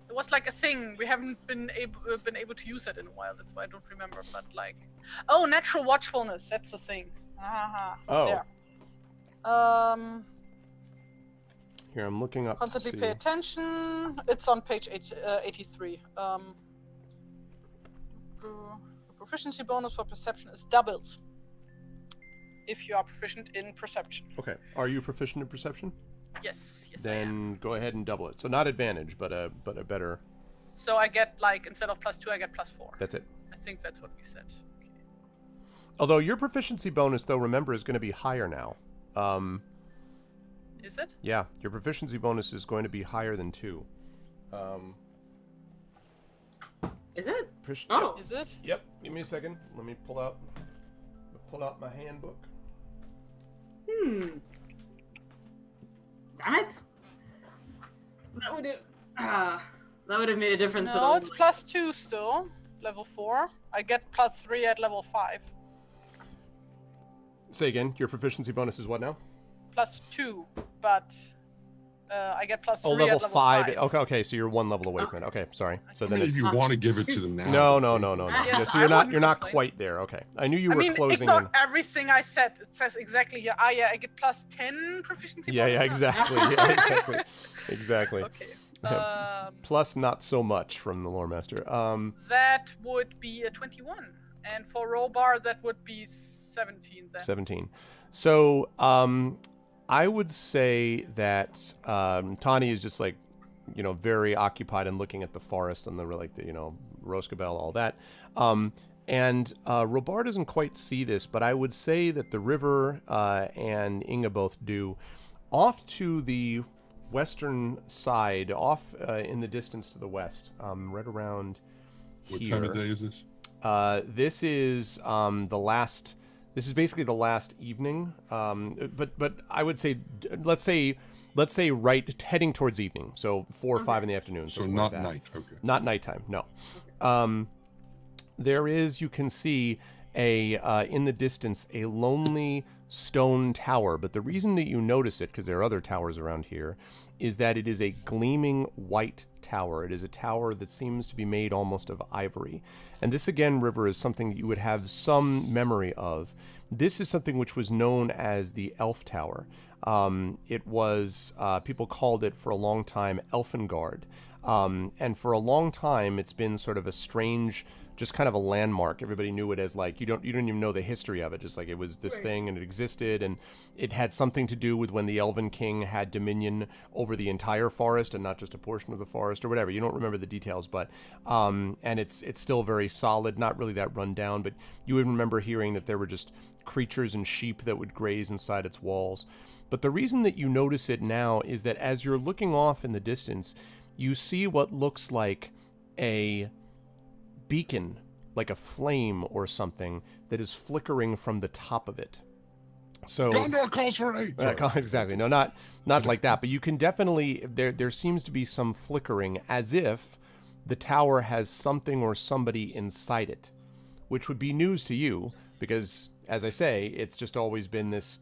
It was like a thing. We haven't been able to use it in a while. That's why I don't remember. But like, natural watchfulness. That's the thing. Oh. There. Here, I'm looking up. Constantly pay attention. It's on page 83. The proficiency bonus for perception is doubled if you are proficient in perception. Okay. Are you proficient in perception? Yes. Then go ahead and double it. So not advantage, but a better. So I get like instead of +2, I get +4. That's it. I think that's what we said. Okay. Although your proficiency bonus, though, remember, is going to be higher now. Is it? Yeah, your proficiency bonus is going to be higher than 2. Is it? Yep. Is it? Yep. Give me a second. Let me pull out my handbook. Damn it! That would have made a difference. No, it's +2 still. Level 4. I get +3 at level 5. Say again. Your proficiency bonus is what now? +2, but I get +3 level at level 5. 5. Okay. So you're 1 level away from it. Okay, sorry. So then If it's you want to give it to them now. no. Yes, Yeah, so I you're not wouldn't complain. quite there. Okay. I knew you were closing ignore in. everything I said. It says exactly here. I get +10 proficiency. Yeah, bonus. exactly. Yeah, exactly. Okay. Plus, not so much from the lore master. That would be a 21, and for Robar that would be 17. Then. 17. So, I would say that Tani is just like, very occupied and looking at the forest and the Roskabel, all that. And Robar doesn't quite see this, but I would say that the river and Inga both do. Off to the western side, off in the distance to the west, right around What here. time of day is this? This is the last. This is basically the last evening. But I would say, let's say right heading towards evening. So 4 or 5 in the afternoon. So something not like that. night. Okay. Not nighttime. No. There is, you can see in the distance, a lonely stone tower. But the reason that you notice it, because there are other towers around here, is that it is a gleaming white tower. It is a tower that seems to be made almost of ivory. And this, again, River, is something that you would have some memory of. This is something which was known as the Elf Tower. It was, people called it for a long time Elfengard. And for a long time, it's been sort of a strange, just kind of a landmark. Everybody knew it as like, you don't even know the history of it. Just like it was this thing and it existed, and it had something to do with when the Elven King had dominion over the entire forest and not just a portion of the forest or whatever. You don't remember the details, but, and it's still very solid, not really that run down, but you would remember hearing that there were just creatures and sheep that would graze inside its walls. But the reason that you notice it now is that as you're looking off in the distance, you see what looks like a beacon, like a flame or something, that is flickering from the top of it. So Gondor calls for aid. exactly. No, not like that. But you can definitely, there seems to be some flickering, as if the tower has something or somebody inside it, which would be news to you because, as I say, it's just always been this,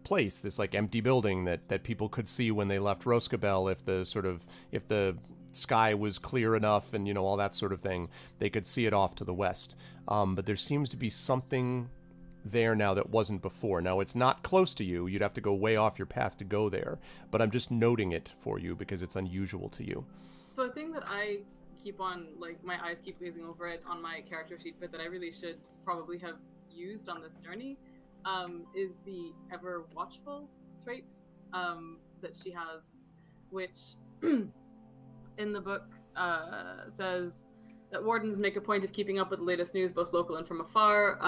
place, this like empty building that people could see when they left Roskabel, if the sky was clear enough and all that sort of thing, they could see it off to the west. But there seems to be something there now that wasn't before. Now, it's not close to you. You'd have to go way off your path to go there, but I'm just noting it for you because it's unusual to you. So a thing that I keep on, like, my eyes keep glazing over it on my character sheet, but that I really should probably have used on this journey, is the ever watchful trait that she has, which in the book says that wardens make a point of keeping up with the latest news, both local and from afar.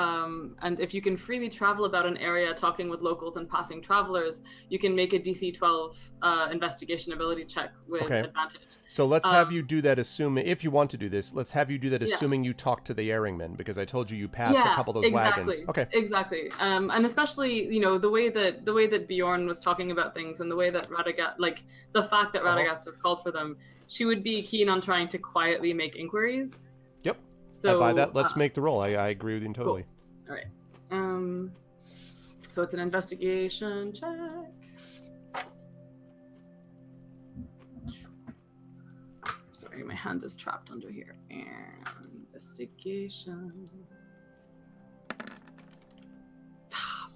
And if you can freely travel about an area, talking with locals and passing travelers, you can make a DC 12 investigation ability check with advantage. So let's have you do that, assuming, if you want to do this, let's have you do that assuming you talk to the Erringmen, because I told you passed a couple of those wagons. Okay. Exactly. And especially, the way that Bjorn was talking about things and the way that Radagast, like the fact that Radagast has called for them, she would be keen on trying to quietly make inquiries. Yep. So, I buy that. Let's make the roll. I agree with you totally. Cool. All right. So it's an investigation check. my hand is trapped under here. Investigation.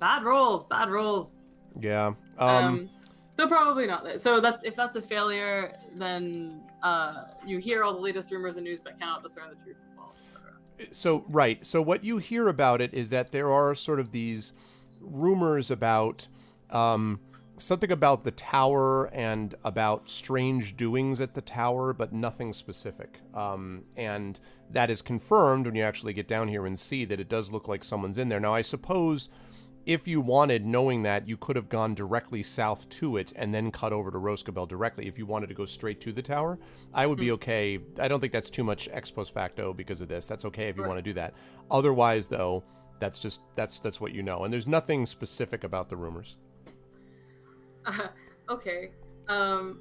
Bad rolls. Yeah. So probably not. So if that's a failure, then you hear all the latest rumors and news but cannot discern the truth of false, etc. So, right. So what you hear about it is that there are sort of these rumors about something about the tower and about strange doings at the tower, but nothing specific. And that is confirmed when you actually get down here and see that it does look like someone's in there. Now, I suppose if you wanted, knowing that, you could have gone directly south to it and then cut over to Roscabel directly. If you wanted to go straight to the tower, I would be okay. I don't think that's too much ex post facto because of this. That's okay if you want to do that. Otherwise, though, that's what you know. And there's nothing specific about the rumors. Okay. Yeah,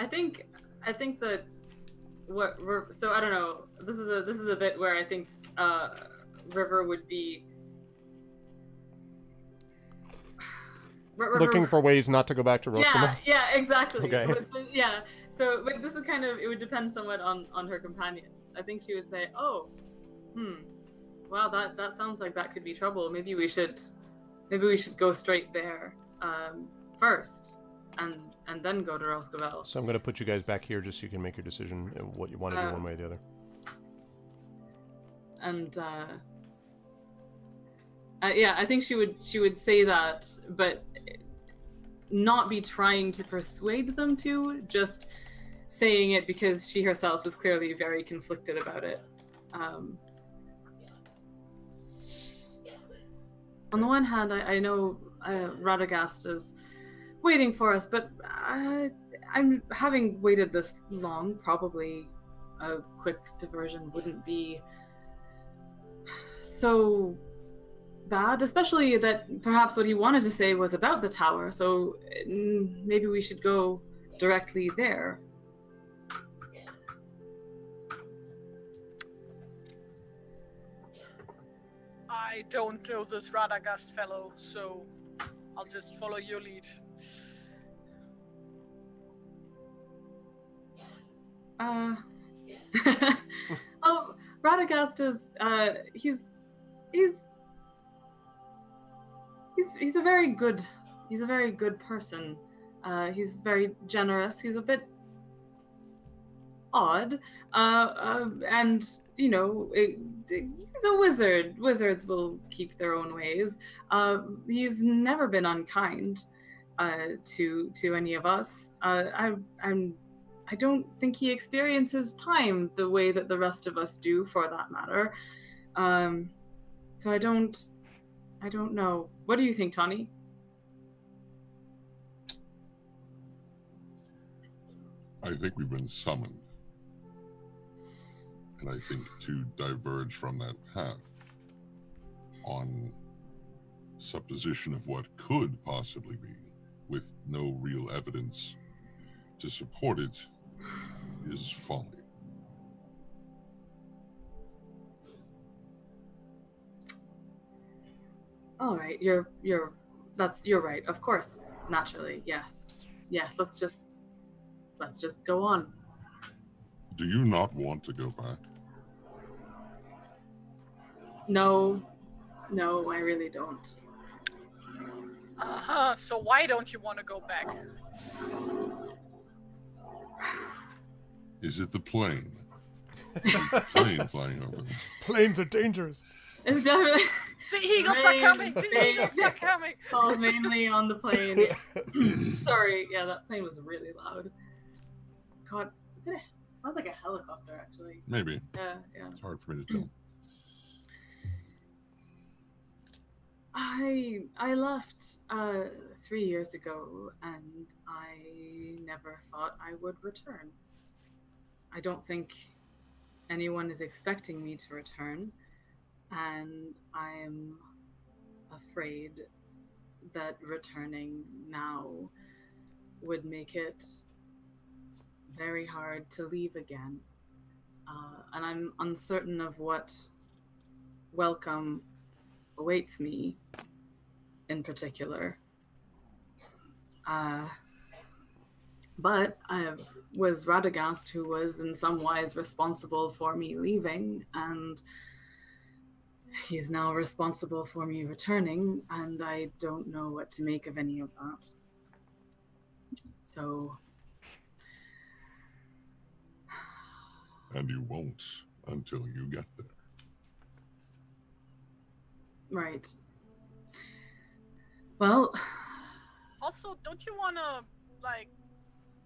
I think that so I don't know. This is a bit where I think River would be looking for ways not to go back to Roscabel. Yeah, exactly. Okay. So but this is kind of, it would depend somewhat on her companion. I think she would say, "Oh, wow, that sounds like that could be trouble. Maybe we should go straight there first, and then go to Roscabel." So I'm going to put you guys back here just so you can make your decision and what you want to do one way or the other. And yeah, I think she would say that, but not be trying to persuade them to, just saying it because she herself is clearly very conflicted about it. On the one hand, I know Radagast is waiting for us, but I'm having waited this long, probably a quick diversion wouldn't be so bad, especially that perhaps what he wanted to say was about the tower, so maybe we should go directly there. I don't know this Radagast fellow, so I'll just follow your lead. Oh, Radagast is he's a very good person. He's very generous. He's a bit odd, and you know, he's a wizard. Wizards will keep their own ways. He's never been unkind to any of us. I don't think he experiences time the way that the rest of us do, for that matter. So I don't know. What do you think, Tawny? I think we've been summoned. And I think to diverge from that path on supposition of what could possibly be, with no real evidence to support it, is folly. All right, you're right. Of course, naturally, yes. Let's just go on. Do you not want to go back? No, I really don't. So why don't you want to go back? Is it the plane? Planes flying over them. Planes are dangerous. It's definitely The eagles are coming! The eagles are coming! falls mainly on the plane. Sorry, yeah, that plane was really loud. God, sounds like a helicopter, actually. Maybe. Yeah. It's hard for me to tell. I left 3 years ago, and I never thought I would return. I don't think anyone is expecting me to return, and I'm afraid that returning now would make it very hard to leave again. And I'm uncertain of what welcome awaits me in particular. But I was Radagast, who was in some wise responsible for me leaving, and he's now responsible for me returning, and I don't know what to make of any of that. So... And you won't until you get there. Right. Well... Also, don't you want to, like...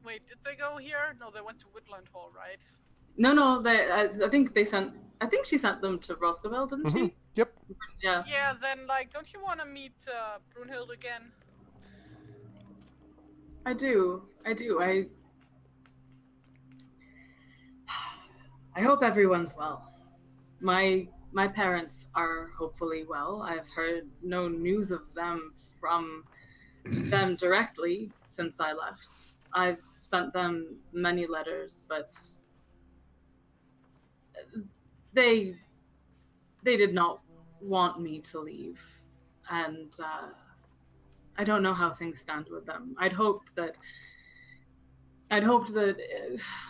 Wait, did they go here? No, they went to Woodland Hall, right? No, I think she sent them to Roscovel, didn't she? Yep. Yeah. Yeah, then, like, don't you want to meet Brunhild again? I do. I hope everyone's well. My parents are hopefully well. I've heard no news of them from them directly since I left. I've sent them many letters, but they did not want me to leave, and I don't know how things stand with them. I'd hoped that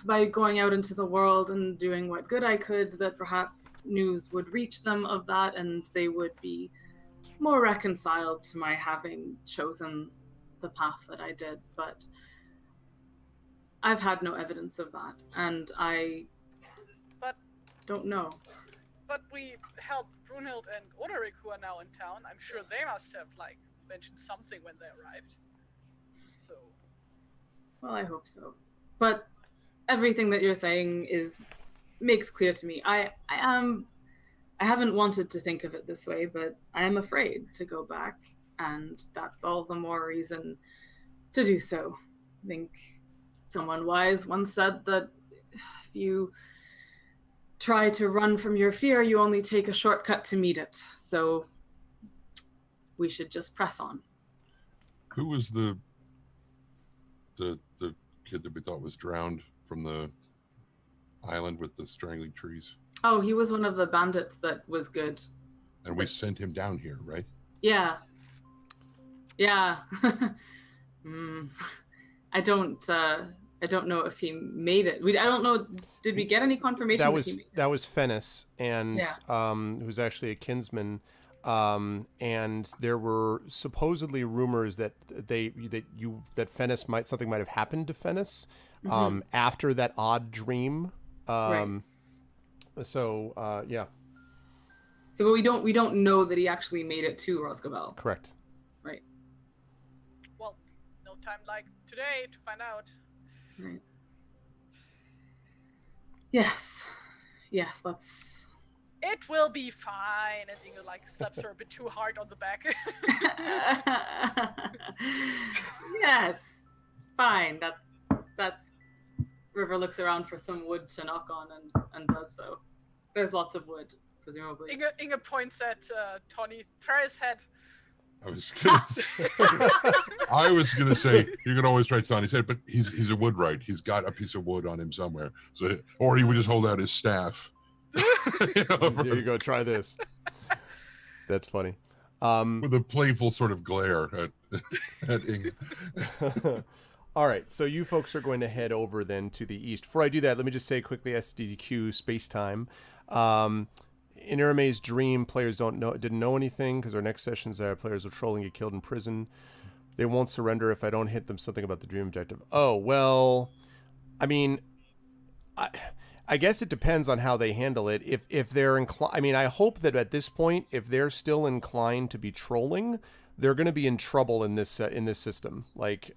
by going out into the world and doing what good I could, that perhaps news would reach them of that, and they would be more reconciled to my having chosen the path that I did. But I've had no evidence of that, and I don't know. But we helped Brunhild and Oderic, who are now in town. I'm sure they must have, like, mentioned something when they arrived. So... Well, I hope so. But everything that you're saying makes clear to me. I haven't wanted to think of it this way, but I am afraid to go back, and that's all the more reason to do so. I think someone wise once said that if you try to run from your fear, you only take a shortcut to meet it. So we should just press on. Who was the kid that we thought was drowned from the island with the strangling trees? Oh, he was one of the bandits that was good. And we sent him down here, right? Yeah. I don't know if he made it. I don't know. Did we get any confirmation? That was Fennis, and who's actually a kinsman. And there were supposedly rumors that Fennis something might have happened to Fennis after that odd dream. Right. So yeah. So we don't know that he actually made it to Roscovel. Correct. Right. Well, no time like today to find out. Right. Yes, let's... It will be fine. And Inge, like, slaps her a bit too hard on the back. Yes, fine. That's... River looks around for some wood to knock on and does so. There's lots of wood, presumably. Inge points at Tony. Try his head. I was gonna say you can always try Tony's head, but he's a woodwright. He's got a piece of wood on him somewhere. So, or he would just hold out his staff. There you go. Try this. That's funny. With a playful sort of glare at Inge. All right, so you folks are going to head over then to the east. Before I do that, let me just say quickly, SDQ space-time. In Irame's dream, players didn't know anything because our next sessions players are trolling, get killed in prison. They won't surrender if I don't hit them something about the dream objective. Oh, well, I mean, I guess it depends on how they handle it. If they're inclined, I mean, I hope that at this point, if they're still inclined to be trolling, they're going to be in trouble in this system. Like,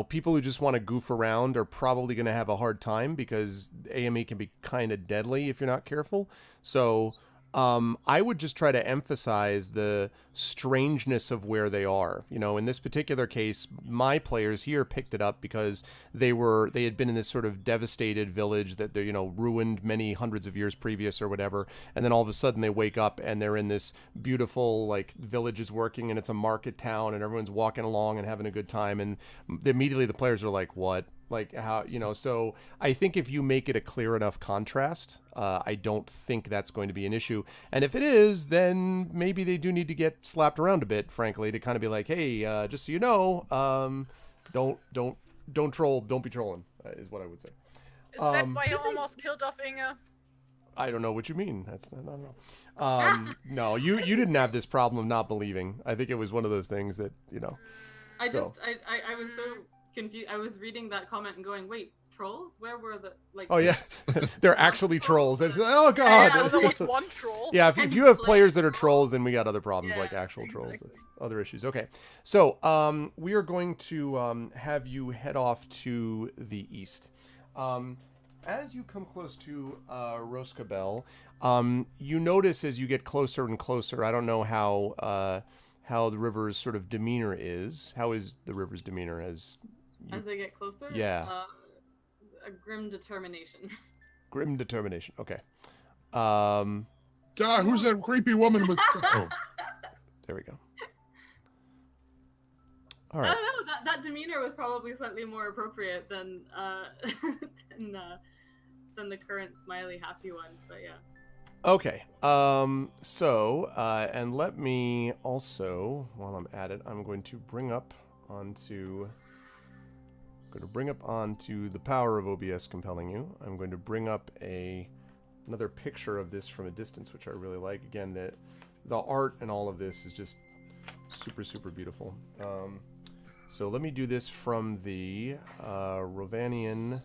people who just want to goof around are probably going to have a hard time because AME can be kind of deadly if you're not careful. So I would just try to emphasize the strangeness of where they are. In this particular case, my players here picked it up because they had been in this sort of devastated village that they're, ruined many hundreds of years previous or whatever. And then all of a sudden they wake up and they're in this beautiful, like, village is working and it's a market town and everyone's walking along and having a good time. And immediately the players are like, what? Like, how, so I think if you make it a clear enough contrast, I don't think that's going to be an issue. And if it is, then maybe they do need to get slapped around a bit, frankly, to kind of be like, hey, just so you know, don't don't troll. Don't be trolling. Is what I would say. Is that why you almost killed off Inge? I don't know what you mean. That's not. No, you didn't have this problem of not believing. I think it was one of those things that I was so confused. I was reading that comment and going, wait, trolls? Where were the like? Oh yeah, they're actually trolls. They're just, oh god. Yeah, there was one troll. Yeah, if you have players that are trolls, then we got other problems like actual trolls. That's other issues. Okay, so we are going to have you head off to the east. As you come close to Roskabel, you notice as you get closer and closer. I don't know how the river's sort of demeanor is. How is the river's demeanor as they get closer? Yeah. A grim determination. Grim determination. Okay. Who's that creepy woman with? Oh, there we go. All right. I don't know. That demeanor was probably slightly more appropriate than than the current smiley happy one. But yeah. Okay. And let me also, while I'm at it, I'm going to bring up onto the power of OBS compelling you. I'm going to bring up another picture of this from a distance, which I really like. Again, the art and all of this is just super, super beautiful. So let me do this from the Rovanian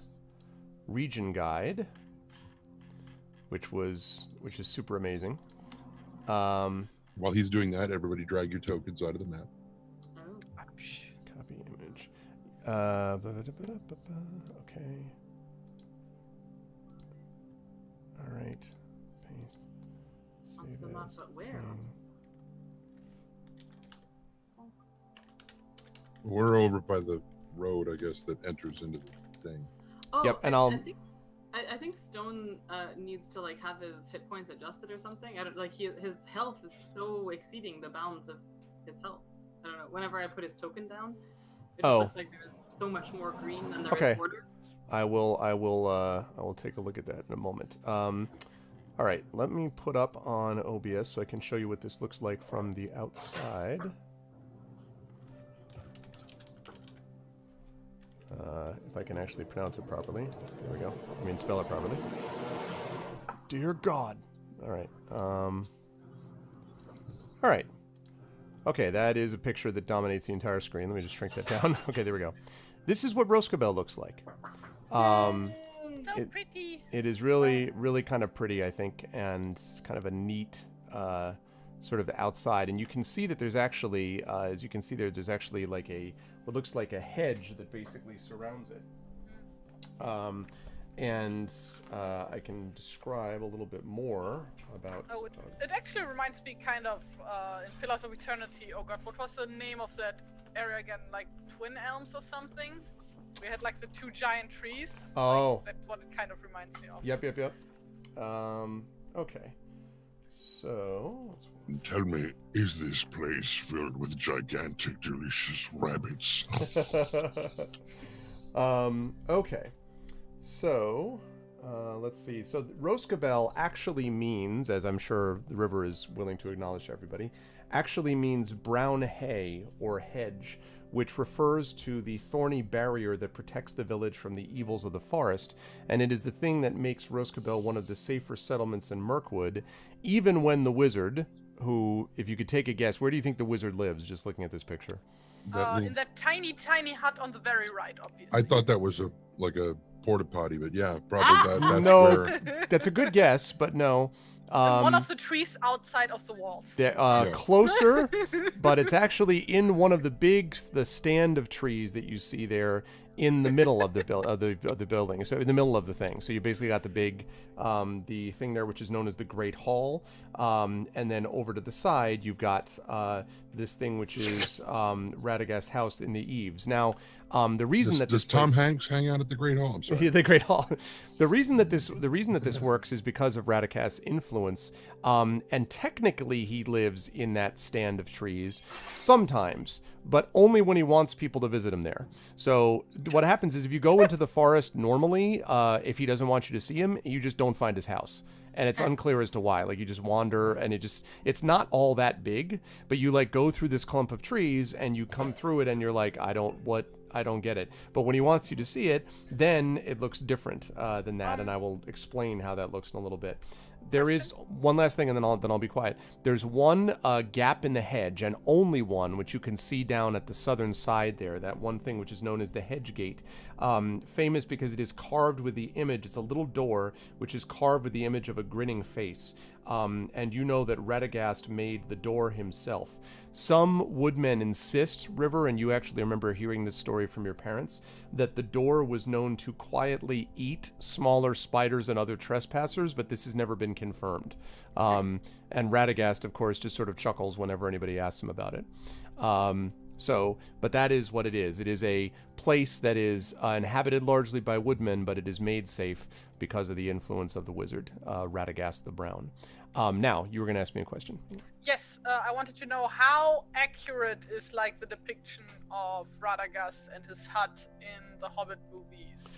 region guide, which is super amazing. While he's doing that, everybody drag your tokens out of the map. Copy image. Okay. All right. Paste. Onto the map, but where? We're over by the road, I guess, that enters into the thing. Oh, yep, and I think Stone needs to like have his hit points adjusted or something. I don't like his health is so exceeding the bounds of his health. I don't know. Whenever I put his token down, it just looks like there's so much more green than there is border. I will take a look at that in a moment. All right, let me put up on OBS so I can show you what this looks like from the outside. If I can actually pronounce it properly. There we go. I mean, spell it properly. Dear God. All right. All right. Okay, that is a picture that dominates the entire screen. Let me just shrink that down. Okay, there we go. This is what Roskabel looks like. So pretty. It is really, really kind of pretty, I think, and kind of a neat sort of outside. And you can see that there's actually, as you can see there's actually like what looks like a hedge that basically surrounds it. I can describe a little bit more about... Oh, it actually reminds me kind of, in Pillars of Eternity, oh god, what was the name of that area again? Like Twin Elms or something? We had like the two giant trees. Oh. Like, that's what it kind of reminds me of. Yep. Okay. So... Tell me, is this place filled with gigantic, delicious rabbits? Okay. So, let's see. So, Roskabel actually means, as I'm sure the river is willing to acknowledge to everybody, actually means brown hay or hedge, which refers to the thorny barrier that protects the village from the evils of the forest, and it is the thing that makes Roskabel one of the safer settlements in Mirkwood, even when the wizard, who, if you could take a guess, where do you think the wizard lives, just looking at this picture? In that tiny, tiny hut on the very right, obviously. I thought that was a porta potty, but yeah, probably that's no, where... that's a good guess, but no. One of the trees outside of the walls. Closer, but it's actually in one of the stand of trees that you see there in the middle of the building. So in the middle of the thing. So you basically got the big, the thing there, which is known as the Great Hall, and then over to the side you've got this thing which is Radagast's house in the eaves. Now, the reason does Tom Hanks hang out at the Great Hall? I'm sorry. The Great Hall. The reason that this works is because of Radagast's influence, and technically he lives in that stand of trees sometimes, but only when he wants people to visit him there. So what happens is if you go into the forest normally, if he doesn't want you to see him, you just don't find his house. and it's unclear as to why. Like, you just wander, and it's not all that big, but you like go through this clump of trees, and you come through it, and you're like, I don't get it. But when he wants you to see it, then it looks different than that, and I will explain how that looks in a little bit. There is one last thing, and then I'll be quiet. There's one gap in the hedge, and only one, which you can see down at the southern side there. That one thing which is known as the hedge gate, famous because it is carved with the image. It's a little door which is carved with the image of a grinning face. And you know that Radagast made the door himself. Some woodmen insist, River, and you actually remember hearing this story from your parents, that the door was known to quietly eat smaller spiders and other trespassers, but this has never been confirmed. And Radagast, of course, just sort of chuckles whenever anybody asks him about it. But that is what it is. It is a place that is inhabited largely by woodmen, but it is made safe because of the influence of the wizard, Radagast the Brown. Now, you were going to ask me a question. Yes, I wanted to know how accurate is like the depiction of Radagast and his hut in the Hobbit movies.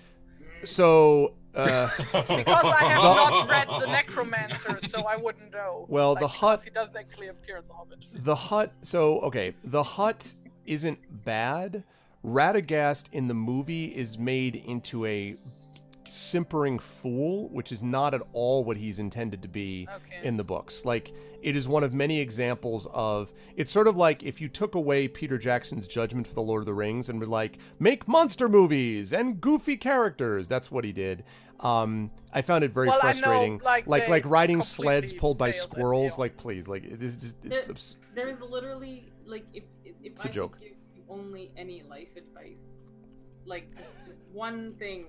So, Because I have not read the Necromancer, so I wouldn't know. Well, the hut... He doesn't actually appear in the Hobbit. The hut... So, okay, the hut isn't bad. Radagast in the movie is made into a simpering fool, which is not at all what he's intended to be in the books. Like, it is one of many examples of... It's sort of like if you took away Peter Jackson's judgment for The Lord of the Rings and were like, make monster movies and goofy characters. That's what he did. I found it very frustrating. I know, like riding sleds pulled by squirrels. Like, please, like, it is just... There's literally, like, if it's a I joke. could give you only any life advice, like, just one thing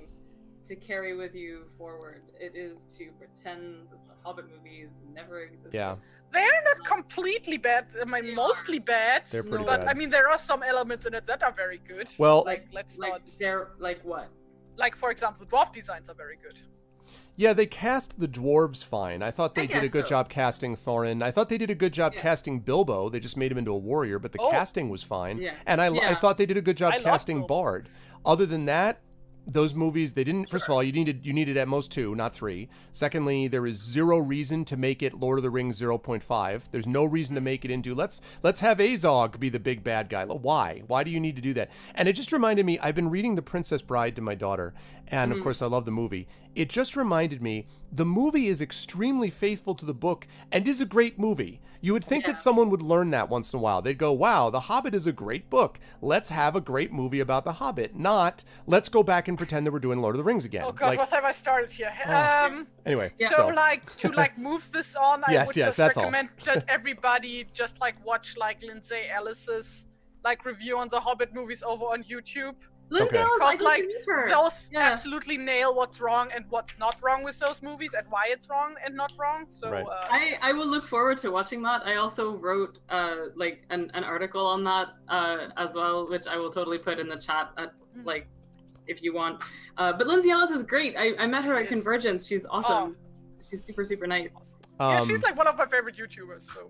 to carry with you forward, it is to pretend that the Hobbit movies never existed. Yeah. They're not completely bad. I mean, mostly bad. They're pretty but bad. I mean, there are some elements in it that are very good. Well, like let's not. They're like what? Like, for example, the dwarf designs are very good. yeah, they cast the dwarves fine. I thought they did a good job casting Thorin. I thought they did a good job casting Bilbo. They just made him into a warrior, but the casting was fine. Yeah. And I thought they did a good job I love casting Bilbo. Bard. Other than that, those movies, they didn't... First of all, you needed at most 2, not 3. Secondly, there is zero reason to make it Lord of the Rings 0.5. There's no reason to make it into, let's have Azog be the big bad guy. Why? Why do you need to do that? And it just reminded me, I've been reading The Princess Bride to my daughter, and of course I love the movie. It just reminded me, the movie is extremely faithful to the book and is a great movie. You would think that someone would learn that once in a while. They'd go, wow, The Hobbit is a great book. Let's have a great movie about The Hobbit. Not, let's go back and pretend that we're doing Lord of the Rings again. Oh god, what have I started here? Anyway, So like to move this on, I would just that's recommend that everybody just like watch like Lindsay Ellis's like review on the Hobbit movies over on YouTube. Lindsay Ellis, Because like her. those absolutely nail what's wrong and what's not wrong with those movies and why it's wrong and not wrong. So I will look forward to watching that. I also wrote like an article on that as well, which I will totally put in the chat at, like, if you want. But Lindsay Ellis is great. I met her at Convergence. She's awesome. She's super nice. Yeah, she's like one of my favorite YouTubers. So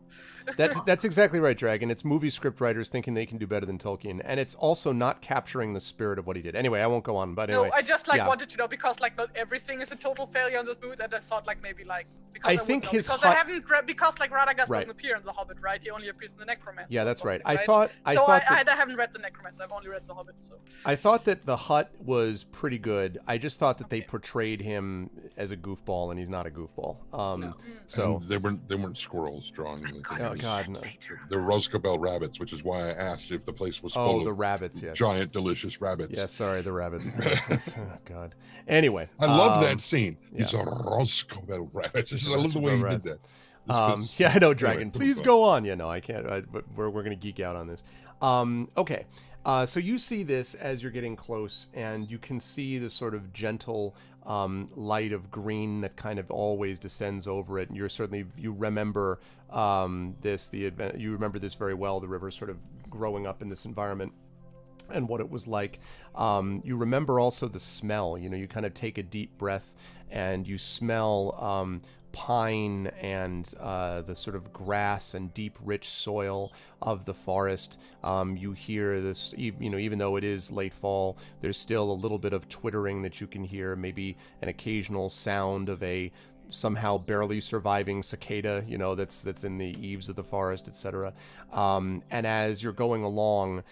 that's exactly right, Dragon. It's movie script writers thinking they can do better than Tolkien, and it's also not capturing the spirit of what he did. Anyway, I won't go on, but anyway. No, I just like wanted to know because like not everything is a total failure in this movie, and I thought like maybe like because I think his because I haven't read because like Radagast doesn't appear in the Hobbit, right? He only appears in the Necromancer. Yeah, that's right. I haven't read the Necromancer. I've only read the Hobbit. So I thought that the Hut was pretty good. I just thought that they portrayed him as a goofball, and he's not a goofball. So and they weren't squirrels drawing anything. Oh God, no. They're Roscobel rabbits, which is why I asked if the place was full the of rabbits, yes. giant, delicious rabbits. Yeah, sorry, the rabbits. Oh God. Anyway, I love that scene. These are Roscobel rabbits. I love the way he did that. Yeah, I know, Dragon. Please go on. Yeah, no, I can't. But we're gonna geek out on this. Okay. So you see this as you're getting close, and you can see the sort of gentle light of green that kind of always descends over it. And you remember you remember this very well. The river sort of growing up in this environment and what it was like. You remember also the smell. You kind of take a deep breath and you smell pine and the sort of grass and deep rich soil of the forest. You hear this, even though it is late fall, there's still a little bit of twittering that you can hear, maybe an occasional sound of a somehow barely surviving cicada, that's in the eaves of the forest, etc. And as you're going along,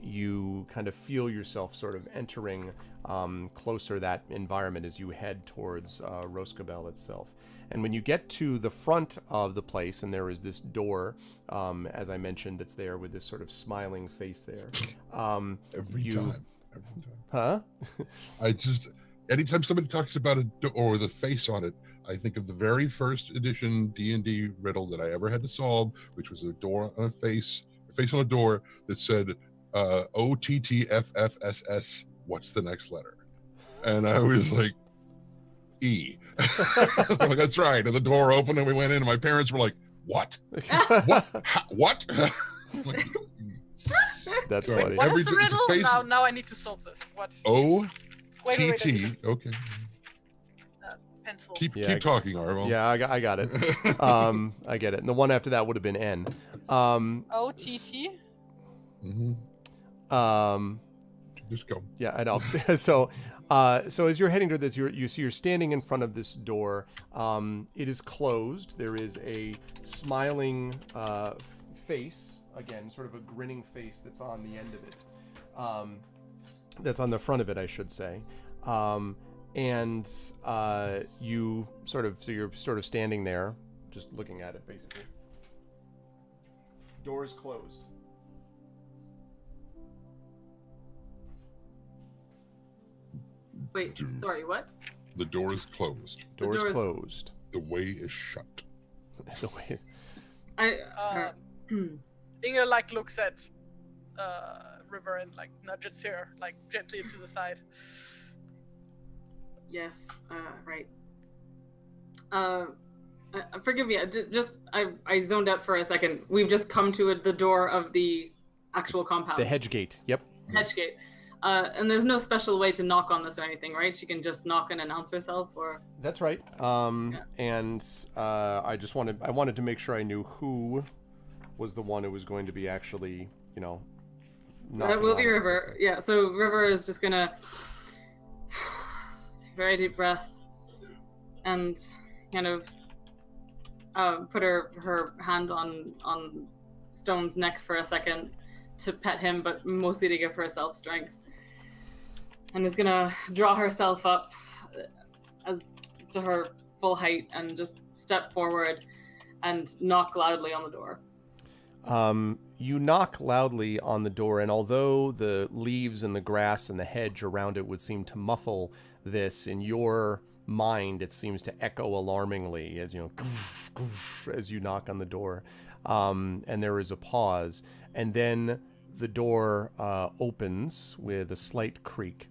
you kind of feel yourself sort of entering closer that environment as you head towards Roscabel itself. And when you get to the front of the place, and there is this door, as I mentioned, that's there with this sort of smiling face there. Every time. Huh? Anytime somebody talks about a door or the face on it, I think of the very first edition D&D riddle that I ever had to solve, which was a door on a face on a door that said OTTFFSS. What's the next letter? And I was like, E. I'm like, that's right. And the door opened and we went in and my parents were like, what? What? Like, that's right. funny. What is the it's a riddle? Now I need to solve this. What? OTT. Okay. Pencil. Keep talking, Arvo. Yeah, I got it. I get it. And the one after that would have been N. OTT? Mm-hmm. Just go. Yeah, I know. So as you're heading to this, you're standing in front of this door. It is closed. There is a smiling face, again, sort of a grinning face that's on the end of it. That's on the front of it, I should say. And you're sort of standing there, just looking at it, basically. Door is closed. Wait, sorry, what? The door is closed. Door is closed. The way is shut. The way. Inga looks at River and nudges her gently to the side. Yes, right. Forgive me, I zoned out for a second. We've just come to the door of the actual compound. The hedge gate, yep. Hedge gate. And there's no special way to knock on this or anything, right? She can just knock and announce herself, or... That's right. And I wanted to make sure I knew who was the one who was going to be actually, That will be River. Yeah, so River is just gonna take a very deep breath and kind of put her hand on Stone's neck for a second to pet him, but mostly to give herself strength. And is gonna draw herself up to her full height and just step forward and knock loudly on the door. You knock loudly on the door, and although the leaves and the grass and the hedge around it would seem to muffle this, in your mind it seems to echo alarmingly as as you knock on the door. And there is a pause, and then the door opens with a slight creak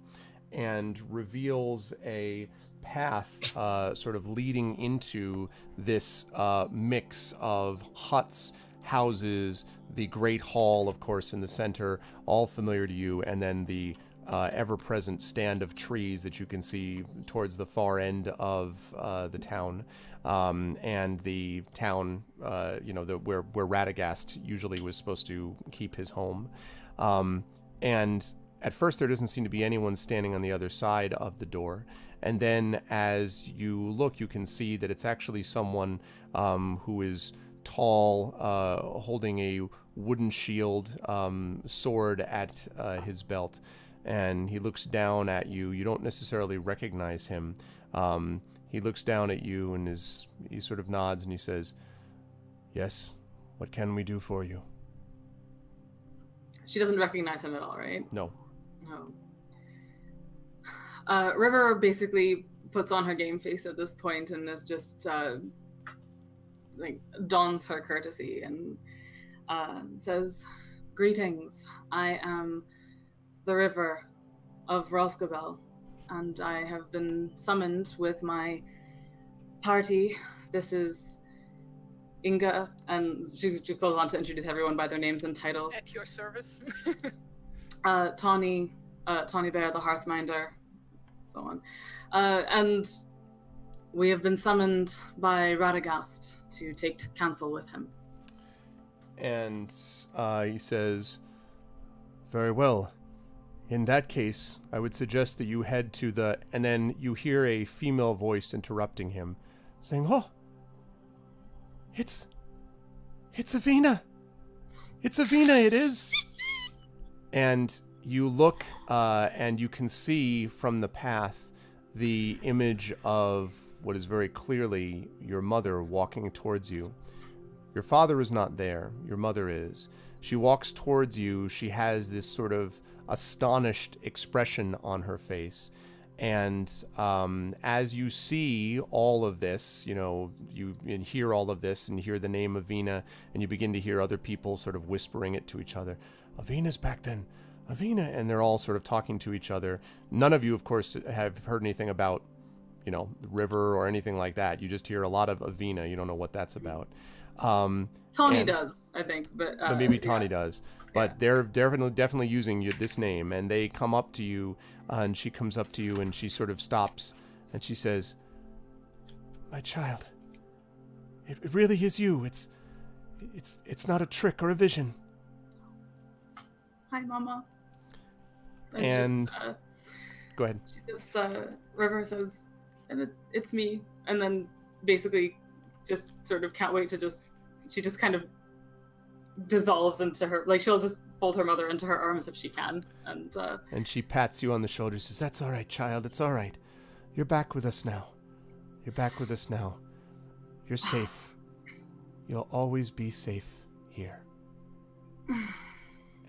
and reveals a path sort of leading into this mix of huts, houses, the great hall, of course, in the center, all familiar to you, and then the ever-present stand of trees that you can see towards the far end of the town, and the town, where Radagast usually was supposed to keep his home. And at first there doesn't seem to be anyone standing on the other side of the door. And then as you look, you can see that it's actually someone who is tall, holding a wooden shield, sword at his belt. And he looks down at you. You don't necessarily recognize him. He looks down at you and he sort of nods and he says, "Yes, what can we do for you?" She doesn't recognize him at all, right? No. No. River basically puts on her game face at this point and is just dons her courtesy and says, "Greetings. I am the River of Roscabel, and I have been summoned with my party. This is Inga," and she goes on to introduce everyone by their names and titles. At your service. Tawny Bear, the Hearthminder, so on. And we have been summoned by Radagast to take counsel with him. And he says, "Very well. In that case, I would suggest that you head to the..." And then you hear a female voice interrupting him. saying, "Oh, it's Avina. It's Avina, it is." And you look, and you can see from the path the image of what is very clearly your mother walking towards you. Your father is not there. Your mother is. She walks towards you. She has this sort of astonished expression on her face. And as you see all of this, you hear all of this and hear the name Avina, and you begin to hear other people sort of whispering it to each other. "Avina's back then. Avina," and they're all sort of talking to each other. None of you, of course, have heard anything about, the river or anything like that. You just hear a lot of Avina. You don't know what that's about. Tawny does, I think, but maybe Tawny does. But they're definitely using this name, and they come up to you, and she comes up to you, and she sort of stops, and she says, "My child, it really is you. It's not a trick or a vision." "Hi, Mama." And go ahead. She just River says, "And it's me," and then basically just sort of can't wait to she just kind of dissolves into her, like she'll just fold her mother into her arms if she can, and she pats you on the shoulder, says, "That's all right, child. It's all right. You're back with us now. You're safe. You'll always be safe here."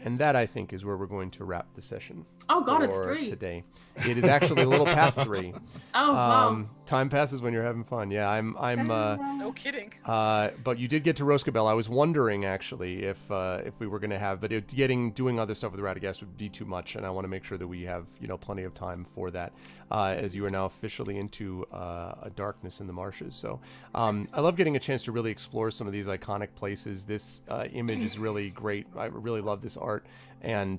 And that, I think, is where we're going to wrap the session. Oh God, it's 3 today. It is actually a little past 3. Oh wow! Time passes when you're having fun. Yeah, I'm. No kidding. But you did get to Roscabel. I was wondering actually if we were going to have, but doing other stuff with Radagast would be too much, and I want to make sure that we have plenty of time for that, as you are now officially into a darkness in the marshes. So I love getting a chance to really explore some of these iconic places. This image is really great. I really love this art, and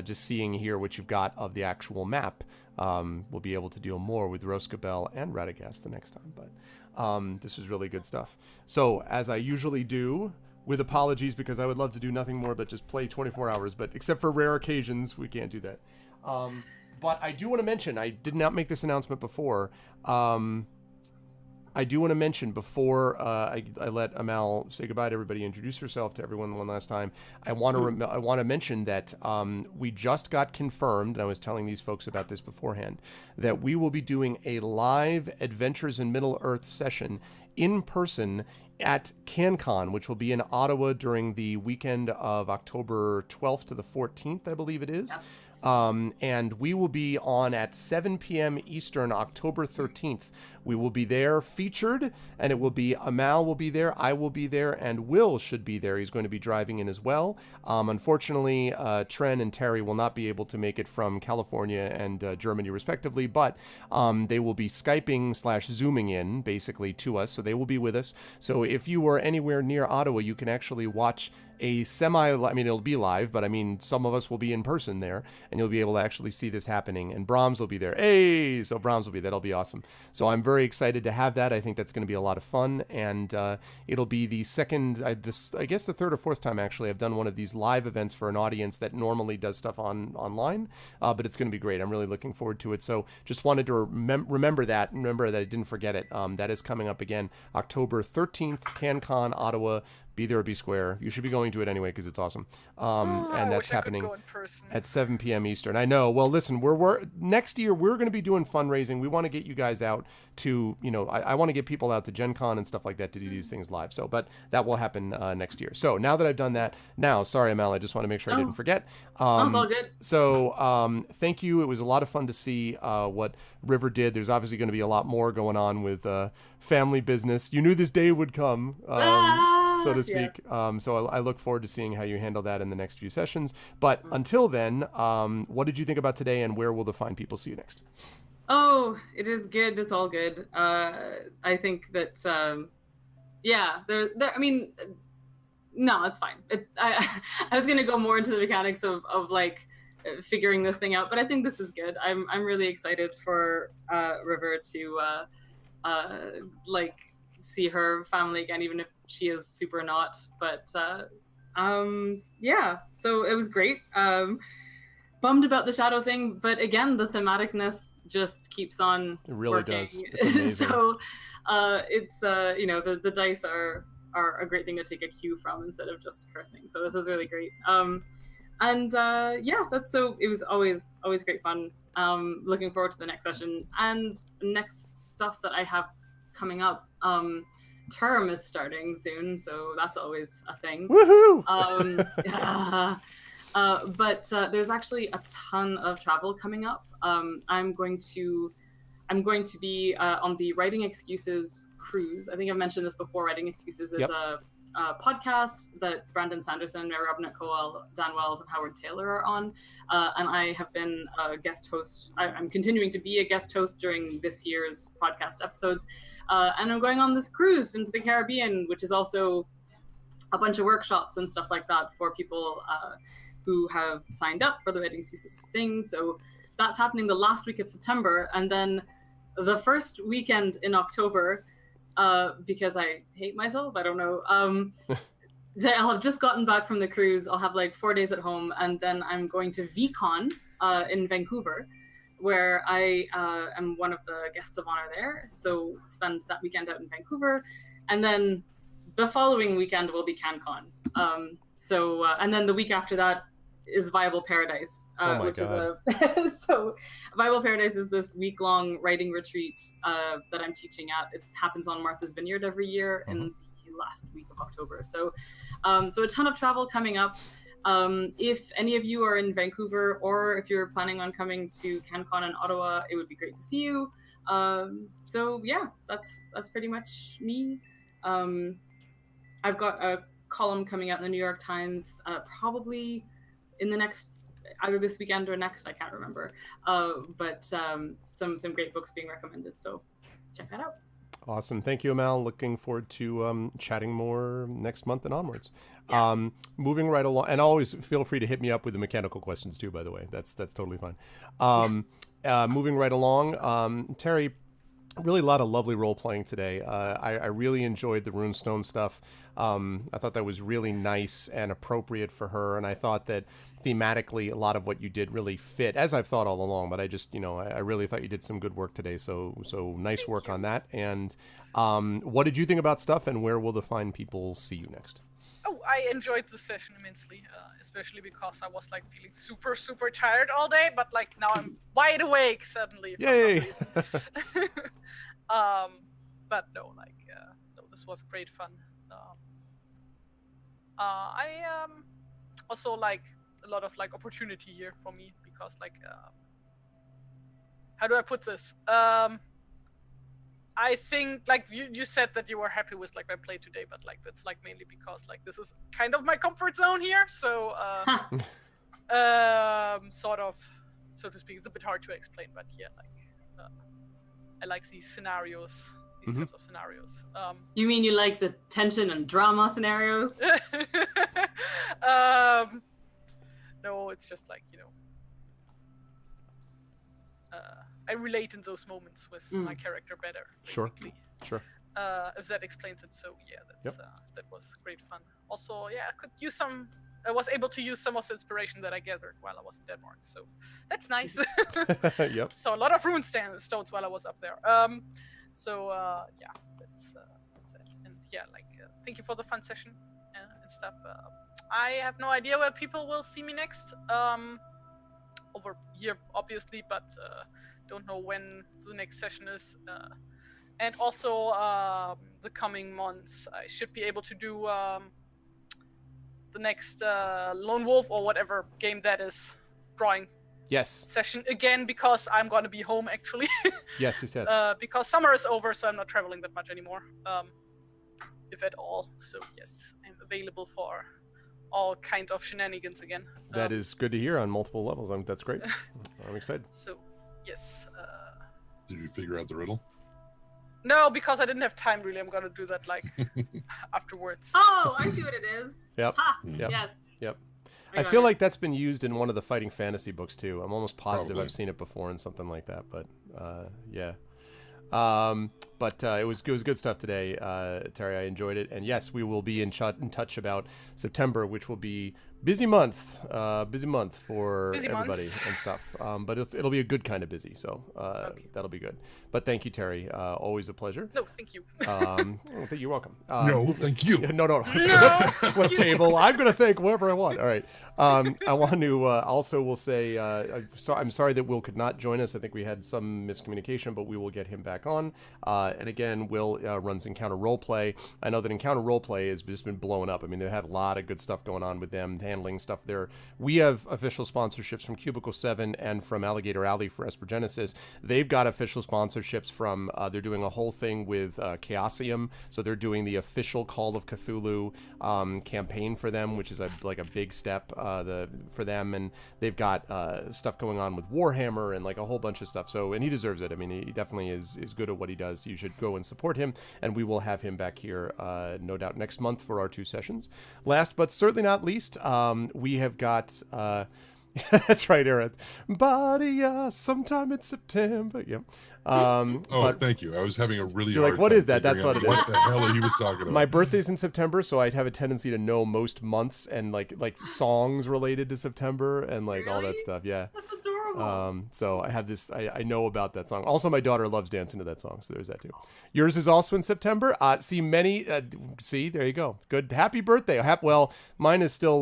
just seeing here what you've got of the actual map. We'll be able to deal more with Roscabel and Radagast the next time, but this was really good stuff. So, as I usually do, with apologies, because I would love to do nothing more but just play 24 hours, but except for rare occasions, we can't do that. But I do want to mention, I did not make this announcement before, I do want to mention before I let Amal say goodbye to everybody, introduce herself to everyone one last time. I want to mention that we just got confirmed, and I was telling these folks about this beforehand, that we will be doing a live Adventures in Middle-earth session in person at CanCon, which will be in Ottawa during the weekend of October 12th to the 14th, I believe it is. And we will be on at 7 p.m. Eastern, October 13th. We will be there featured, and it will be Amal will be there, I will be there, and Will should be there. He's going to be driving in as well. Unfortunately, Tren and Terry will not be able to make it from California and Germany respectively, but they will be Skyping/Zooming in basically to us, so they will be with us. So if you are anywhere near Ottawa, you can actually watch a it'll be live, but some of us will be in person there, and you'll be able to actually see this happening, and Brahms will be there. Hey, so Brahms will be, that'll be awesome. So I'm very excited to have that. I think that's going to be a lot of fun, and it'll be the second, I guess the third or fourth time actually I've done one of these live events for an audience that normally does stuff online, but it's going to be great. I'm really looking forward to it. So just wanted to remember that I didn't forget it. That is coming up again, October 13th, CanCon, Ottawa. Be there or be square. You should be going to it anyway because it's awesome. And that's happening at 7 p.m. Eastern. I know. Well, listen, we're next year we're going to be doing fundraising. We want to get you guys out to, I want to get people out to Gen Con and stuff like that to do these things live. So, but that will happen next year. So now that I've done that, sorry, Amal, I just want to make sure I didn't forget. That's all good. So thank you. It was a lot of fun to see what River did. There's obviously going to be a lot more going on with family business. You knew this day would come. So to speak. Yeah. So I look forward to seeing how you handle that in the next few sessions. But until then, what did you think about today, and where will the fine people see you next? Oh, it is good. It's all good. I think that, no, it's fine. I was going to go more into the mechanics of like figuring this thing out, but I think this is good. I'm really excited for River to see her family again, even if she is super not, but yeah, so it was great. Bummed about the shadow thing, but again, the thematicness just keeps on it really working. does. It's amazing. So it's the dice are a great thing to take a cue from instead of just cursing. So this is really great. It was always great fun. Looking forward to the next session and next stuff that I have coming up. Term is starting soon, so that's always a thing. Woohoo! But there's actually a ton of travel coming up. I'm going to be on the Writing Excuses cruise. I think I've mentioned this before. Writing Excuses is a podcast that Brandon Sanderson, Mary Robinette Cowell, Dan Wells, and Howard Taylor are on. And I have been a guest host. I'm continuing to be a guest host during this year's podcast episodes. And I'm going on this cruise into the Caribbean, which is also a bunch of workshops and stuff like that for people who have signed up for the Writing Excuses thing. So that's happening the last week of September. And then the first weekend in October, because I hate myself, I don't know. I'll have just gotten back from the cruise. I'll have like 4 days at home, and then I'm going to VCon in Vancouver, where I am one of the guests of honor there. So spend that weekend out in Vancouver, and then the following weekend will be CanCon. And then the week after that is Viable Paradise, which God. is so Viable Paradise is this week-long writing retreat that I'm teaching at. It happens on Martha's Vineyard every year in the last week of October. So a ton of travel coming up. If any of you are in Vancouver, or if you're planning on coming to CanCon in Ottawa, it would be great to see you. That's pretty much me. I've got a column coming out in the New York Times, probably in the next, either this weekend or next, I can't remember. But some great books being recommended, so check that out. Awesome. Thank you, Amal. Looking forward to chatting more next month and onwards. Yes. Moving right along, and always feel free to hit me up with the mechanical questions too, by the way. That's totally fine. Moving right along, Terry, really a lot of lovely role playing today. I really enjoyed the Runestone stuff. I thought that was really nice and appropriate for her, and I thought that thematically a lot of what you did really fit, as I've thought all along, but I just, I really thought you did some good work today, so nice work on that. And what did you think about stuff, and where will the fine people see you next? Oh, I enjoyed the session immensely, especially because I was like feeling super, super tired all day, but like now I'm wide awake suddenly. Yay! But no, this was great fun. I also like a lot of like opportunity here for me, because like how do I put this? I think like you said that you were happy with like my play today, but like that's like mainly because like this is kind of my comfort zone here, so sort of, so to speak. It's a bit hard to explain, but yeah, like I like these scenarios, these types of scenarios. You mean you like the tension and drama scenarios? No, it's just like, I relate in those moments with my character better. Basically. Sure. If that explains it. So yeah, that was great fun. Also, yeah, I could use I was able to use some of the inspiration that I gathered while I was in Denmark. So that's nice. Yep. So a lot of rune stones while I was up there. Yeah, that's it. And yeah, thank you for the fun session and stuff. I have no idea where people will see me next. Over here, obviously, but don't know when the next session is. And also, the coming months, I should be able to do the next Lone Wolf or whatever game that is drawing. Yes. Session again, because I'm going to be home actually. Yes. Because summer is over, so I'm not traveling that much anymore, if at all. So yes, I'm available for all kind of shenanigans again. That is good to hear on multiple levels. That's great. I'm excited. So yes. Did you figure out the riddle? No, because I didn't have time really. I'm gonna do that afterwards. Oh, I see what it is. Yep. Ha! Yep. Yes. Yep. I feel like that's been used in one of the fighting fantasy books too. I'm almost positive Probably. I've seen it before in something like that, but yeah. But it was good stuff today, Terry. I enjoyed it, and yes, we will be in touch about September, which will be Busy month for Busy everybody months. and stuff. But it'll be a good kind of busy, so Okay. that'll be good. But thank you, Terry. Always a pleasure. No, thank you. You're welcome. No, thank you. No. No. Flip table. I'm gonna thank whoever I want. All right. I want to also will say I'm sorry that Will could not join us. I think we had some miscommunication, but we will get him back on. And again, Will runs Encounter Roleplay. I know that Encounter Roleplay has just been blowing up. I mean, they've had a lot of good stuff going on with them, handling stuff there. We have official sponsorships from Cubicle 7 and from Alligator Alley for Esper Genesis. They've got official sponsorships from, they're doing a whole thing with Chaosium. So they're doing the official Call of Cthulhu campaign for them, which is like a big step for them. And they've got stuff going on with Warhammer and like a whole bunch of stuff. So, and he deserves it. I mean, he definitely is good at what he does. You should go and support him. And we will have him back here, no doubt, next month for our 2 sessions. Last but certainly not least, we have got that's right, Aaron. Body sometime in September. Yep. Thank you. I was having a really you're hard like, what time is that? That's what it is. What the hell he was talking about? My birthday's in September, so I'd have a tendency to know most months and like songs related to September and like all that Really? stuff. Yeah. That's adorable. So I have this. I know about that song. Also, my daughter loves dancing to that song, so there's that too. Yours is also in September. See, there you go. Good. Happy birthday. Well, mine is still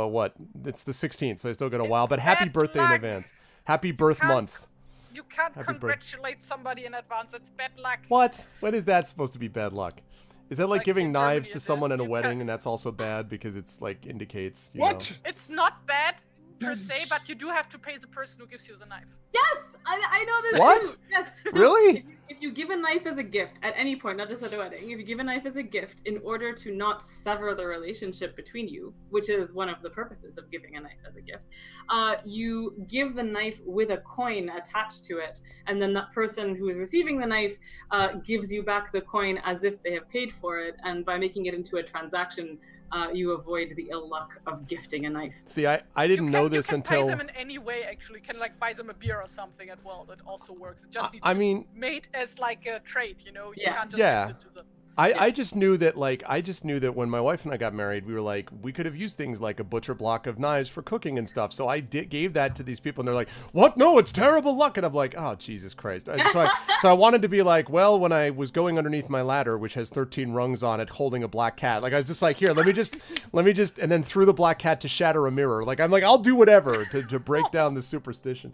what? It's the 16th, so I still got a while. But happy bad birthday in luck. advance. Happy birth Can't- month. You can't Happy birthday. congratulate somebody in advance. It's bad luck. What? When is that supposed to be bad luck? Is that like Like giving in knives Germany to it someone is. in a You wedding, can't- and that's also bad because it's like indicates. You What? know. It's not bad per That se, is- but you do have to pay the person who gives you the knife. Yes, I know this. What? Too. Yes. Really? If you give a knife as a gift at any point, not just at a wedding, if you give a knife as a gift in order to not sever the relationship between you, which is one of the purposes of giving a knife as a gift, you give the knife with a coin attached to it, and then that person who is receiving the knife gives you back the coin as if they have paid for it, and by making it into a transaction, you avoid the ill luck of gifting a knife. See, I didn't know this you can until. buy them in any way, actually. You can like buy them a beer or something at World. It also works. It just needs I to mean, be made as like a trade, you know? You Yeah. can't just Yeah. gift it to them. I just knew that when my wife and I got married, we were like, we could have used things like a butcher block of knives for cooking and stuff. So I gave that to these people, and they're like, "What? No, it's terrible luck." And I'm like, "Oh, Jesus Christ!" So I wanted to be like, well, when I was going underneath my ladder, which has 13 rungs on it, holding a black cat, like I was just like, "Here, let me just," and then threw the black cat to shatter a mirror. Like I'm like, I'll do whatever to break down the superstition.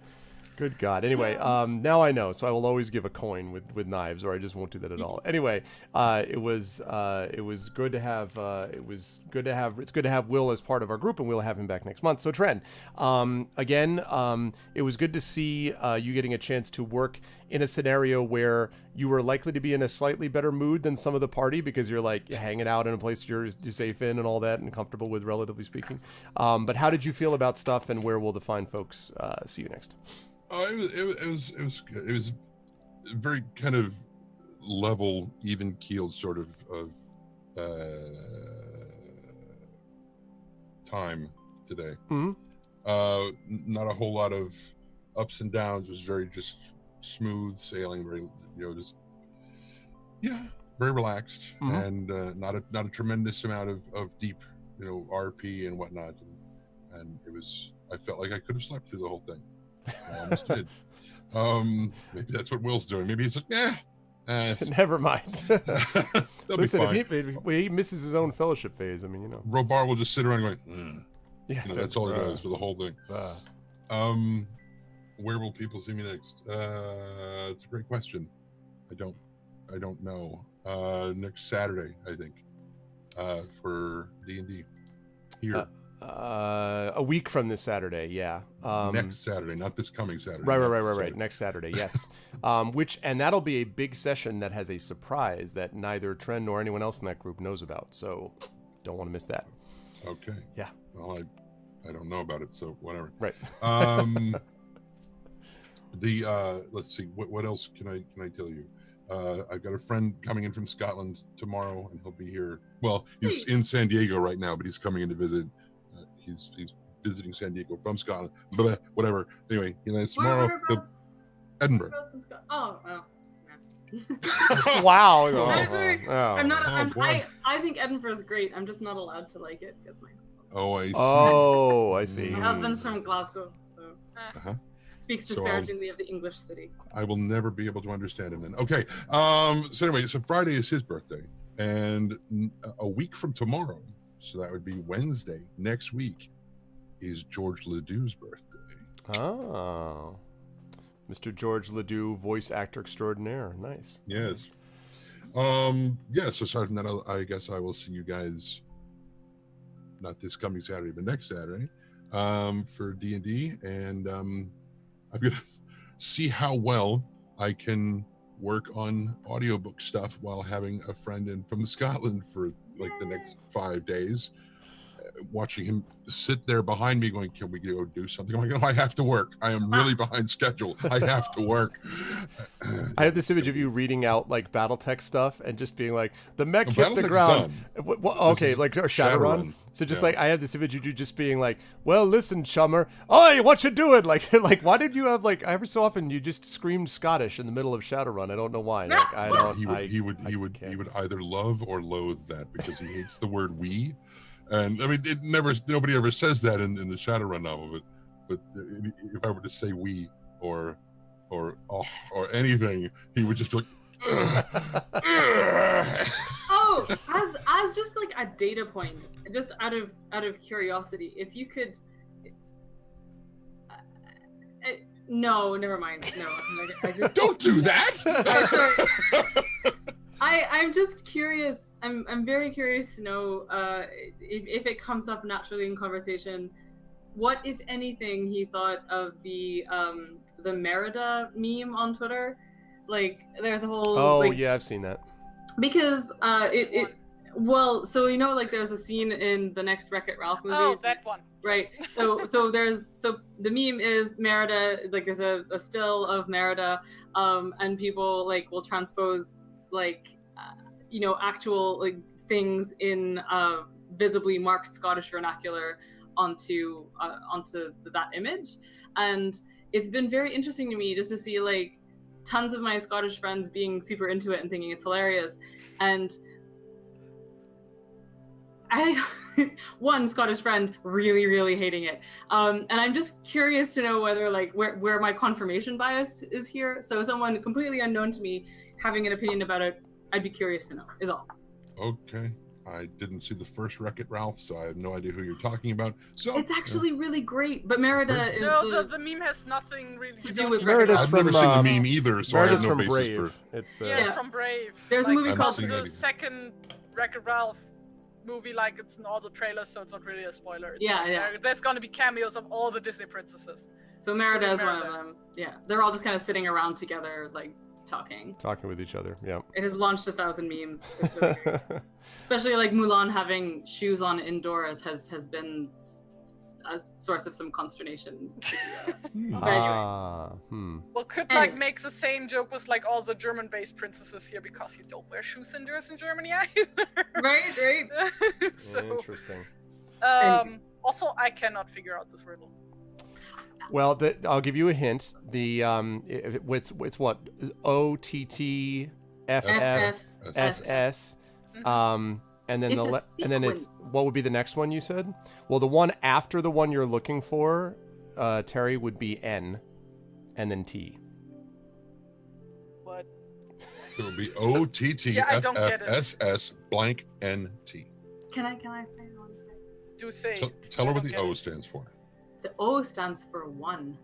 Good God. Anyway, now I know, so I will always give a coin with knives, or I just won't do that at all. Anyway, it was good to have it's good to have Will as part of our group, and we'll have him back next month. So Tren, again, it was good to see you getting a chance to work in a scenario where you were likely to be in a slightly better mood than some of the party because you're like hanging out in a place you're safe in and all that and comfortable with, relatively speaking. But how did you feel about stuff, and where will the fine folks see you next? Oh, it was good. It was very kind of level, even keeled sort of time today. Mm-hmm. Not a whole lot of ups and downs. It was very just smooth sailing, very very relaxed, Mm-hmm. and not a tremendous amount of deep RP and whatnot. And it was, I felt like I could have slept through the whole thing. I almost did. Maybe that's what Will's doing. Maybe he's like, Never mind. they'll Listen, be fine. if he misses his own fellowship phase, I mean, Robar will just sit around going, Yeah, that's all he does for the whole thing. Where will people see me next? It's a great question. I don't know. Next Saturday, I think, for D&D here. A week from this Saturday, yeah. Next Saturday, not this coming Saturday. Right. Next Saturday, yes. And that'll be a big session that has a surprise that neither Tren nor anyone else in that group knows about. So, don't want to miss that. Okay. Yeah. Well, I don't know about it, so whatever. Right. Let's see, what else can I tell you? I've got a friend coming in from Scotland tomorrow, and he'll be here. Well, he's in San Diego right now, but he's coming in to visit. He's visiting San Diego from Scotland. Blah, whatever. Anyway, tomorrow. Edinburgh. Oh, well. Wow. I'm not. Oh, boy. I think Edinburgh's great. I'm just not allowed to like it because my Oh, I see. Oh, I see. My husband's from Glasgow, so Uh-huh. speaks So, disparagingly of the English city. I will never be able to understand him then. Okay. So anyway, so Friday is his birthday, and a week from tomorrow, so that would be Wednesday next week, is George Ledoux's birthday. Oh. Mr. George Ledoux, voice actor extraordinaire. Nice. Yes. Yeah, so aside from that, I guess I will see you guys not this coming Saturday, but next Saturday, for D&D, and I'm gonna see how well I can work on audiobook stuff while having a friend in from Scotland for like the next 5 days, watching him sit there behind me going, can we go do something? I'm like, no, I have to work. I am really behind schedule. I have to work. I have this image of you reading out like BattleTech stuff and just being like, the mech hit the ground. Okay, like Shadowrun. So just like, I have this image of you just being like, well, listen, chummer. Oi, what you doing? Like, why did you have like, every so often you just screamed Scottish in the middle of Shadowrun. I don't know why. Like, I don't. He would either love or loathe that because he hates the word we. And I mean, nobody ever says that in the Shadowrun novel, but if I were to say we or anything, he would just be like, Oh, as just like a data point, just out of curiosity, if you could. No, never mind. No, I just don't do that. Sorry. I'm just curious. I'm very curious to know if it comes up naturally in conversation, what, if anything, he thought of the Merida meme on Twitter. Like, there's a whole. Oh, like, yeah, I've seen that. Because well, so you know, like there's a scene in the next Wreck-It Ralph movie. Oh, that one. Right. So the meme is Merida. Like, there's a still of Merida, and people like will transpose like. Actual like things in visibly marked Scottish vernacular onto that image, and it's been very interesting to me just to see like tons of my Scottish friends being super into it and thinking it's hilarious, and I one Scottish friend really hating it, and I'm just curious to know whether like where my confirmation bias is here. So someone completely unknown to me having an opinion about it, I'd be curious to know, is all. Okay. I didn't see the first Wreck-It Ralph, so I have no idea who you're talking about. So it's actually really great, but Merida is the meme has nothing really to do with Merida's I've from, never seen the meme either, so Merida's I have no from basis Brave. for. It's the Yeah, from Brave. There's a movie I've called seen the that. second Wreck-It Ralph movie, like it's in all the trailers, so it's not really a spoiler. It's Yeah, like, yeah. There's gonna be cameos of all the Disney princesses. So Merida is one of Merida. them. Yeah, they're all just kind of sitting around together, like talking with each other. Yeah. It has launched 1,000 memes. It's really great. Especially like Mulan having shoes on indoors has been a source of some consternation. Well, could like make the same joke with like all the German-based princesses here because you don't wear shoes indoors in Germany either. Right. So, interesting. Also, I cannot figure out this riddle. Well, I'll give you a hint. The it's what OTTFFSS. And then it's what would be the next one you said? Well, the one after the one you're looking for, Terry, would be N, and then T. What? It would be OTTFFSS blank NT. Can I say one? Do say. Tell her what the O stands for. The O stands for 1.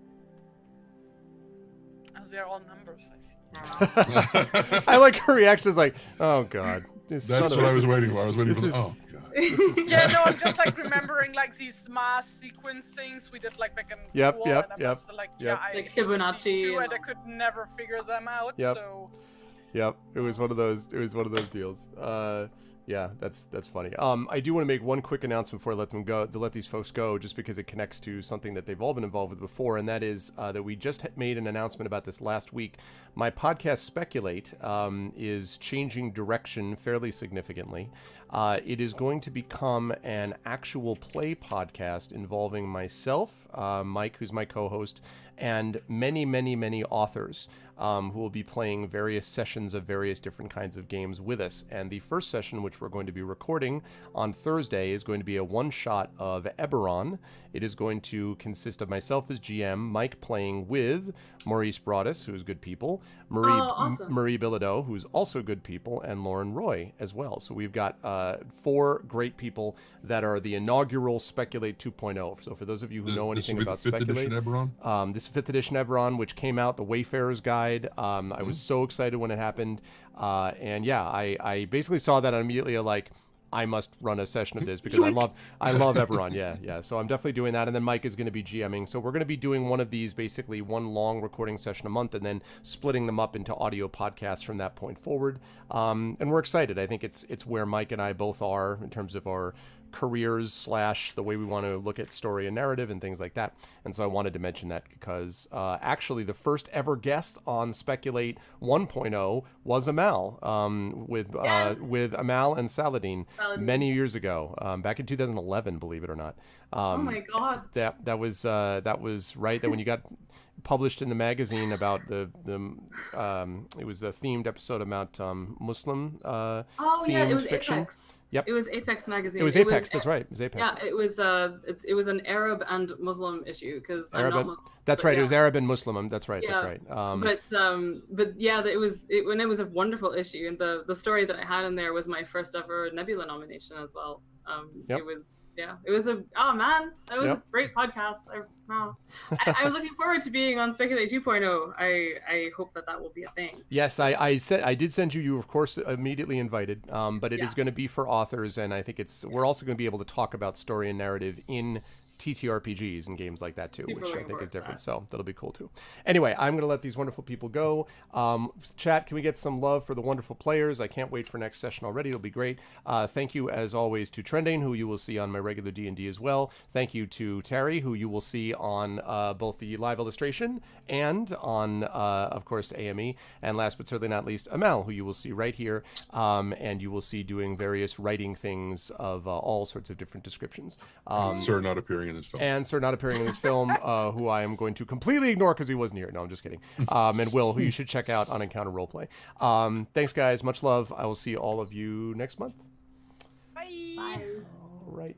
Oh, they're all numbers, I see. I like her reaction is like, oh god. That's what I was waiting for. I was waiting for oh god. Yeah, no, I'm just like remembering like these mass sequence things we did like back in school, and I'm just like, I like hated Fibonacci these two, and I could never figure them out. So. Yep, it was one of those deals. Yeah, that's funny. I do want to make one quick announcement before I let them go, to let these folks go, just because it connects to something that they've all been involved with before, and that is that we just made an announcement about this last week. My podcast, Speculate, is changing direction fairly significantly. It is going to become an actual play podcast involving myself, Mike, who's my co-host, and many, many, many authors who will be playing various sessions of various different kinds of games with us. And the first session, which we're going to be recording on Thursday, is going to be a one-shot of Eberron. It is going to consist of myself as GM, Mike playing with Maurice Broadus, who's good people, Marie Bilodeau, who's also good people, and Lauren Roy as well. So we've got 4 great people that are the inaugural Speculate 2.0. So for those of you who know anything about Speculate, this is 5th edition Eberron, which came out, the Wayfarer's Guide. I was so excited when it happened. And yeah, I basically saw that and immediately like, I must run a session of this because I love Eberron. Yeah. So I'm definitely doing that. And then Mike is going to be GMing. So we're going to be doing one of these, basically one long recording session a month, and then splitting them up into audio podcasts from that point forward. And we're excited. I think it's where Mike and I both are in terms of our careers / the way we want to look at story and narrative and things like that. And so I wanted to mention that because actually the first ever guest on Speculate 1.0 was Amal with Amal and Saladin many years ago, back in 2011, believe it or not. Oh my God. That was right. That when you got published in the magazine about it was a themed episode about Muslim themed fiction. Apex. Yep. It was Apex magazine. It was Apex. That's right. It was Apex. Yeah, it was an Arab and Muslim issue because that's right. Yeah. It was Arab and Muslim. That's right. Yeah. That's right. But yeah, it was a wonderful issue, and the story that I had in there was my first ever Nebula nomination as well. Yep. It was a great podcast. I'm looking forward to being on Speculate 2.0. I hope that will be a thing. Yes, I did send you. You of course immediately invited. But it is going to be for authors, and I think we're also going to be able to talk about story and narrative in TTRPGs and games like that too, which I think is different. So that'll be cool too. Anyway, I'm going to let these wonderful people go. Chat, can we get some love for the wonderful players? I can't wait for next session already. It'll be great. Thank you as always to Trendane, who you will see on my regular D&D as well. Thank you to Terry, who you will see on both the live illustration and on, of course, AME. And last but certainly not least, Amal, who you will see right here. And you will see doing various writing things of all sorts of different descriptions. Sir not appearing in this film. And Sir not appearing in this film, who I am going to completely ignore because he wasn't here. No, I'm just kidding. And Will, who you should check out on Encounter Roleplay. Thanks, guys. Much love. I will see all of you next month. Bye. All right.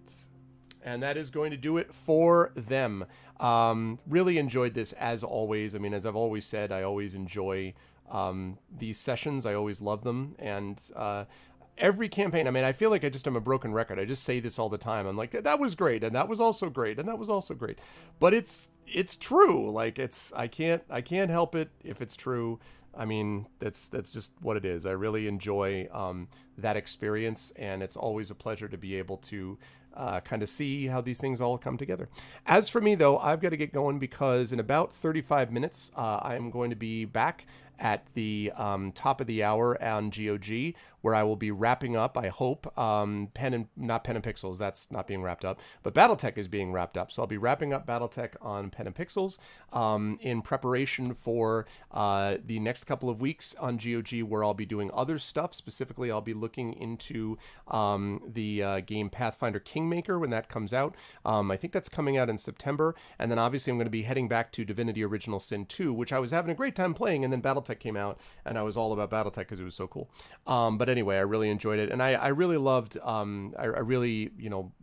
And that is going to do it for them. Really enjoyed this as always. I mean, as I've always said, I always enjoy these sessions. I always love them. And every campaign, I mean, I feel like I just am a broken record. I just say this all the time. I'm like, that was great, and that was also great, and that was also great. But it's true. Like I can't help it if it's true. I mean, that's just what it is. I really enjoy that experience, and it's always a pleasure to be able to kind of see how these things all come together. As for me, though, I've got to get going because in about 35 minutes, I am going to be back at the top of the hour on GOG, where I will be wrapping up, I hope, not Pen and Pixels, that's not being wrapped up, but Battletech is being wrapped up. So I'll be wrapping up Battletech on Pen and Pixels in preparation for the next couple of weeks on GOG, where I'll be doing other stuff. Specifically, I'll be looking into the game Pathfinder Kingmaker when that comes out. I think that's coming out in September. And then obviously I'm going to be heading back to Divinity Original Sin 2, which I was having a great time playing, and then Battletech came out, and I was all about Battletech because it was so cool. But anyway, I really enjoyed it, and I really loved, I really,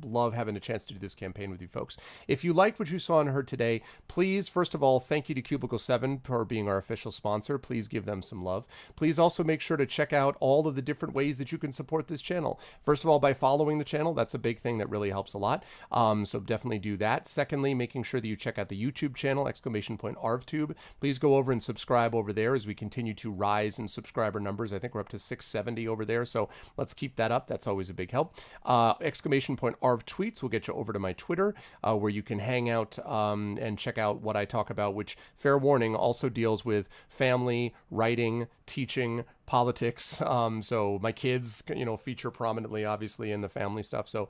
love having a chance to do this campaign with you folks. If you liked what you saw and heard today, please, first of all, thank you to Cubicle 7 for being our official sponsor. Please give them some love. Please also make sure to check out all of the different ways that you can support this channel. First of all, by following the channel. That's a big thing that really helps a lot. So definitely do that. Secondly, making sure that you check out the YouTube channel, !ArvTube. Please go over and subscribe over there as we continue to rise in subscriber numbers. I think we're up to 670 over there, so let's keep that up. That's always a big help. !Arv tweets will get you over to my Twitter, where you can hang out and check out what I talk about, which, fair warning, also deals with family, writing, teaching, politics. So my kids, feature prominently, obviously, in the family stuff. So,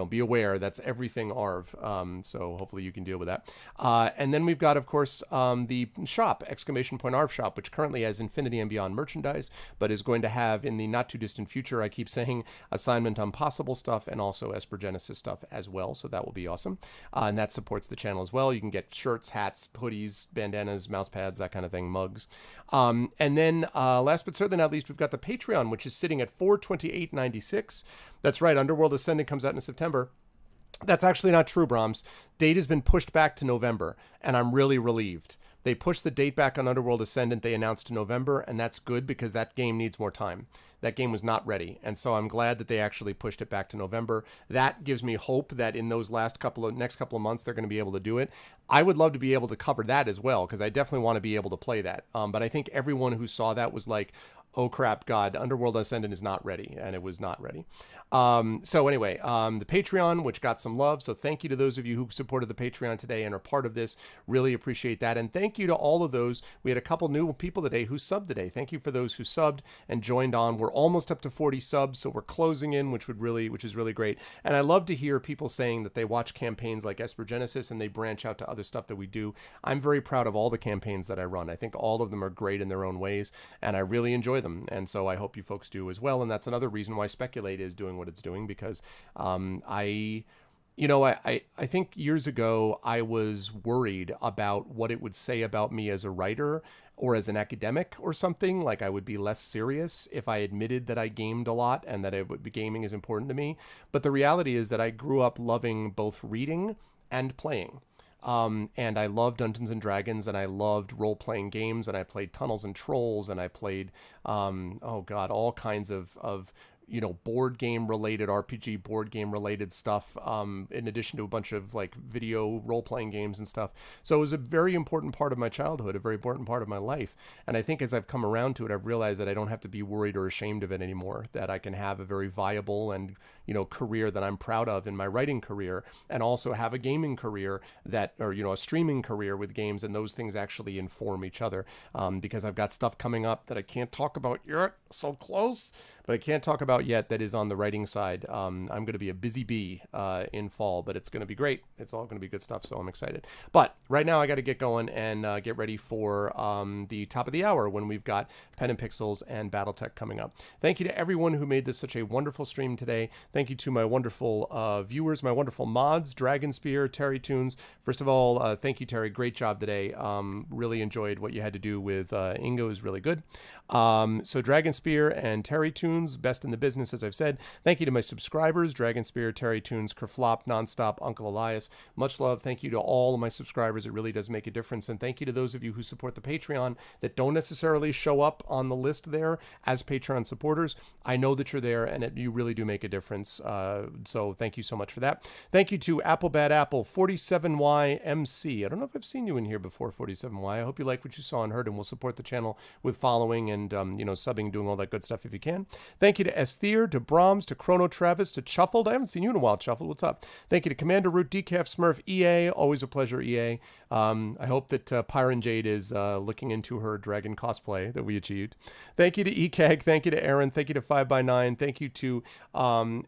be aware that's everything ARV. So hopefully you can deal with that. And then we've got, of course, the shop, !ARV shop, which currently has Infinity and Beyond merchandise, but is going to have in the not too distant future, I keep saying, Assignment Impossible stuff and also Esper Genesis stuff as well. So that will be awesome. And that supports the channel as well. You can get shirts, hats, hoodies, bandanas, mouse pads, that kind of thing, mugs. And then last but certainly not least, we've got the Patreon, which is sitting at $428.96. That's right. Underworld Ascendant comes out in September. That's actually not true, Brahms. Date has been pushed back to November, and I'm really relieved. They pushed the date back on Underworld Ascendant. They announced to November, and that's good because that game needs more time. That game was not ready, and so I'm glad that they actually pushed it back to November. That gives me hope that in those next couple of months they're going to be able to do it. I would love to be able to cover that as well because I definitely want to be able to play that. But I think everyone who saw that was like, oh crap, God, Underworld Ascendant is not ready, and it was not ready. So anyway, the Patreon, which got some love. So thank you to those of you who supported the Patreon today and are part of this. Really appreciate that. And thank you to all of those. We had a couple new people today who subbed today. Thank you for those who subbed and joined on. We're almost up to 40 subs, so we're closing in, which is really great. And I love to hear people saying that they watch campaigns like Esper Genesis and they branch out to other stuff that we do. I'm very proud of all the campaigns that I run. I think all of them are great in their own ways, and I really enjoy them. And so I hope you folks do as well. And that's another reason why Speculate is doing what it's doing, because I think years ago I was worried about what it would say about me as a writer or as an academic or something. Like I would be less serious if I admitted that I gamed a lot and that gaming is important to me. But the reality is that I grew up loving both reading and playing. And I loved Dungeons and Dragons, and I loved role-playing games, and I played Tunnels and Trolls, and I played, all kinds of board game related, RPG board game related stuff, in addition to a bunch of like video role-playing games and stuff. So it was a very important part of my childhood, a very important part of my life. And I think as I've come around to it, I've realized that I don't have to be worried or ashamed of it anymore, that I can have a very viable and, career that I'm proud of in my writing career, and also have a gaming career a streaming career with games, and those things actually inform each other. Because I've got stuff coming up that I can't talk about yet, so close, but I can't talk about yet, that is on the writing side. I'm going to be a busy bee in fall, but it's going to be great. It's all going to be good stuff, so I'm excited. But right now I got to get going and get ready for the top of the hour when we've got Pen and Pixels and Battletech coming up. Thank you to everyone who made this such a wonderful stream today. Thank you to my wonderful viewers, my wonderful mods, Dragon Spear, Terry Tunes. First of all, thank you, Terry. Great job today. Really enjoyed what you had to do with Ingo. It was really good. So Dragon Spear and Terry Tunes, best in the business, as I've said. Thank you to my subscribers, Dragon Spear, Terry Tunes, Kerflop, Nonstop, Uncle Elias. Much love. Thank you to all of my subscribers. It really does make a difference. And thank you to those of you who support the Patreon that don't necessarily show up on the list there as Patreon supporters. I know that you're there, and you really do make a difference. So thank you so much for that. Thank you to Apple Bad Apple, 47YMC. I don't know if I've seen you in here before, 47Y. I hope you like what you saw and heard, and will support the channel with following and subbing, doing all that good stuff if you can. Thank you to Esther, to Brahms, to Chrono Travis, to Chuffled. I haven't seen you in a while, Chuffled. What's up? Thank you to Commander Root, Decaf Smurf, EA. Always a pleasure, EA. I hope that Pyron Jade is looking into her dragon cosplay that we achieved. Thank you to EKEG. Thank you to Aaron. Thank you to 5x9. Thank you to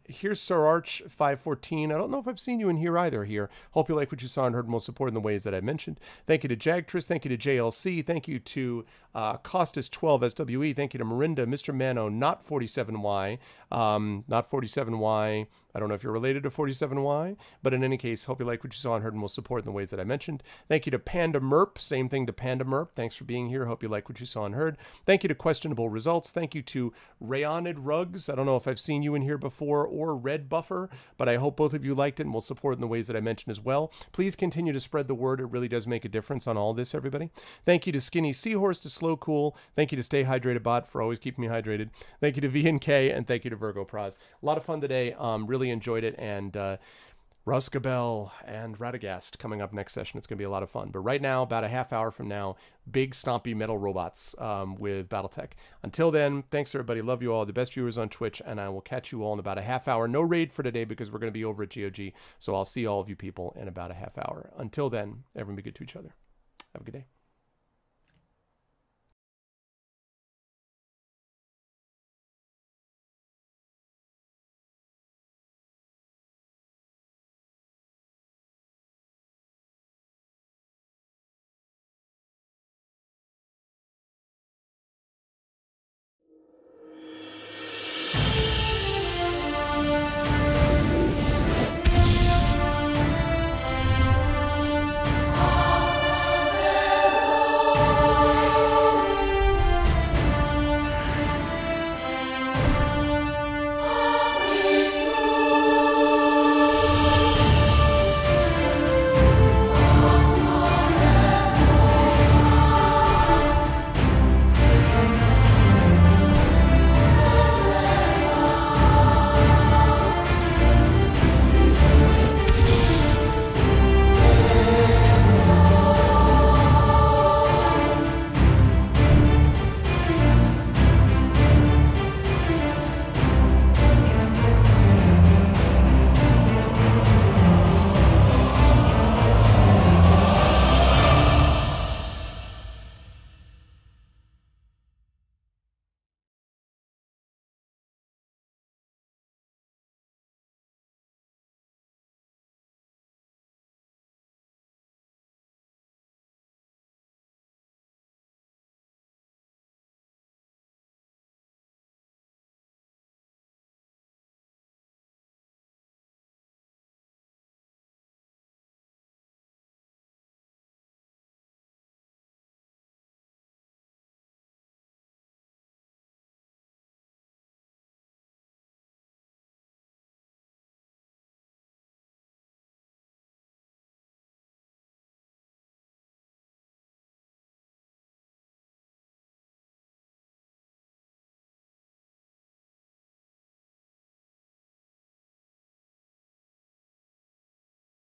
here's Sir Arch 514. I don't know if I've seen you in here either here. Hope you like what you saw and heard, and will support in the ways that I mentioned. Thank you to Jagtris. Thank you to JLC. Thank you to Costas12 SWE. Thank you to Marinda, Mr. Mano, not 47Y, not 47Y. I don't know if you're related to 47Y, but in any case, hope you like what you saw and heard, and will support in the ways that I mentioned. Thank you to Panda Merp. Same thing to Panda Merp. Thanks for being here. Hope you like what you saw and heard. Thank you to Questionable Results. Thank you to Rayonid Rugs. I don't know if I've seen you in here before, or Red Buffer, but I hope both of you liked it and will support in the ways that I mentioned as well. Please continue to spread the word. It really does make a difference on all this, everybody. Thank you to Skinny Seahorse, to Slow Cool. Thank you to Stay Hydrated Bot for always keeping me hydrated. Thank you to VNK, and thank you to Virgo Praz. A lot of fun today. Really enjoyed it. And Ruskabel and Radagast coming up next session. It's going to be a lot of fun. But right now, about a half hour from now, big stompy metal robots with Battletech. Until then, thanks everybody. Love you all. The best viewers on Twitch, and I will catch you all in about a half hour. No raid for today because we're going to be over at GOG. So I'll see all of you people in about a half hour. Until then, everyone be good to each other. Have a good day.